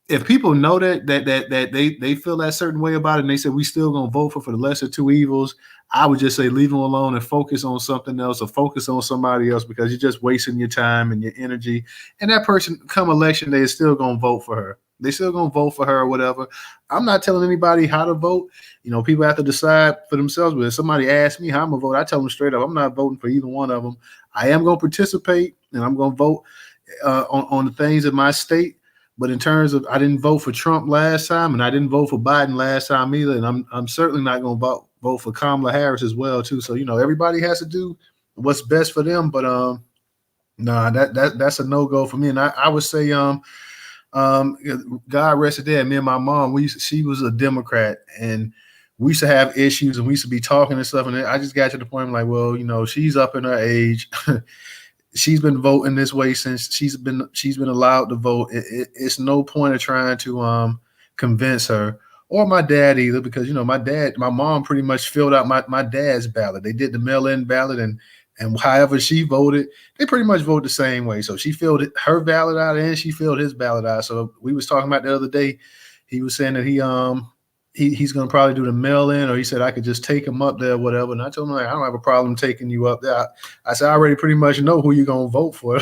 if people know that they feel that certain way about it, and they say we still gonna vote for the lesser two evils, I would just say leave them alone and focus on something else, or focus on somebody else, because you're just wasting your time and your energy. And that person, come election day, is still gonna vote for her. They still gonna vote for her or whatever. I'm not telling anybody how to vote. You know, people have to decide for themselves. But if somebody asks me how I'm gonna vote, I tell them straight up, I'm not voting for either one of them. I am gonna participate, and I'm gonna vote on the things in my state. But in terms of, I didn't vote for Trump last time, and I didn't vote for Biden last time either. And I'm certainly not going to vote for Kamala Harris as well too. So, you know, everybody has to do what's best for them. But nah, that's a no-go for me. And I would say God rest her dead, me and my mom, she was a Democrat, and we used to have issues, and we used to be talking and stuff. And I just got to the point like, well, you know, she's up in her age. She's been voting this way since she's been allowed to vote. It's no point of trying to convince her, or my dad either, because, you know, my mom pretty much filled out my dad's ballot. They did the mail-in ballot, and however she voted, they pretty much vote the same way. So she filled her ballot out, and she filled his ballot out. So we was talking about the other day. He was saying that he's going to probably do the mail-in, or he said I could just take him up there or whatever. And I told him, like, I don't have a problem taking you up there. I said, I already pretty much know who you're going to vote for,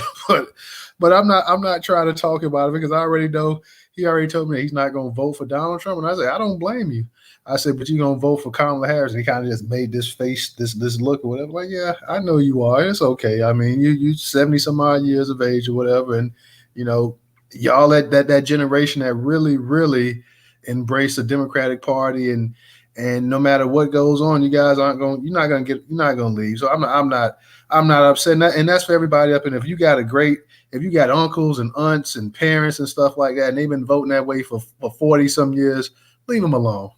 but I'm not trying to talk about it, because I already know he already told me that he's not going to vote for Donald Trump. And I said, I don't blame you. I said, but you're going to vote for Kamala Harris. And he kind of just made this face, this look or whatever. Like, yeah, I know you are. It's okay. I mean, you 70 some odd years of age or whatever. And, you know, y'all that generation that really embrace the Democratic Party, and no matter what goes on, you guys you're not gonna leave. So I'm not upset, and that's for everybody up. And if you got uncles and aunts and parents and stuff like that, and they've been voting that way for 40 some years, leave them alone.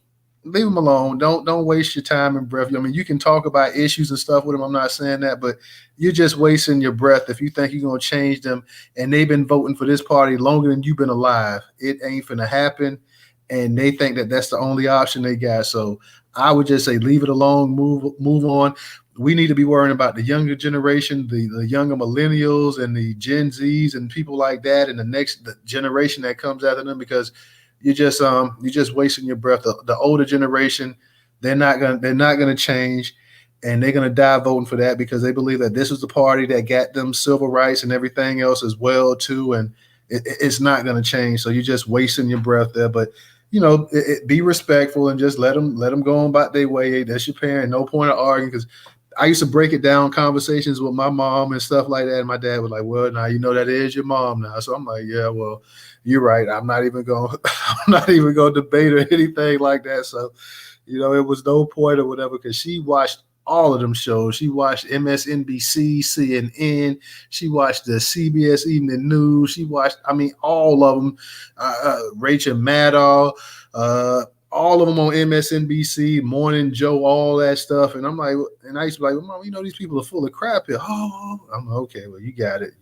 Leave them alone. Don't waste your time and breath. I mean, you can talk about issues and stuff with them. I'm not saying that, but you're just wasting your breath if you think you're gonna change them. And they've been voting for this party longer than you've been alive. It ain't finna happen. And they think that that's the only option they got. So I would just say leave it alone, move on. We need to be worrying about the younger generation, the younger millennials and the Gen Zs and people like that, and the generation that comes after them, because you're just wasting your breath. The older generation, they're not gonna change, and they're gonna die voting for that, because they believe that this is the party that got them civil rights and everything else as well too, and it's not gonna change. So you're just wasting your breath there. But, you know, be respectful and just let them go on about their way. That's your parent. No point of arguing, because I used to break it down conversations with my mom and stuff like that. And my dad was like, well, now you know that is your mom now. So I'm like, yeah, well, you're right. I'm not even going to debate or anything like that. So, you know, it was no point or whatever, because she watched all of them shows. She watched MSNBC, CNN. She watched the CBS Evening News. She watched, I mean, all of them. Rachel Maddow, all of them on MSNBC, Morning Joe, all that stuff. And I'm like, and I used to be like, well, Mom, you know, these people are full of crap here. Oh, I'm like, okay, well, you got it.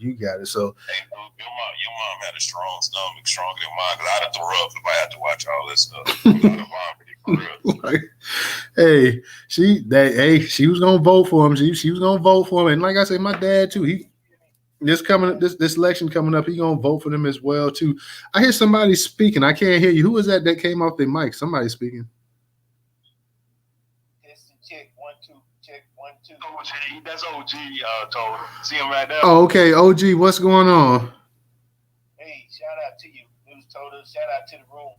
So, hey, your mom had a strong stomach, stronger than mine, because I'd have throw up if I had to watch all this stuff. Like, hey, she was gonna vote for him. She was gonna vote for him. And like I said, my dad too. This election coming up, he gonna vote for them as well too. I hear somebody speaking. I can't hear you. Who was that came off their mic? Somebody speaking. Check 1 2 check. 1, 2. OG, that's OG. Told. See him right there. Oh, okay. OG, what's going on? Hey, shout out to you, Newstoter. Shout out to the room.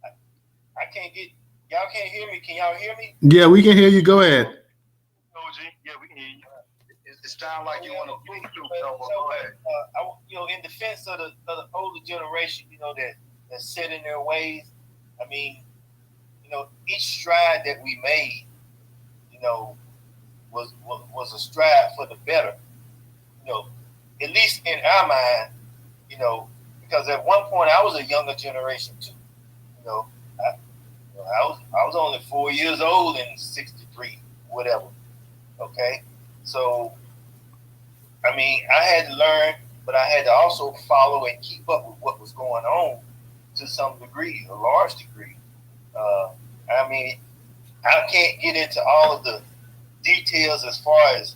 I can't get y'all. Can't hear me. Can y'all hear me? Yeah, we can hear you. Go ahead. OG, yeah, we can hear you. It sounds like you want to So, go ahead. in defense of the older generation, that's set in their ways. I mean, each stride that we made, was a stride for the better. At least in our mind, because at one point I was a younger generation too. I was only 4 years old in '63, whatever. Okay, so I mean, I had to learn, but I had to also follow and keep up with what was going on to some degree, a large degree. I mean, I can't get into all of the details as far as,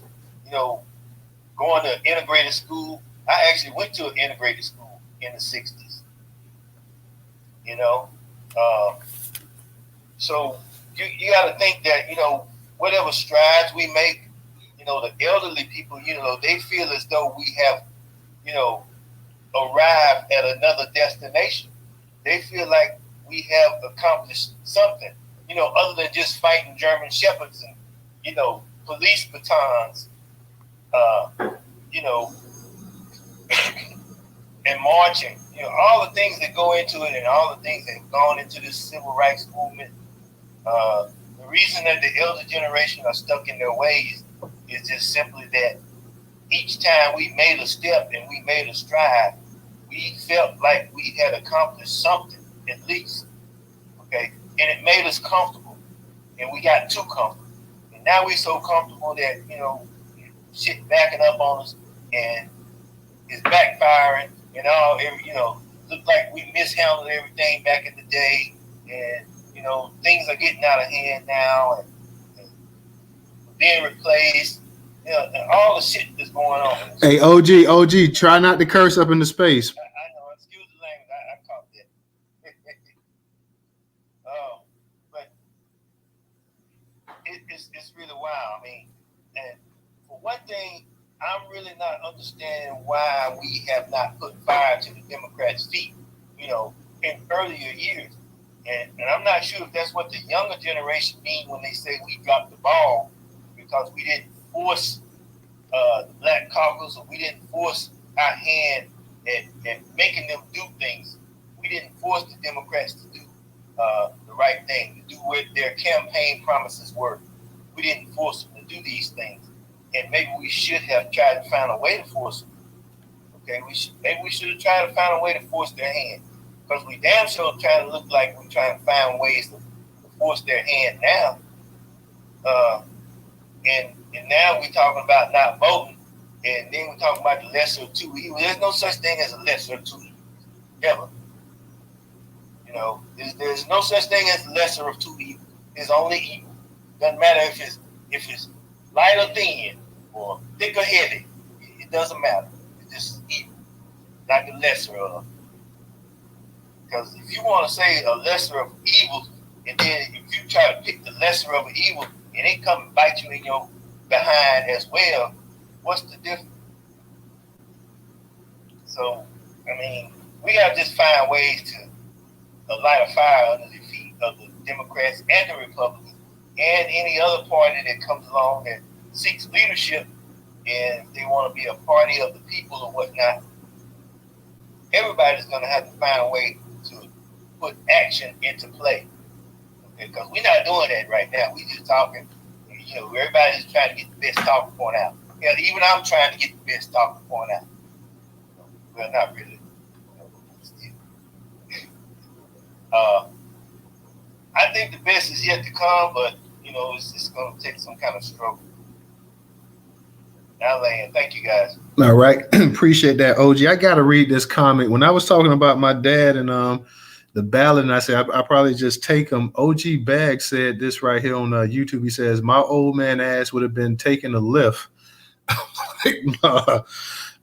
going to integrated school. I actually went to an integrated school in the 60s, so you got to think that, whatever strides we make, the elderly people, they feel as though we have, arrived at another destination. They feel like we have accomplished something, other than just fighting German shepherds and, police batons, and marching, all the things that go into it and all the things that have gone into this civil rights movement. The reason that the elder generation are stuck in their ways is just simply that each time we made a step and we made a stride, we felt like we had accomplished something, at least. Okay? And it made us comfortable. And we got too comfortable. And now we're so comfortable that, shit backing up on us and it's backfiring and all, look like we mishandled everything back in the day. And, things are getting out of hand now and being replaced. And all the shit that's going on. Hey, OG, try not to curse up in the space. I know, excuse the language, I caught that. But it's really wild. I mean, and for one thing, I'm really not understanding why we have not put fire to the Democrats' feet, in earlier years. And I'm not sure if that's what the younger generation mean when they say we dropped the ball, because we didn't force the Black Caucus, or we didn't force our hand at making them do things. We didn't force the Democrats to do the right thing, to do what their campaign promises were. We didn't force them to do these things. And maybe we should have tried to find a way to force them. Okay, maybe we should have tried to find a way to force their hand. Because we damn sure trying to look like we're trying to find ways to force their hand now. And now we're talking about not voting, and then we're talking about the lesser of two evils. There's no such thing as a lesser of two evils, ever. There's no such thing as lesser of two evils. There's only evil. Doesn't matter if it's light or thin, or thick or heavy. It doesn't matter. It's just evil, not the lesser of. Because if you want to say a lesser of evils, and then if you try to pick the lesser of an evil, and it come and bite you in your behind as well, what's the difference? So, I mean, we got to just find ways to light a fire under the feet of the Democrats and the Republicans and any other party that comes along that seeks leadership and they want to be a party of the people or whatnot. Everybody's going to have to find a way to put action into play. Okay? Because we're not doing that right now. We're just talking. Everybody's trying to get the best talking point out. Yeah, even I'm trying to get the best talking point out. Well, not really. I think the best is yet to come, but it's going to take some kind of struggle. Now, land. Thank you, guys. All right, appreciate that, OG. I got to read this comment. When I was talking about my dad and the ballot, and I said I probably just take him. OG Bag said this right here on YouTube. He says my old man ass would have been taking a lift. Nah,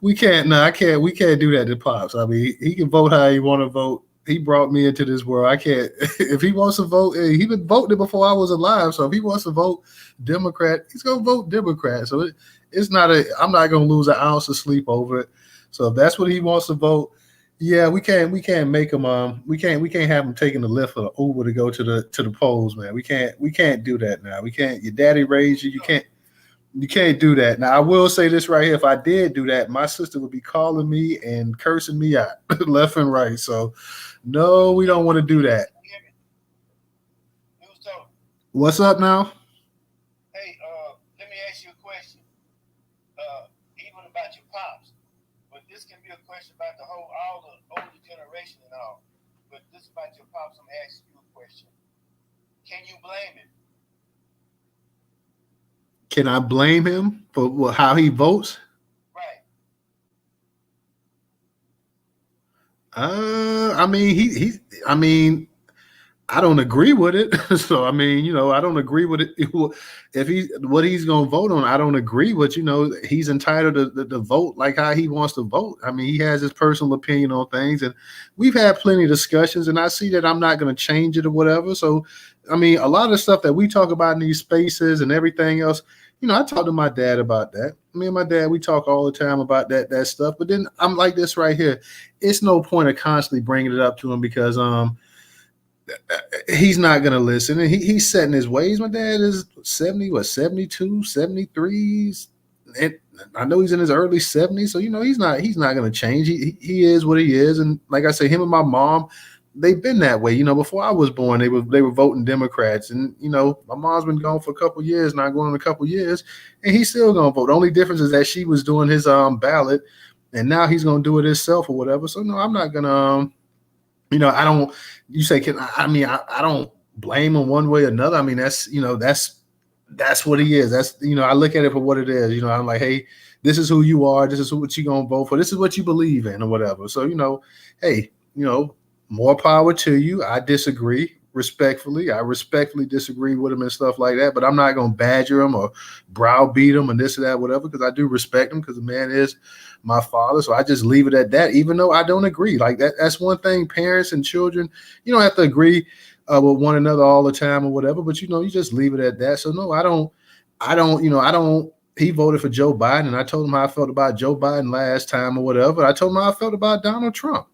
we can't. No, I can't. We can't do that to Pops. I mean, he can vote how he want to vote. he brought me into this world. I can't. If he wants to vote, he been voting before I was alive. So if he wants to vote Democrat, he's gonna vote Democrat. So it's not a. I'm not gonna lose an ounce of sleep over it. So if that's what he wants to vote, yeah, we can't make him. We can't have him taking the Lyft or the Uber to go to the polls, man. We can't do that now. We can't. Your daddy raised you. You can't do that. Now I will say this right here: if I did do that, my sister would be calling me and cursing me out left and right. So no, we don't want to do that. What's up now? Hey, let me ask you a question. Even about your pops, but this can be a question about all the older generation and all. But this about your pops, I'm asking you a question. Can you blame him? Can I blame him for how he votes? Right. I mean, I mean, I don't agree with it. So I mean, I don't agree with it. If what he's gonna vote on, I don't agree with. He's entitled to vote like how he wants to vote. I mean, he has his personal opinion on things, and we've had plenty of discussions. And I see that I'm not gonna change it or whatever. So, I mean, a lot of the stuff that we talk about in these spaces and everything else, I talk to my dad about that. Me and my dad, we talk all the time about that stuff. But then I'm like this right here. It's no point of constantly bringing it up to him because he's not going to listen. And he's set in his ways. My dad is 72, 73. And I know he's in his early 70s. So, he's not going to change. He is what he is. And like I say, him and my mom, they've been that way. Before I was born, they were voting Democrats. And, my mom's been gone for a couple of years, not going in a couple of years. And he's still going to vote. The only difference is that she was doing his ballot. And now he's going to do it himself or whatever. So, no, I'm not going to, I don't, you say, I don't blame him one way or another. I mean, that's what he is. That's, I look at it for what it is. I'm like, hey, this is who you are. This is what you're going to vote for. This is what you believe in or whatever. So, hey, more power to you. I disagree respectfully. I respectfully disagree with him and stuff like that, but I'm not going to badger him or browbeat him and this or that, whatever, because I do respect him because the man is my father. So I just leave it at that, even though I don't agree. Like that's one thing. Parents and children, you don't have to agree with one another all the time or whatever, but you just leave it at that. So no, I don't. He voted for Joe Biden, and I told him how I felt about Joe Biden last time or whatever. I told him how I felt about Donald Trump.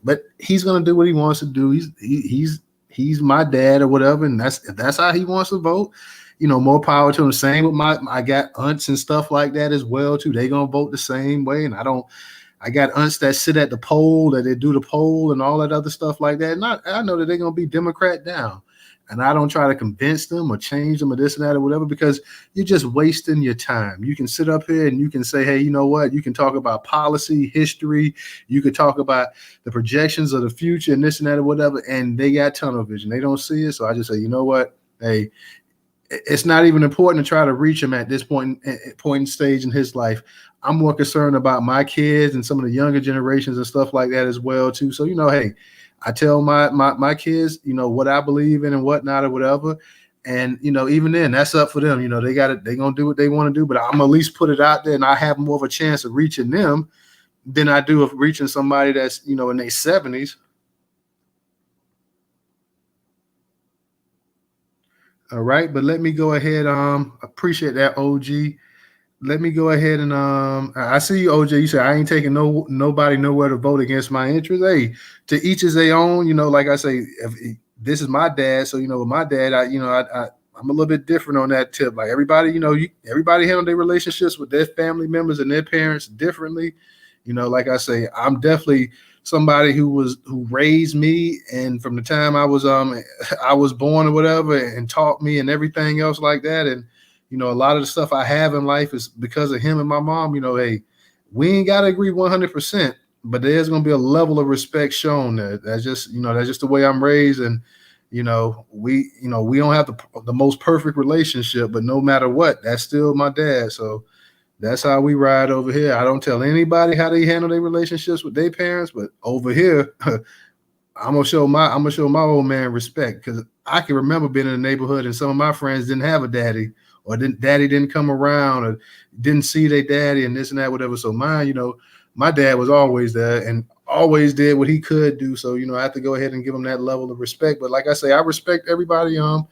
But he's gonna do what he wants to do. He's my dad or whatever, and that's how he wants to vote. More power to him. Same with I got aunts and stuff like that as well too. They gonna vote the same way, and I got aunts that sit at the poll, that they do the poll and all that other stuff like that. And I know that they're gonna be Democrat down. And I don't try to convince them or change them or this and that or whatever, because you're just wasting your time. You can sit up here and you can say, hey, you know what? You can talk about policy, history. You could talk about the projections of the future and this and that or whatever. And they got tunnel vision. They don't see it. So I just say, you know what? Hey, it's not even important to try to reach him at this point in stage in his life. I'm more concerned about my kids and some of the younger generations and stuff like that as well too. So, hey, I tell my kids, what I believe in and whatnot or whatever. And, even then that's up for them. They're going to do what they want to do, but I'm gonna at least put it out there, and I have more of a chance of reaching them than I do of reaching somebody that's, in their 70s. All right. But let me go ahead. Appreciate that, OG. Let me go ahead and I see you, OJ. You said I ain't taking nobody nowhere to vote against my interests. Hey, to each is their own. Like I say, if this is my dad, so with my dad, I'm a little bit different on that tip. Like everybody, everybody handle their relationships with their family members and their parents differently. Like I say, I'm definitely somebody who raised me, and from the time I was born or whatever, and taught me and everything else like that, and a lot of the stuff I have in life is because of him and my mom. Hey, we ain't got to agree 100%, but there's going to be a level of respect shown. That's just the way I'm raised. And, we don't have the most perfect relationship, but no matter what, that's still my dad. So that's how we ride over here. I don't tell anybody how they handle their relationships with their parents, but over here, I'm gonna show my old man respect, because I can remember being in the neighborhood and some of my friends didn't have a daddy, or daddy didn't come around, or didn't see their daddy and this and that, whatever. So mine, my dad was always there, and always did what he could do. So, I have to go ahead and give him that level of respect. But like I say, I respect everybody, that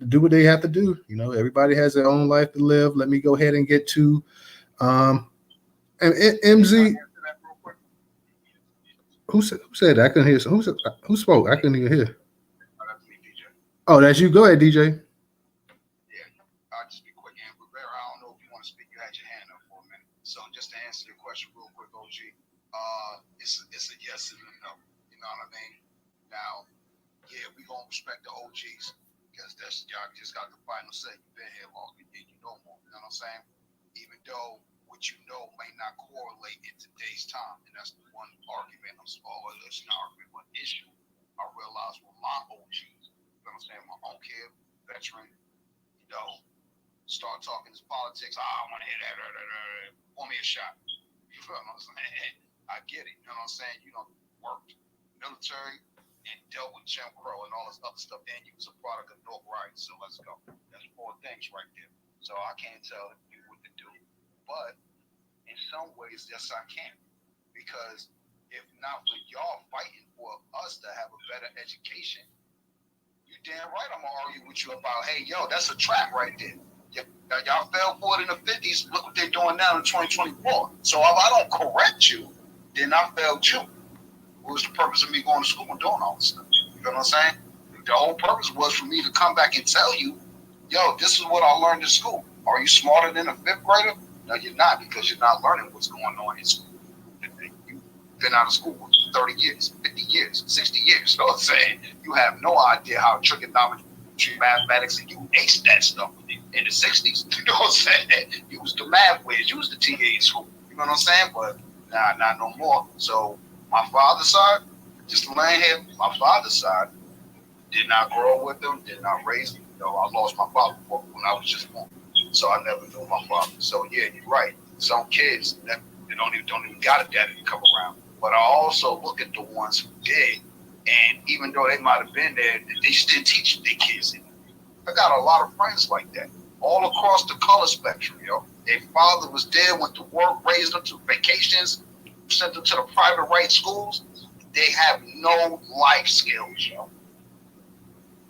do what they have to do. Everybody has their own life to live. Let me go ahead and get to and MZ. Who said that? I couldn't hear. Who spoke? I couldn't even hear. Oh, that's you. Go ahead, DJ. I'll just be quick, Amber. I don't know if you want to speak. You had your hand up for a minute. So just to answer your question real quick, OG, it's a yes and a no. You know what I mean? Now, yeah, we gonna respect the OGs because that's y'all just got the final say. You've been here longer than you know more. You know what I'm saying? Even though what you know may not correlate in today's time, and that's the one argument I'm it's an argument, one issue. I realized with my OGs, you know what I'm saying? My own kid, veteran, start talking this politics. I want to hear that. Pour me a shot. You feel what I'm saying? I get it. You know what I'm saying? Worked military and dealt with Jim Crow and all this other stuff. And you was a product of North Right. So let's go. That's 4 things right there. So I can't tell you what to do. But in some ways, yes, I can. Because if not for y'all fighting for us to have a better education, you damn right I'm going to argue with you about, hey, yo, that's a trap right there. Y'all fell for it in the 50s. Look what they're doing now in 2024. So if I don't correct you, then I failed you. What was the purpose of me going to school and doing all this stuff? You know what I'm saying? The whole purpose was for me to come back and tell you, yo, this is what I learned in school. Are you smarter than a 5th grader? No, you're not, because you're not learning what's going on in school. You've been out of school for 30 years, 50 years, 60 years. You know what I'm saying? You have no idea how trigonometry, mathematics, and you aced that stuff in the 60s. You know what I'm saying? You was the math whiz. You was the TA in school. You know what I'm saying? But not no more. So my father's side, just laying here, my father's side, did not grow up with them, did not raise them. I lost my father when I was just born. So I never knew my father. So yeah, you're right. Some kids that don't even got a daddy to come around. But I also look at the ones who did, and even though they might have been there, they still teach their kids. I got a lot of friends like that, all across the color spectrum, Their father was there, went to work, raised them to vacations, sent them to the private right schools. They have no life skills,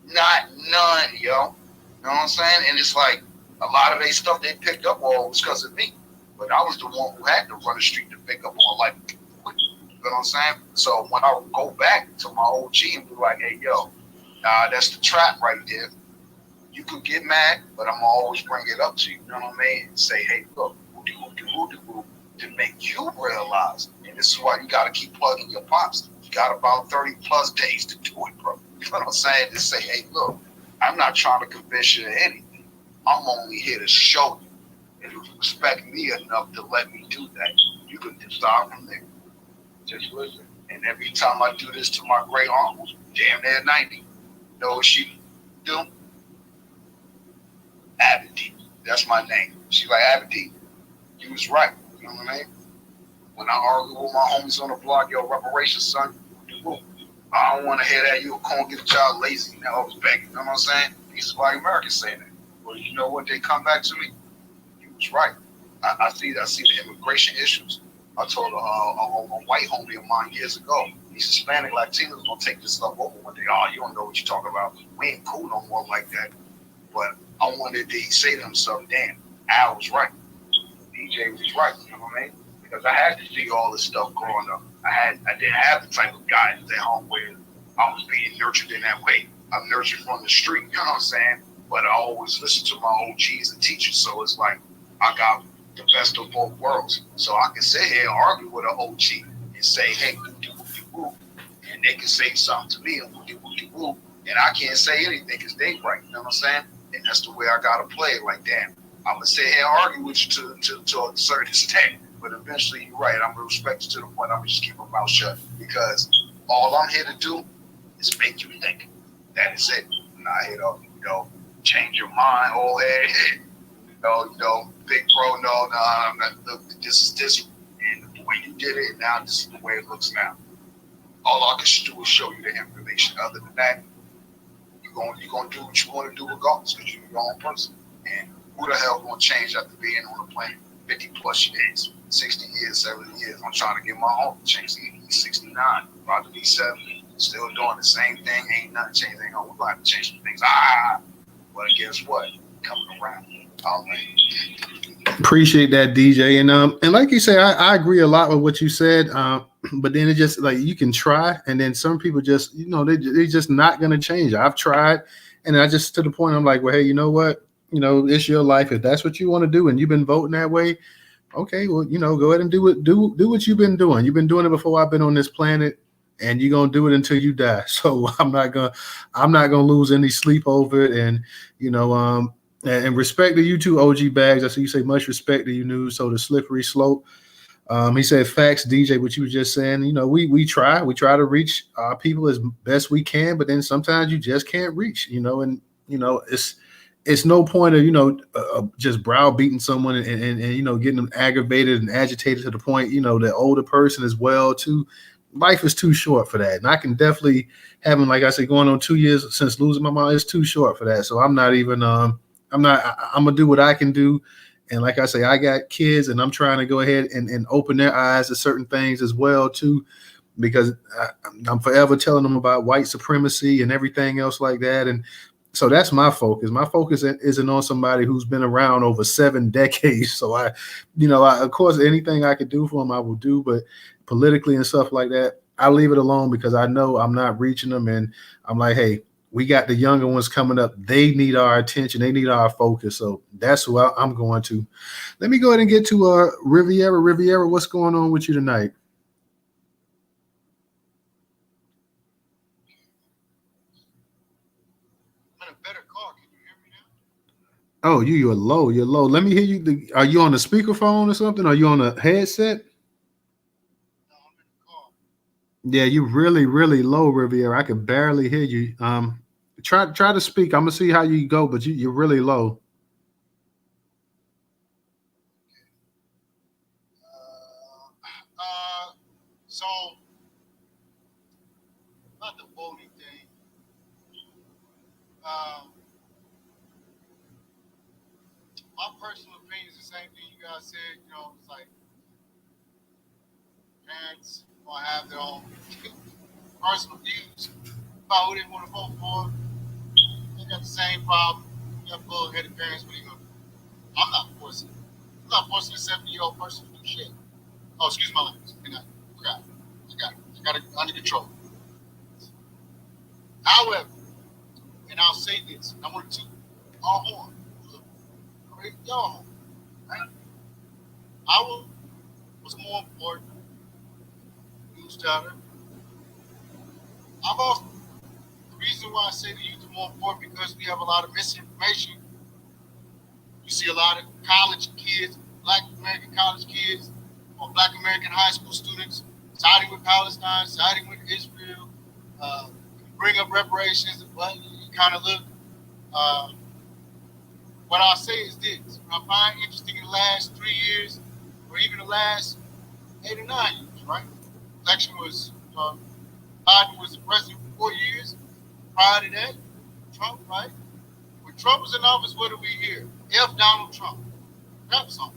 Not none, You know what I'm saying? And it's like a lot of their stuff they picked up on was because of me. But I was the one who had to run the street to pick up on life. You know what I'm saying? So when I go back to my OG and be like, hey, yo, that's the trap right there. You could get mad, but I'm always bring it up to you. You know what I mean? And say, hey, look, to make you realize. And this is why you got to keep plugging your pops. You got about 30 plus days to do it, bro. You know what I'm saying? To say, hey, look, I'm not trying to convince you of anything. I'm only here to show you. And if you respect me enough to let me do that, you can start from there. Just listen. And every time I do this to my great uncle, damn near 90, you know what she do? Aberdeen. That's my name. She like, Aberdeen, you was right. You know what I mean? When I argue with my homies on the block, yo, reparations, son, I don't want to hear that. You a corn, get a child lazy. Now I was begging. You know what I'm saying? These is why Americans say that. Well, you know what? They come back to me. You was right. I see the immigration issues. I told a white homie of mine years ago, these Hispanic Latinos gonna take this stuff over one day. Oh, you don't know what you're talking about. We ain't cool no more like that. But I wanted to say to himself, damn, Al was right. DJ was right. You know what I mean? Because I had to see all this stuff growing up. I didn't have the type of guidance at home where I was being nurtured in that way. I'm nurtured from the street, you know what I'm saying? But I always listen to my OGs and teachers, so it's like I got the best of both worlds. So I can sit here and argue with an OG and say, hey, woo-de-woo-de-woo, and they can say something to me and woo-de-woo-de-woo, and I can't say anything because they right, you know what I'm saying? And that's the way I gotta play it. Like, damn, I'm gonna sit here and argue with you to a certain extent. But eventually, you're right. I'm going to respect you to the point I'm going to just keep my mouth shut. Because all I'm here to do is make you think. That is it. I'm not here to, change your mind, old head. Big bro, no, I'm not. Look, this is this. And the way you did it, now this is the way it looks now. All I can do is show you the information. Other than that, you're going to do what you want to do regardless because you're your own person. And who the hell going to change after being on the planet? 50 plus years, 60 years, 70 years. I'm trying to get my own change. He's 69, about to be 70, still doing the same thing. Ain't nothing changed. Ain't gonna like to change some things. Well, guess what? Coming around. All right. Appreciate that, DJ. And like you say, I agree a lot with what you said. But then it just like you can try, and then some people just, they're just not gonna change. I've tried, and I just to the point I'm like, well, hey, you know what? It's your life. If that's what you want to do, and you've been voting that way, okay, well, go ahead and do it. Do what you've been doing. You've been doing it before I've been on this planet, and you're gonna do it until you die. So I'm not gonna lose any sleep over it. And and respect to you too, OG Bags. I see you say much respect to you, News. So the slippery slope. He said facts, DJ. What you were just saying. We try to reach our people as best we can, but then sometimes you just can't reach. It's no point of just browbeating someone and getting them aggravated and agitated to the point the older person as well too. Life is too short for that, and I can definitely having, like I said, going on 2 years since losing my mom is too short for that. So I'm not even I'm gonna do what I can do. And like I say, I got kids, and I'm trying to go ahead and open their eyes to certain things as well too, because I'm forever telling them about white supremacy and everything else like that. And so that's my focus. My focus isn't on somebody who's been around over 7 decades. So I of course, anything I could do for them, I will do. But politically and stuff like that, I leave it alone because I know I'm not reaching them. And I'm like, hey, we got the younger ones coming up. They need our attention. They need our focus. So that's who I'm going to. Let me go ahead and get to Riviera. Riviera, what's going on with you tonight? Oh, you're low. You're low. Let me hear you. Are you on a speakerphone or something? Are you on a headset? Yeah, you're really, really low, Riviera. I can barely hear you. Try to speak. I'm gonna see how you go, but you're really low. So about the voting thing. My personal opinion is the same thing you guys said. It's like parents will have their own personal views about who they want to vote for. They got the same problem. You got bull-headed parents. What are you going to do? I'm not forcing a 70-year-old person to do shit. Oh, excuse my language. I got it under control. However, and I'll say this, I want to toot our horn. Y'all horn, right? Our was more important. Newstoter. The reason why I say the youth are more important because we have a lot of misinformation. You see a lot of college kids, Black American college kids, or Black American high school students siding with Palestine, siding with Israel. Bring up reparations, but you kind of look. What I'll say is this: what I find interesting in the last 3 years, or even the last 8 or 9 years, right? Election was Biden was the president for 4 years. Prior to that, Trump, right? When Trump was in office, what do we hear? F Donald Trump. Rap song.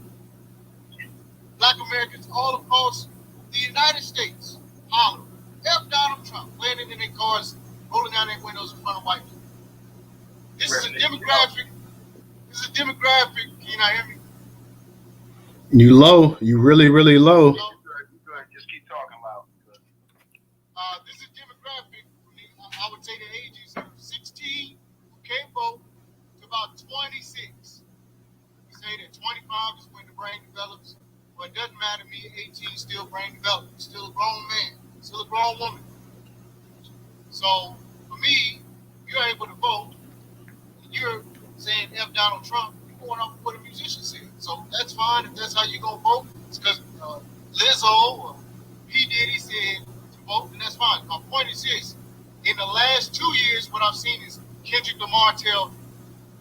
Black Americans all across the United States holler, F Donald Trump, playing it in their cars, rolling down their windows in front of white people. This is a demographic. Can you not hear me? You low. You really, really low. Go ahead. Just keep talking loud. This is a demographic. I would say the ages of 16 who can't vote to about 26. We say that 25 is when the brain develops. But it doesn't matter to me, 18 still brain developed. Still a grown man. Still a grown woman. So for me, you're able to vote. You're saying F Donald Trump. You're going off of what a musician said. So that's fine if that's how you're going to vote. It's because Lizzo or P. Diddy said to vote, and that's fine. My point is this. In the last 2 years, what I've seen is Kendrick Lamar tell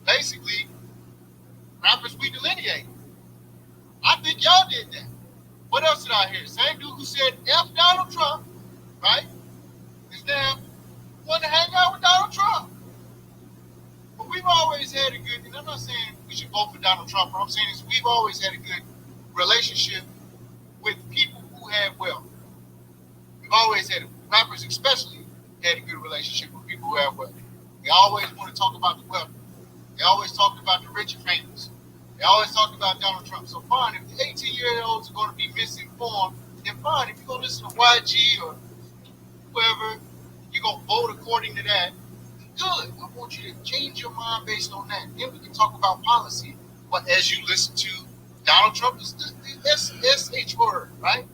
basically rappers we delineate. I think y'all did that. What else did I hear? Same dude who said F Donald Trump, right? Is now want to hang out with Donald Trump. But we've always had a good, and I'm not saying we should vote for Donald Trump, what I'm saying is we've always had a good relationship with people who have wealth. We've always had it. Rappers especially had a good relationship with people who have wealth. They always want to talk about the wealth. They always talked about the rich and famous. They always talked about Donald Trump. So fine, if the 18-year-olds are going to be misinformed, then fine. If you're going to listen to YG or whoever, you're going to vote according to that. Good. I want you to change your mind based on that. Then we can talk about policy. But as you listen to Donald Trump, is the SH word, right?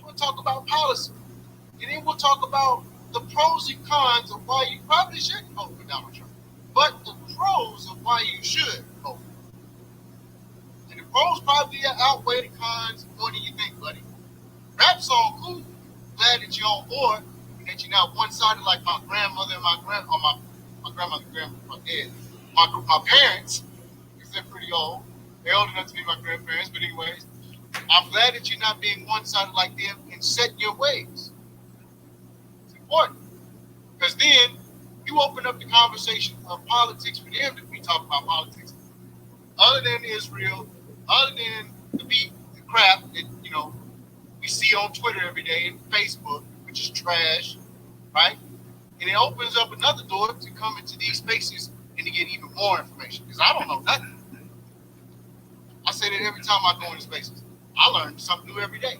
We'll talk about policy. And then we'll talk about the pros and cons of why you probably shouldn't vote for Donald Trump. But the pros of why you should vote. And the pros probably outweigh the cons more than you think, buddy. Rap song, cool. Glad that you're on board and that you're not one-sided like my grandmother and my grandmother, my dad. My parents, because they're pretty old. They're old enough to be my grandparents, but anyways, I'm glad that you're not being one-sided like them and set your ways. It's important. Because then you open up the conversation of politics for them to be talking about politics. Other than Israel, other than the crap that, we see on Twitter every day and Facebook, which is trash, right? And it opens up another door to come into these spaces and to get even more information. Because I don't know nothing. I say that every time I go into spaces. I learn something new every day.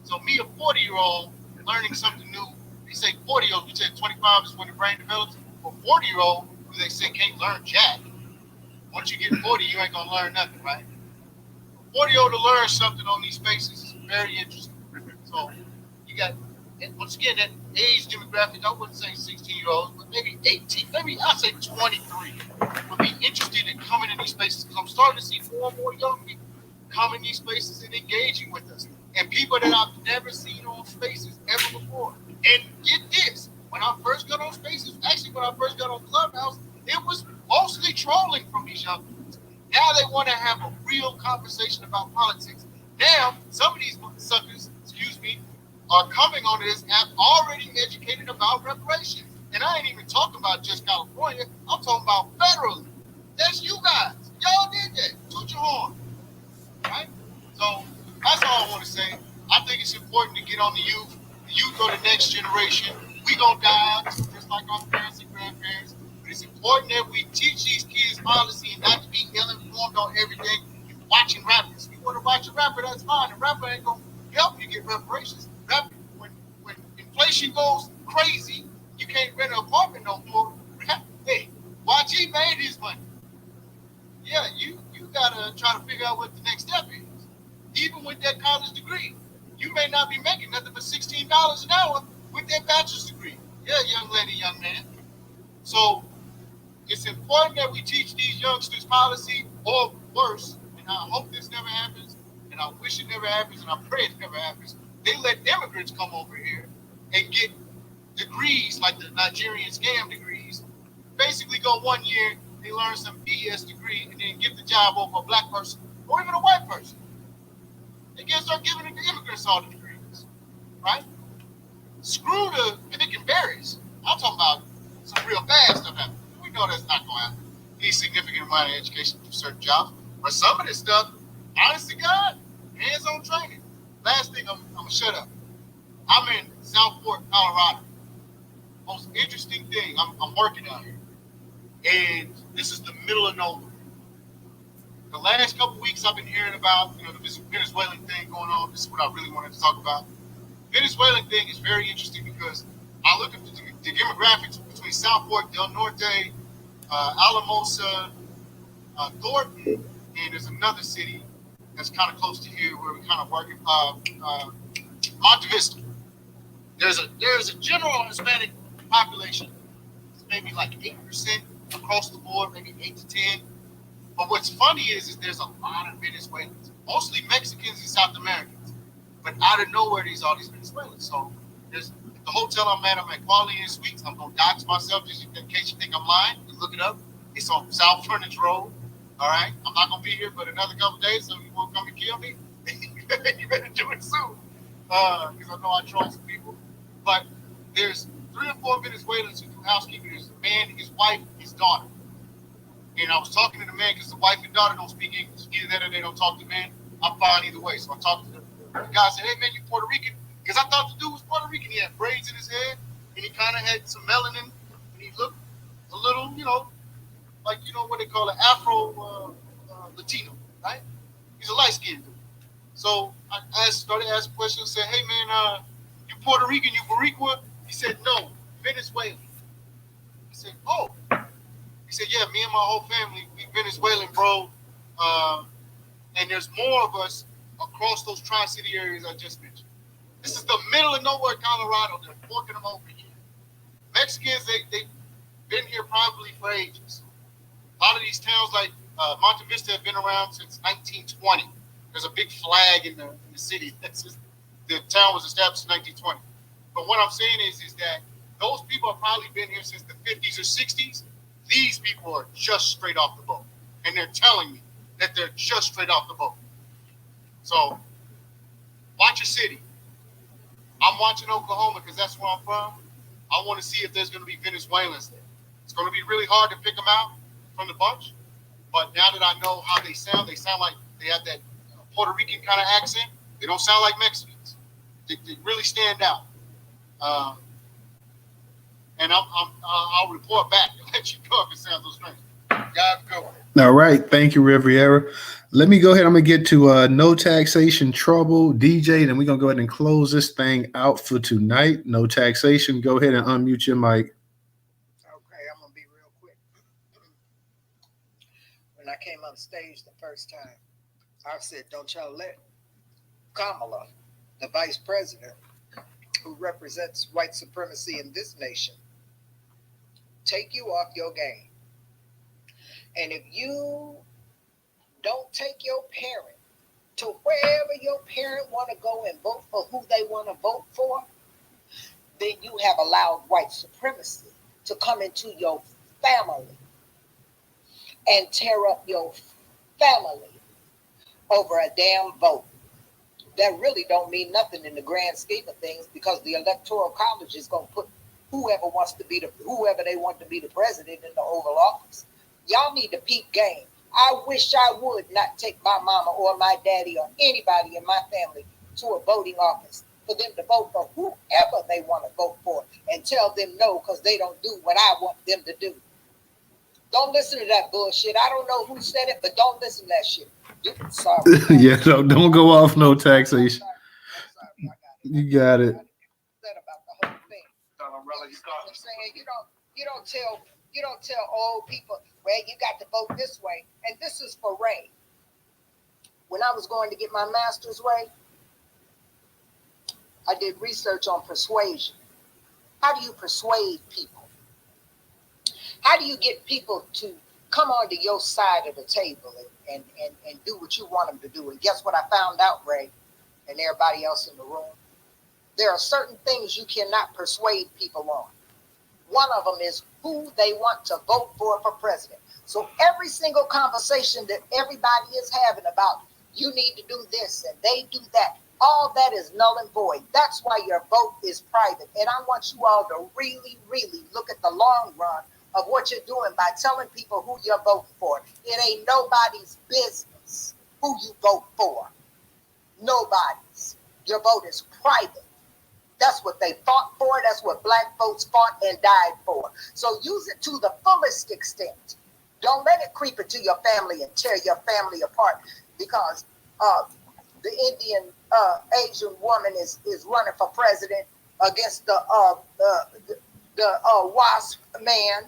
So me, a 40-year-old, learning something new. They say 40-year-old, you said 25 is when the brain develops. For 40-year-old, who they say can't learn jack. Once you get 40, you ain't gonna learn nothing, right? For 40-year-old to learn something on these spaces is very interesting. So you got, once again, that age demographic, I wouldn't say 16-year-olds, but maybe 18, maybe I'll say 23 would be interested in coming in these spaces because I'm starting to see more and more young people come in these spaces and engaging with us. And people that I've never seen on spaces ever before. And get this, when I first got on spaces, actually when I first got on Clubhouse, it was mostly trolling from these young people. Now they want to have a real conversation about politics. Now, some of these suckers, are coming on this app already educated about reparations. And I ain't even talking about just California. I'm talking about federally. That's you guys. Y'all did that. Toot your horn. Right? So that's all I want to say. I think it's important to get on the youth. The youth are the next generation. We gonna die just like our parents and grandparents. But it's important that we teach these kids policy and not to be ill-informed on everything and watching rappers. If you want to watch a rapper, that's fine. The rapper ain't gonna help you get reparations. When inflation goes crazy, you can't rent an apartment no more. Hey, YG made his money. Yeah, you gotta try to figure out what the next step is. Even with that college degree, you may not be making nothing but $16 an hour with that bachelor's degree. Yeah, young lady, young man. So it's important that we teach these youngsters policy, or worse, and I hope this never happens, and I wish it never happens, and I pray it never happens. They let immigrants come over here and get degrees like the Nigerian scam degrees. Basically go 1 year, they learn some BS degree, and then get the job over a black person or even a white person. They can start giving the immigrants all the degrees, right? Screw the picking berries. I'm talking about some real bad stuff happening. We know that's not going to happen. Need significant amount of education for certain jobs. But some of this stuff, honest to God, hands-on training. Last thing, I'm going to shut up. I'm in Southport, Colorado. Most interesting thing, I'm working out here. And this is the middle of nowhere. The last couple weeks I've been hearing about, the Venezuelan thing going on. This is what I really wanted to talk about. Venezuelan thing is very interesting because I look at the demographics between Southport, Del Norte, Alamosa, Thornton, and there's another city that's kind of close to here where we're kind of working, Monte Vista. There's a general Hispanic population. It's maybe like 8% across the board, maybe 8 to 10. But what's funny is there's a lot of Venezuelans, mostly Mexicans and South Americans. But out of nowhere, there's all these Venezuelans. So there's the hotel I'm at Quality Inn Suites. I'm going to dox myself just in case you think I'm lying. You look it up. It's on South Furnace Road. All right? I'm not going to be here but another couple days, so you won't come and kill me. You better do it soon. Because I know I troll some people. But there's 3 or 4 Venezuelans who do housekeeping. There's a man, his wife, his daughter. And I was talking to the man because the wife and daughter don't speak English. Either that or they don't talk to men. I'm fine either way. So I talked to the guy. I said, hey, man, you Puerto Rican? Because I thought the dude was Puerto Rican. He had braids in his head, and he kind of had some melanin, and he looked a little, like, what they call an Afro Latino, right? He's a light-skinned dude. So I started asking questions, said, hey, man, you Puerto Rican, you Boricua? He said, no, Venezuelan. I said, oh. He said, yeah, me and my whole family, we Venezuelan, bro. And there's more of us across those Tri-City areas I just mentioned. This is the middle of nowhere, Colorado. They're forking them over here. Mexicans, they've been here probably for ages. A lot of these towns like Monte Vista have been around since 1920. There's a big flag in the city. The town was established in 1920. But what I'm saying is that those people have probably been here since the 50s or 60s. These people are just straight off the boat. And they're telling me that they're just straight off the boat. So, watch your city. I'm watching Oklahoma because that's where I'm from. I want to see if there's going to be Venezuelans there. It's going to be really hard to pick them out from the bunch. But now that I know how they sound like they have that Puerto Rican kind of accent. They don't sound like Mexicans. They really stand out. And I'll report back and let you know if it sounds so strange. Guys, go. All right. Thank you, Riviera. Let me go ahead. I'm going to get to no taxation trouble, DJ, and we're going to go ahead and close this thing out for tonight. No taxation. Go ahead and unmute your mic. Okay, I'm going to be real quick. When I came on stage the first time, I said, don't y'all let Kamala, the vice president, who represents white supremacy in this nation, take you off your game. And if you don't take your parent to wherever your parent want to go and vote for who they want to vote for, then you have allowed white supremacy to come into your family and tear up your family over a damn vote. That really don't mean nothing in the grand scheme of things, because the electoral college is going to put whoever they want to be the president in the Oval Office. Y'all need to peep game. I wish I would not take my mama or my daddy or anybody in my family to a voting office for them to vote for whoever they want to vote for and tell them no because they don't do what I want them to do. Don't listen to that bullshit. I don't know who said it, but don't listen to that shit. Sorry. Yeah, don't go off no taxation. You got it. About the whole thing. I'm saying you don't tell old people, well, you got to vote this way. And this is for Ray. When I was going to get my master's, Ray, I did research on persuasion. How do you persuade people? How do you get people to come onto your side of the table and do what you want them to do? And guess what I found out, Ray, and everybody else in the room? There are certain things you cannot persuade people on. One of them is who they want to vote for president. So every single conversation that everybody is having about you need to do this and they do that, all that is null and void. That's why your vote is private. And I want you all to really, really look at the long run of what you're doing by telling people who you're voting for. It ain't nobody's business who you vote for. Nobody's. Your vote is private. That's what they fought for. That's what black folks fought and died for. So use it to the fullest extent. Don't let it creep into your family and tear your family apart, because the Indian Asian woman is running for president against the WASP man.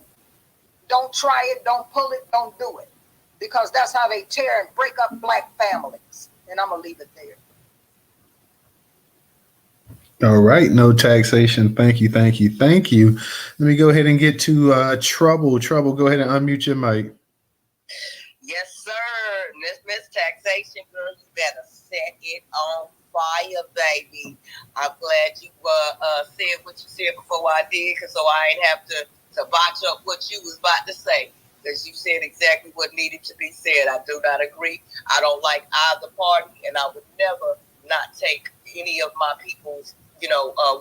Don't try it. Don't pull it. Don't do it, because that's how they tear and break up black families. And I'm going to leave it there. All right, no taxation. Thank you. Let me go ahead and get to Trouble. Trouble, go ahead and unmute your mic. Yes, sir. Miss Taxation, girl, you better set it on fire, baby. I'm glad you said what you said before I did, so I ain't have to botch up what you was about to say, because you said exactly what needed to be said. I do not agree. I don't like either party, and I would never not take any of my people's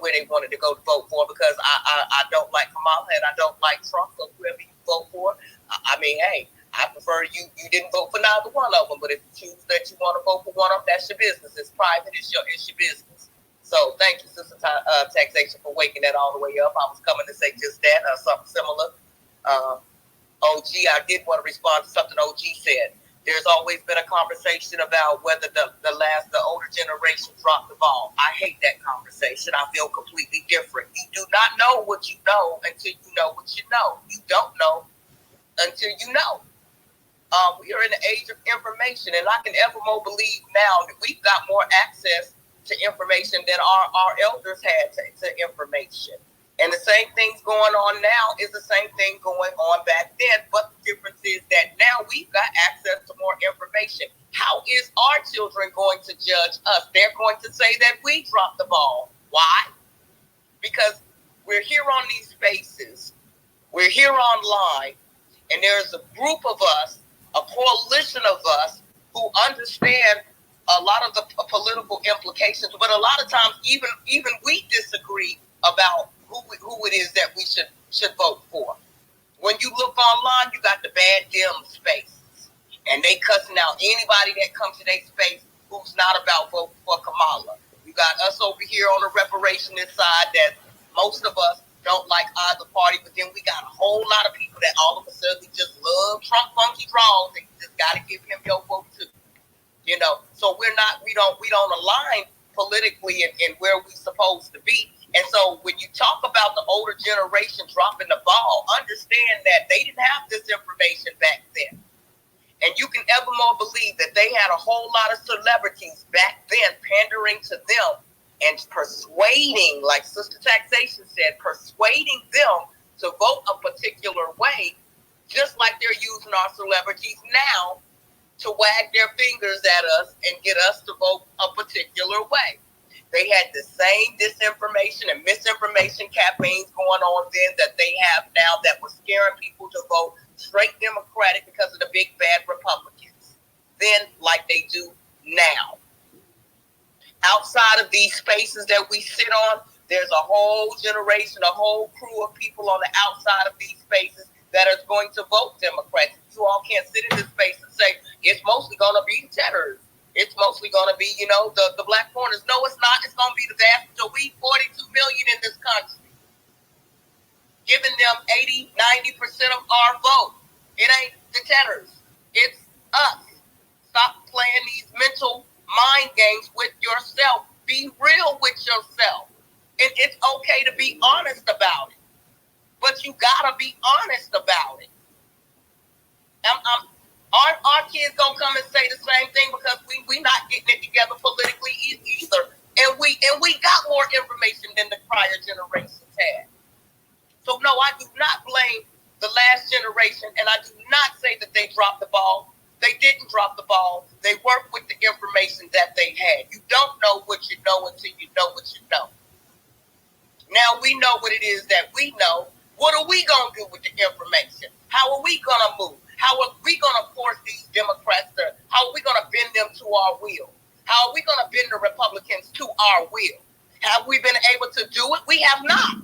where they wanted to go to vote for, because I don't like Kamala and I don't like Trump, so whoever you vote for, I mean, hey, I prefer you didn't vote for neither one of them, but if you choose that you want to vote for one of them, that's your business. It's private. It's your business. So thank you, Sister Taxation, for waking that all the way up. I was coming to say just that, something similar. OG, I did want to respond to something OG said. There's always been a conversation about whether the older generation dropped the ball. I hate that conversation. I feel completely different. You do not know what you know until you know what you know. You don't know until you know. We are in the age of information, and I can ever more believe now that we've got more access to information than our elders had to information. And the same thing's going on now is the same thing going on back then. But the difference is that now we've got access to more information. How is our children going to judge us? They're going to say that we dropped the ball. Why? Because we're here on these spaces. We're here online. And there's a group of us, a coalition of us who understand a lot of the political implications. But a lot of times even we disagree about who it is that we should vote for. When you look online, you got the bad dim spaces, and they cussing out anybody that comes to their space who's not about voting for Kamala. You got us over here on the reparationist side that most of us don't like either party, but then we got a whole lot of people that all of a sudden just love Trump funky draws, and you just got to give him your vote too. You know, so we don't align politically in where we're supposed to be. And so when you talk about the older generation dropping the ball, understand that they didn't have this information back then. And you can ever more believe that they had a whole lot of celebrities back then pandering to them and persuading, like Sister Taxation said, persuading them to vote a particular way, just like they're using our celebrities now to wag their fingers at us and get us to vote a particular way. They had the same disinformation and misinformation campaigns going on then that they have now that was scaring people to vote straight Democratic because of the big bad Republicans. Then, like they do now. Outside of these spaces that we sit on, there's a whole generation, a whole crew of people on the outside of these spaces that are going to vote Democrats. You all can't sit in this space and say it's mostly going to be cheddars. It's mostly going to be, the black corners. No, it's not. It's going to be the vast majority. We 42 million in this country, giving them 80, 90% of our vote. It ain't the cheddars. It's us. Stop playing these mental mind games with yourself. Be real with yourself. And it's okay to be honest about it. But you got to be honest about it. Our kids gonna come and say the same thing because we not getting it together politically either, and we got more information than the prior generations had. So no, I do not blame the last generation, and I do not say that they dropped the ball. They didn't drop the ball. They worked with the information that they had. You don't know what you know until you know what you know. Now we know what it is that we know. What are we gonna do with the information? How are we gonna move? How are we going to force these Democrats how are we going to bend them to our will? How are we going to bend the Republicans to our will? Have we been able to do it? We have not.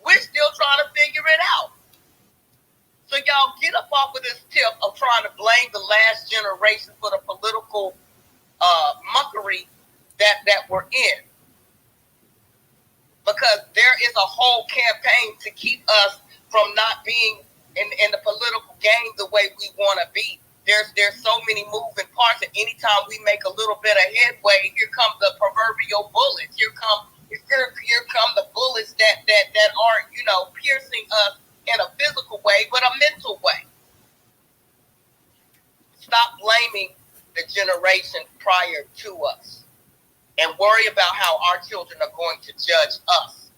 We're still trying to figure it out. So y'all get up off of this tip of trying to blame the last generation for the political muckery that we're in. Because there is a whole campaign to keep us from not being in the political game the way we want to be. There's so many moving parts, and anytime we make a little bit of headway, here comes the proverbial bullets. Here come the bullets that aren't piercing us in a physical way, but a mental way. Stop blaming the generation prior to us, and worry about how our children are going to judge us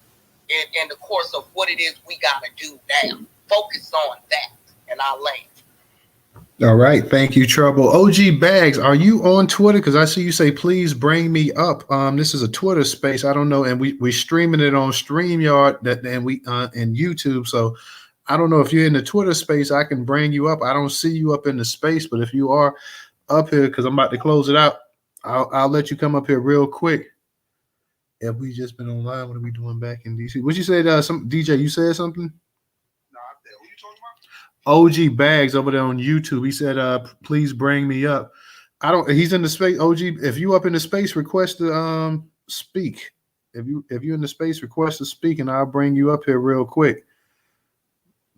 in the course of what it is we got to do now. Focus on that, and I'll land. All right. Thank you, Trouble. OG Bags, are you on Twitter? Because I see you say, please bring me up. This is a Twitter space. I don't know. And we're streaming it on StreamYard and YouTube. So I don't know if you're in the Twitter space, I can bring you up. I don't see you up in the space, but if you are up here, because I'm about to close it out, I'll let you come up here real quick. Have we just been online? What are we doing back in DC? What you say? Some DJ, you said something? OG Bags over there on YouTube. He said, please bring me up. He's in the space. OG, if you up in the space, request to speak. If you're in the space, request to speak, and I'll bring you up here real quick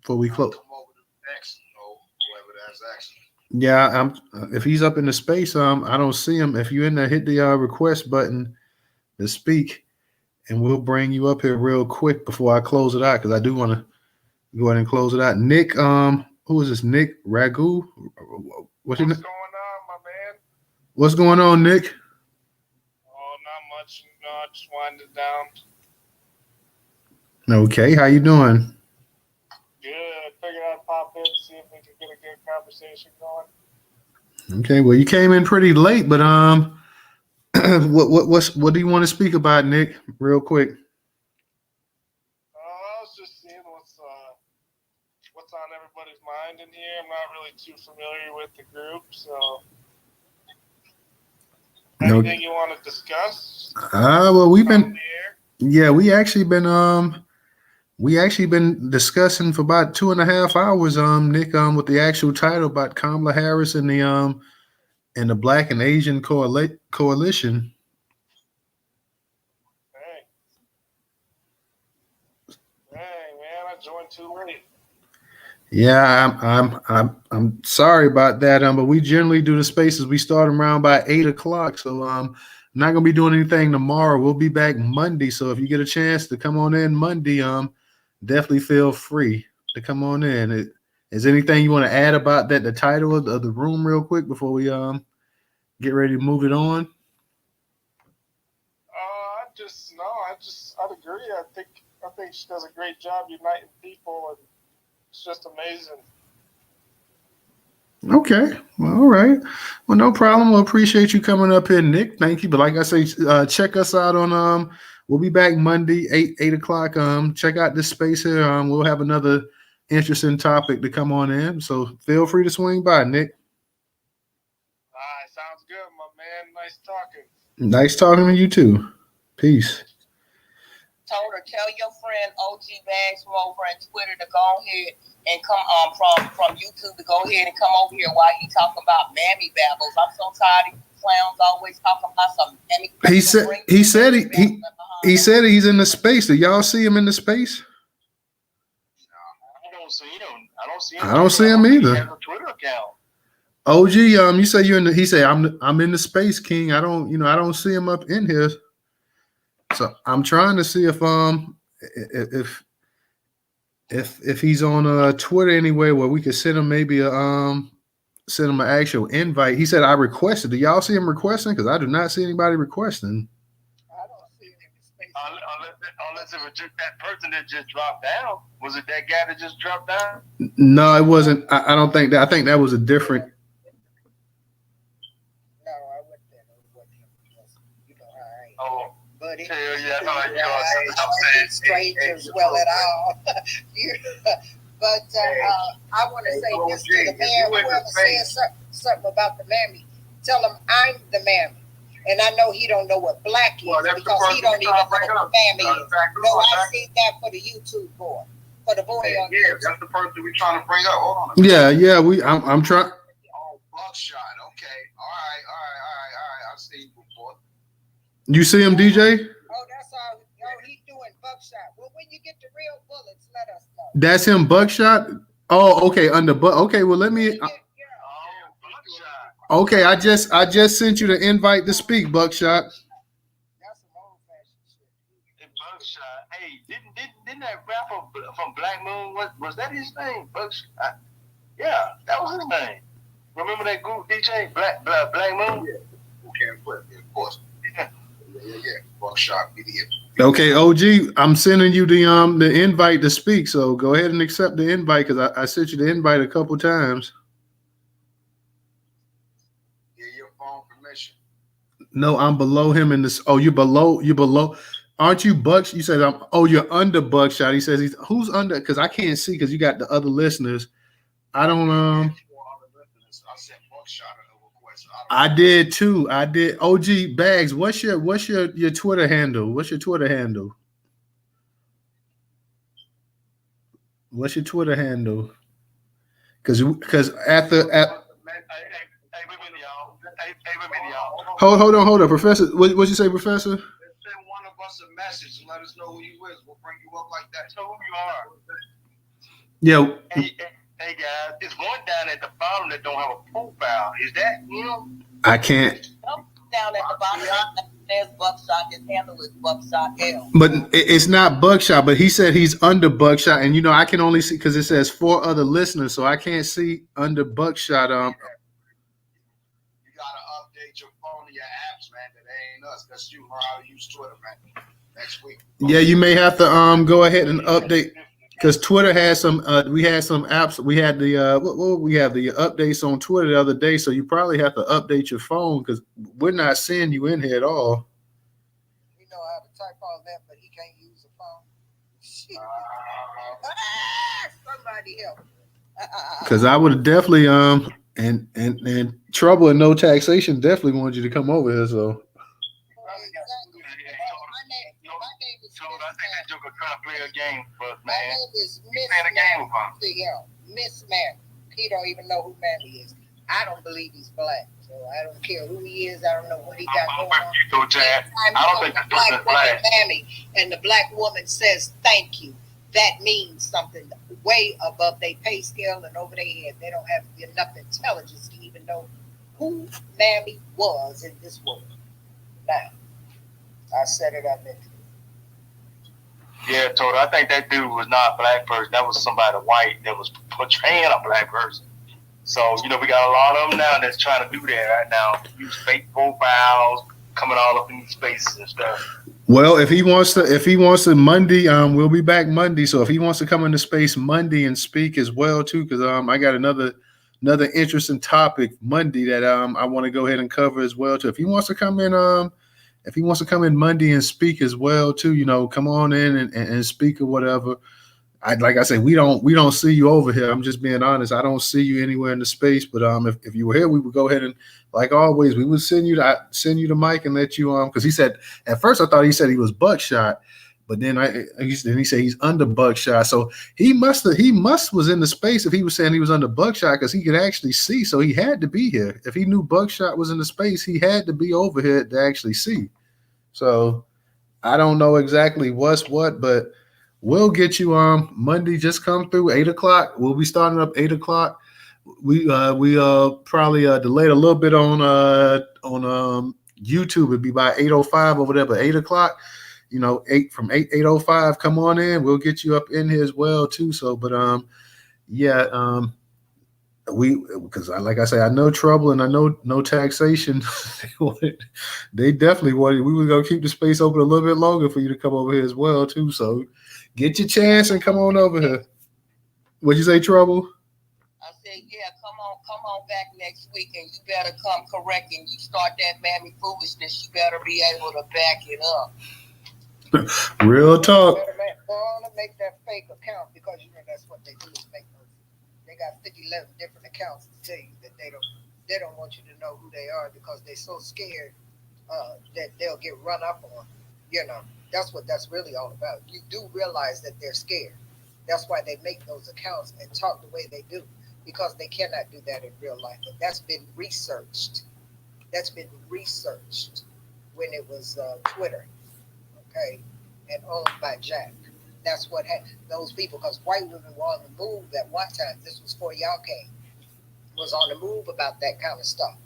before we close. Yeah, if he's up in the space, I don't see him. If you're in there, hit the request button to speak, and we'll bring you up here real quick before I close it out, because I do want to go ahead and close it out. Nick, who is this? Nick Ragu? What's going on, my man? What's going on, Nick? Oh, not much. Just winding down. Okay, how you doing? Good. Figured I'd pop in, see if we could get a good conversation going. Okay, well, you came in pretty late, but what do you want to speak about, Nick? Real quick. I was just seeing what's on everybody's mind in here. I'm not really too familiar with the group, so anything you want to discuss? Well, we actually been discussing for about 2.5 hours, Nick, with the actual title about Kamala Harris and the Black and Asian coalition. Hey, man, I joined too late. Yeah, I'm sorry about that. But we generally do the spaces. We start around by 8 o'clock. So I'm not gonna be doing anything tomorrow. We'll be back Monday. So if you get a chance to come on in Monday, definitely feel free to come on in. Is anything you want to add about that, the title of the room, real quick before we get ready to move it on? I'd agree. I think she does a great job uniting people, and it's just amazing. Okay. Well, all right. Well, no problem. We'll appreciate you coming up here, Nick. Thank you. But like I say, check us out on we'll be back Monday, 8 o'clock. Check out this space here. We'll have another interesting topic to come on in. So feel free to swing by, Nick. All right, sounds good, my man. Nice talking. Nice talking to you too. Peace. Toter, tell your friend OG Bags from over on Twitter to go ahead and come from YouTube to go ahead and come over here while he talking about mammy babbles. I'm so tired of clowns always talking about some mammy. He said he's in the space. Do y'all see him in the space? I don't see him. I don't see him either. He has a Twitter account. OG, you say you're in the. He said I'm in the space, King. I don't see him up in here. So I'm trying to see if he's on Twitter anywhere where we could send him maybe an actual invite. He said I requested. Do y'all see him requesting? Because I do not see anybody requesting. I don't see him in the space. Unless it was just that person that just dropped down. Was it that guy that just dropped down? No, it wasn't. I don't think that. I think that was a different. No, I went there. You know how I am. Oh. Buddy. Hell yeah, I don't strangers well at all. But I want to say this to the man, whoever says something about the mammy, tell him I'm the mammy. And I know he don't know what black is because he don't even know what mammy is. No, I see that for the YouTube boy. For the boy on yeah, YouTube. that's the person we're trying to bring up. Hold on. Yeah, I'm trying. Oh, buckshot. Okay. All right. I've seen you before. You see him, DJ? Oh, that's all. No, he's doing buckshot. Well, when you get the real bullets, let us know. That's him, buckshot. Oh, okay, Okay, well let me. Okay, I just sent you the invite to speak, buckshot. That's some old-fashioned shit. Buckshot. Hey, didn't that rapper from Black Moon? Was that his name? Buckshot. Yeah, that was his name. Remember that group DJ Black Moon? Yeah. Okay, of course. Yeah. Buckshot. Okay, OG, I'm sending you the invite to speak. So go ahead and accept the invite because I sent you the invite a couple times. Yeah, your phone permission. No, I'm below him in this. Oh, you're below. Aren't you Bucks? You said you're under Buckshot. He says who's under? Because I can't see because you got the other listeners. I don't I sent Buckshot a request. I did too. I did. OG Bags, what's your Twitter handle? What's your Twitter handle? What's your Twitter handle? Because at hold on, Professor. What'd you say, Professor? Send one of us a message and let us know who you is. We'll bring you up like that. So who you are? Yeah. Hey guys, there's one down at the bottom that don't have a profile. Is that him? I can't. Down at the bottom, there's Buckshot. His handle is Buckshot L. But it's not Buckshot. But he said he's under Buckshot, and I can only see because it says 4 other listeners, so I can't see under Buckshot. You gotta update your phone and your apps, man. That ain't us. That's you. Learn how to use Twitter, man. Next week. Yeah, you may have to go ahead and update. Because Twitter has some, we had some apps. We had we have the updates on Twitter the other day. So you probably have to update your phone because we're not seeing you in here at all. We know how to type all that, but he can't use the phone. Somebody help. Because I would have definitely and Trouble and No Taxation definitely wanted you to come over here. So. I think that Joker trying to play a game for us, man. My name is Miss Playing a game with him. Miss Mammy. He don't even know who Mammy is. I don't believe he's black, so I don't care who he is. I don't know what he got going on. I don't think the black woman Mammy and the black woman says thank you. That means something way above their pay scale and over their head. They don't have enough intelligence to even know who Mammy was in this world. Now, I set it up. Yeah, Toto, I think that dude was not a black person. That was somebody white that was portraying a black person. So, we got a lot of them now that's trying to do that right now. Use fake profiles, coming all up in these spaces and stuff. Well, if he wants to Monday, we'll be back Monday. So if he wants to come into space Monday and speak as well too, because I got another interesting topic Monday that I want to go ahead and cover as well too. If he wants to come in Monday and speak as well too, come on in and speak or whatever. Like I say, we don't see you over here. I'm just being honest. I don't see you anywhere in the space. But if you were here, we would go ahead and, like always, we would send you the mic and let you because he said at first I thought he said he was Buckshot, but then he said he's under Buckshot. So he must was in the space if he was saying he was under Buckshot because he could actually see. So he had to be here. If he knew Buckshot was in the space, he had to be over here to actually see. So I don't know exactly what's what, but we'll get you Monday. Just come through 8:00. We'll be starting up 8:00. We probably delayed a little bit on YouTube. It'd be by 8:05 over there, but 8:00. 8:05. Come on in. We'll get you up in here as well too. So, but because like I say, I know Trouble and I know No Taxation. They definitely wanted. We were gonna keep the space open a little bit longer for you to come over here as well too. So. Get your chance and come on over here. What'd you say, Trouble? I said, yeah, come on back next week, and you better come correct. And you start that mammy foolishness, you better be able to back it up. Real talk. Go on and make that fake account because that's what they do is make those. They got 11 different accounts to tell you that they don't want you to know who they are because they're so scared that they'll get run up on. That's what that's really all about. You do realize that they're scared. That's why they make those accounts and talk the way they do, because they cannot do that in real life. And that's been researched. That's been researched when it was Twitter, okay, and owned by Jack. That's what had those people, because white women were on the move at one time. This was before y'all came. Was on the move about that kind of stuff.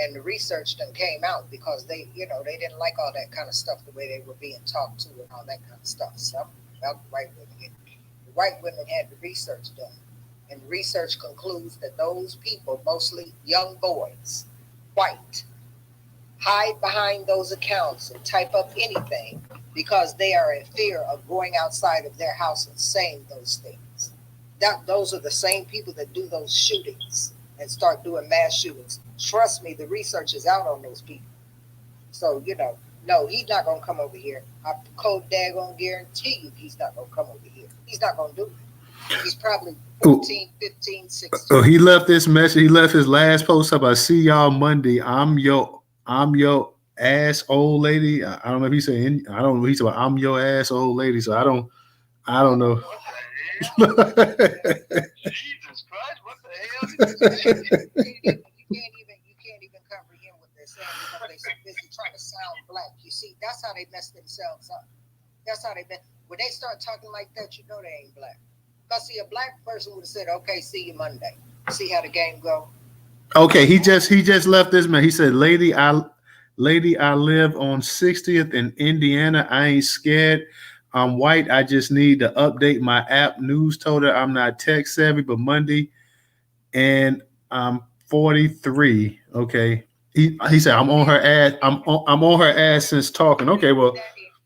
And the research then came out because they didn't like all that kind of stuff, the way they were being talked to and all that kind of stuff. So white women. The white women had the research done. And the research concludes that those people, mostly young boys, white, hide behind those accounts and type up anything because they are in fear of going outside of their house and saying those things. Those are the same people that do those shootings and start doing mass shootings. Trust me, the research is out on those people. So, no, he's not going to come over here. I cold daggone guarantee you he's not going to come over here. He's not going to do it. He's probably 14, 15, 16. So he left this message. He left his last post up. I see y'all Monday. I'm your ass old lady. I don't know if he's saying, I don't know if he's about I'm your ass old lady. So I don't know. Jesus Christ, what the You can't even comprehend what they're saying because they're so busy trying to sound black. You see, that's how they mess themselves up. That's how when they start talking like that, you know they ain't black. Because see, a black person would have said, "Okay, see you Monday." See how the game go. Okay, he just left this man. He said, Lady, I live on 60th in Indiana. I ain't scared. I'm white. I just need to update my app. Newstoter. I'm not tech savvy, but Monday, and I'm 43. Okay. He said I'm on her ass. I'm on her ass since talking. Okay, well.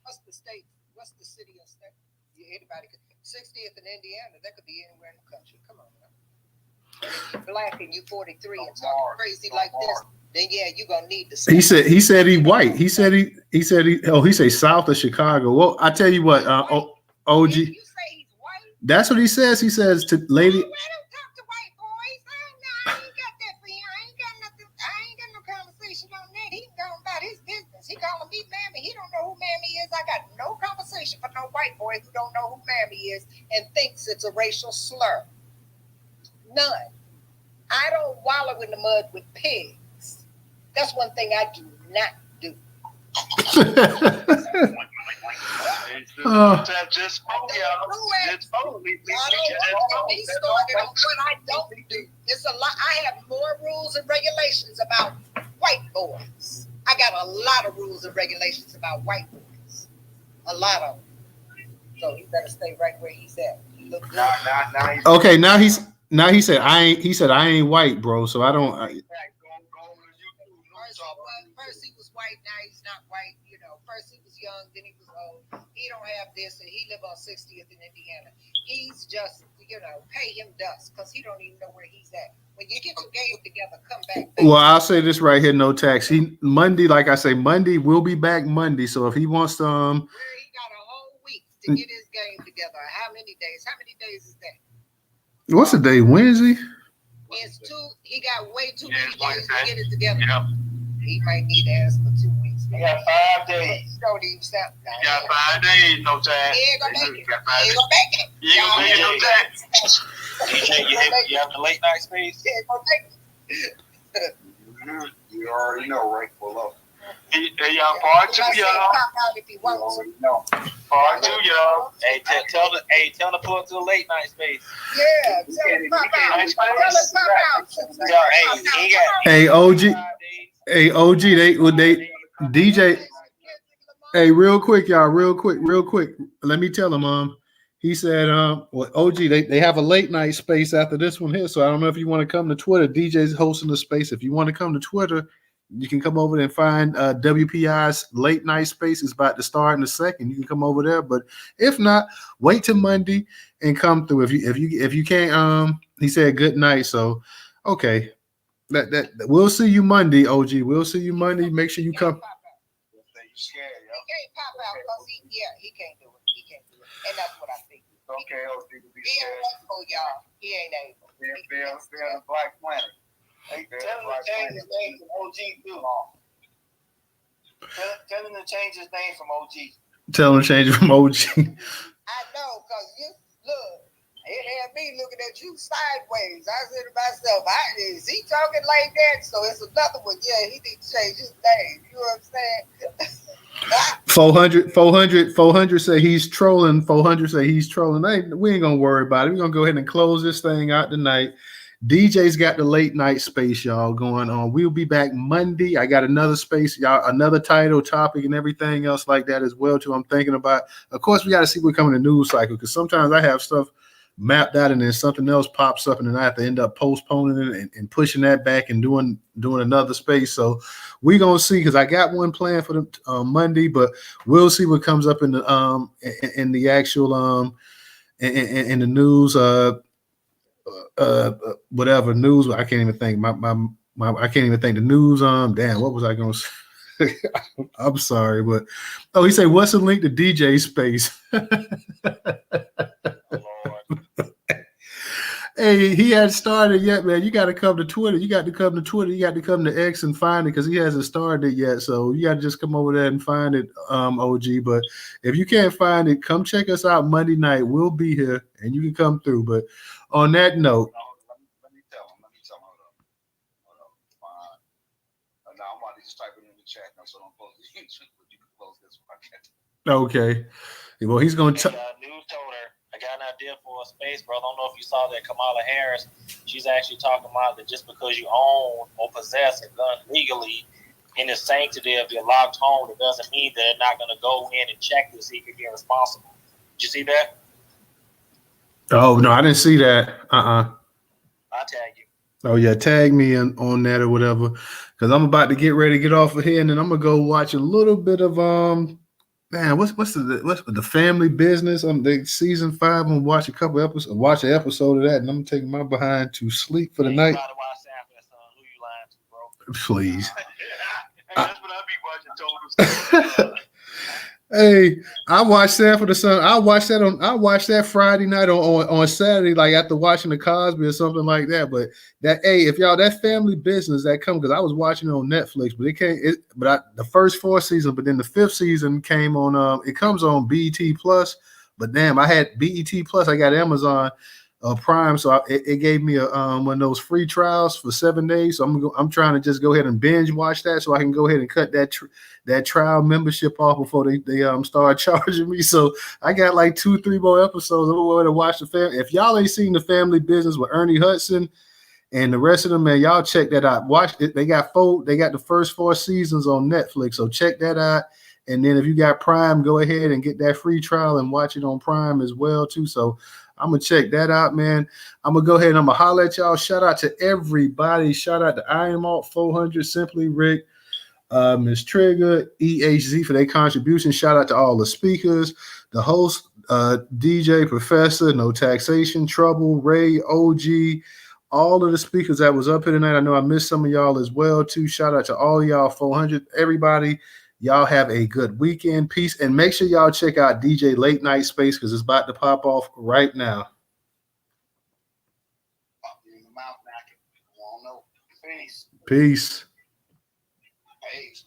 What's the state? What's the city or state? Anybody could 60th in Indiana. That could be anywhere in the country. Come on now. If you're black and you 43 and talking crazy like this, then yeah, you're gonna need the state. He said he white. He said he south of Chicago. Well, I tell you what, OG. You say he's white? That's what he says. He says to lady. I don't talk to white boys. I ain't got that for you. I ain't got nothing. I ain't got no conversation on that. He going about his business. He calling me mammy. He don't know who mammy is. I got no conversation for no white boy who don't know who mammy is and thinks it's a racial slur. None. I don't wallow in the mud with pigs. That's one thing I do not do. Just follow me. He started on what I don't do. It's a lot. I have more rules and regulations about white boys. I got a lot of rules and regulations about white boys. A lot of them. So he better stay right where he's at. He look good. Okay, now he said I ain't white, bro. So I don't. First he was white, now he's not white. You know, first he was young, then he was old. He don't have this, and he live on 60th in Indiana. He's just, pay him dust because he don't even know where he's at. When you get your game together, come back. Well, I'll say this right here, no tax. Monday, like I say, Monday we'll be back Monday. So if he wants to, where he got a whole week to get his game together. How many days? How many days is that? What's the day? Wednesday. It's 2. He got way too many days to get it together. Yeah. He might need to ask for 2 weeks. He got 5 days. Don't even stop. He got 5 days, no time. He ain't gonna make it. He ain't gonna make it, no time. You have the late night space? He ain't gonna make it. You already know, right? Pull up. Hey, y'all, part 2, y'all. You already know. Part 2, y'all. Hey, tell them to pull up to the late night space. Yeah, tell him pop out. Tell him pop out. Hey, OG. Hey, OG. They DJ. Hey, real quick, y'all. Real quick. Let me tell him. He said, OG, they have a late night space after this one here. So I don't know if you want to come to Twitter. DJ's hosting the space. If you want to come to Twitter, you can come over there and find WPI's late night space is about to start in a second. You can come over there, but if not, wait till Monday and come through. If you can't, he said good night. So okay, that we'll see you Monday, OG. We'll see you Monday. Make sure you come. He can't pop out because he can't do it. He can't do it, and that's what I think. Okay, OG to be He ain't able, y'all. He ain't able. They're the Black Planet. Tell him to change his name from OG too. Tell him to change his name from OG. Tell him to change it from OG. I know, because you look. It had me looking at you sideways. I said to myself, is he talking like that? So it's another one. Yeah, he need to change his name. You know what I'm saying? 400 say he's trolling. 400 say he's trolling. Hey, we ain't gonna worry about it. We're gonna go ahead and close this thing out tonight. DJ's got the late night space, y'all, going on. We'll be back Monday. I got another space, y'all, another title, topic, and everything else like that as well, too. I'm thinking about. Of course, we got to see what's coming in the news cycle because sometimes I have stuff mapped out and then something else pops up and then I have to end up postponing it and pushing that back and doing another space. So we're gonna see because I got one planned for the Monday, but we'll see what comes up in the actual in the news whatever news. I can't even think. I can't even think the news. Damn, what was I gonna say? I'm sorry, but he said, "What's the link to DJ space?" Hey, he hadn't started yet, man. You got to come to Twitter. You got to come to Twitter. You got to come to X and find it because he hasn't started yet. So you got to just come over there and find it, OG. But if you can't find it, come check us out Monday night. We'll be here and you can come through. But on that note, let me tell No, I'm about to just type it in the chat now, so don't post it. You can close this one. Okay. Well, he's going to. Newstoter, I got an idea for a space, bro. I don't know if you saw that Kamala Harris. She's actually talking about that just because you own or possess a gun legally in the sanctity of your locked home, it doesn't mean that they're not going to go in and check to see if you're responsible. Did you see that? Oh no, I didn't see that. I'll tag you. Oh yeah, tag me on that or whatever, because I'm about to get ready to get off of here, and then I'm gonna go watch a little bit of man, what's the Family Business? The season 5. I'm gonna watch a couple episodes, watch an episode of that, and I'm taking my behind to sleep for the night. You gotta watch Sanford, son. Who you lying to, bro? Please. That's what I be watching. Total. Hey, I watched Sanford the Son. I watched that Friday night on Saturday, like after watching the Cosby or something like that. But if y'all that Family Business that come, because I was watching it on Netflix, but the first 4 seasons, but then the 5th season came on. It comes on BET Plus. But damn, I had BET Plus. I got Amazon Prime, so it gave me one of those free trials for 7 days. So I'm trying to just go ahead and binge watch that, so I can go ahead and cut that trial membership off before they start charging me. So I got like 2-3 more episodes. I'm going to watch the family. If y'all ain't seen the Family Business with Ernie Hudson and the rest of them, man, y'all check that out. Watch it. They got the first 4 seasons on Netflix, so check that out. And then if you got Prime, go ahead and get that free trial and watch it on Prime as well too. So I'm going to check that out, man. I'm going to go ahead and I'm going to holler at y'all. Shout out to everybody. Shout out to Iron Malt 400, Simply Rick, Miss Trigger, EHZ for their contribution. Shout out to all the speakers, the host, DJ, Professor, No Taxation, Trouble, Ray, OG, all of the speakers that was up here tonight. I know I missed some of y'all as well, too. Shout out to all y'all 400, everybody. Y'all have a good weekend. Peace. And make sure y'all check out DJ Late Night Space because it's about to pop off right now. Peace. Peace. Peace.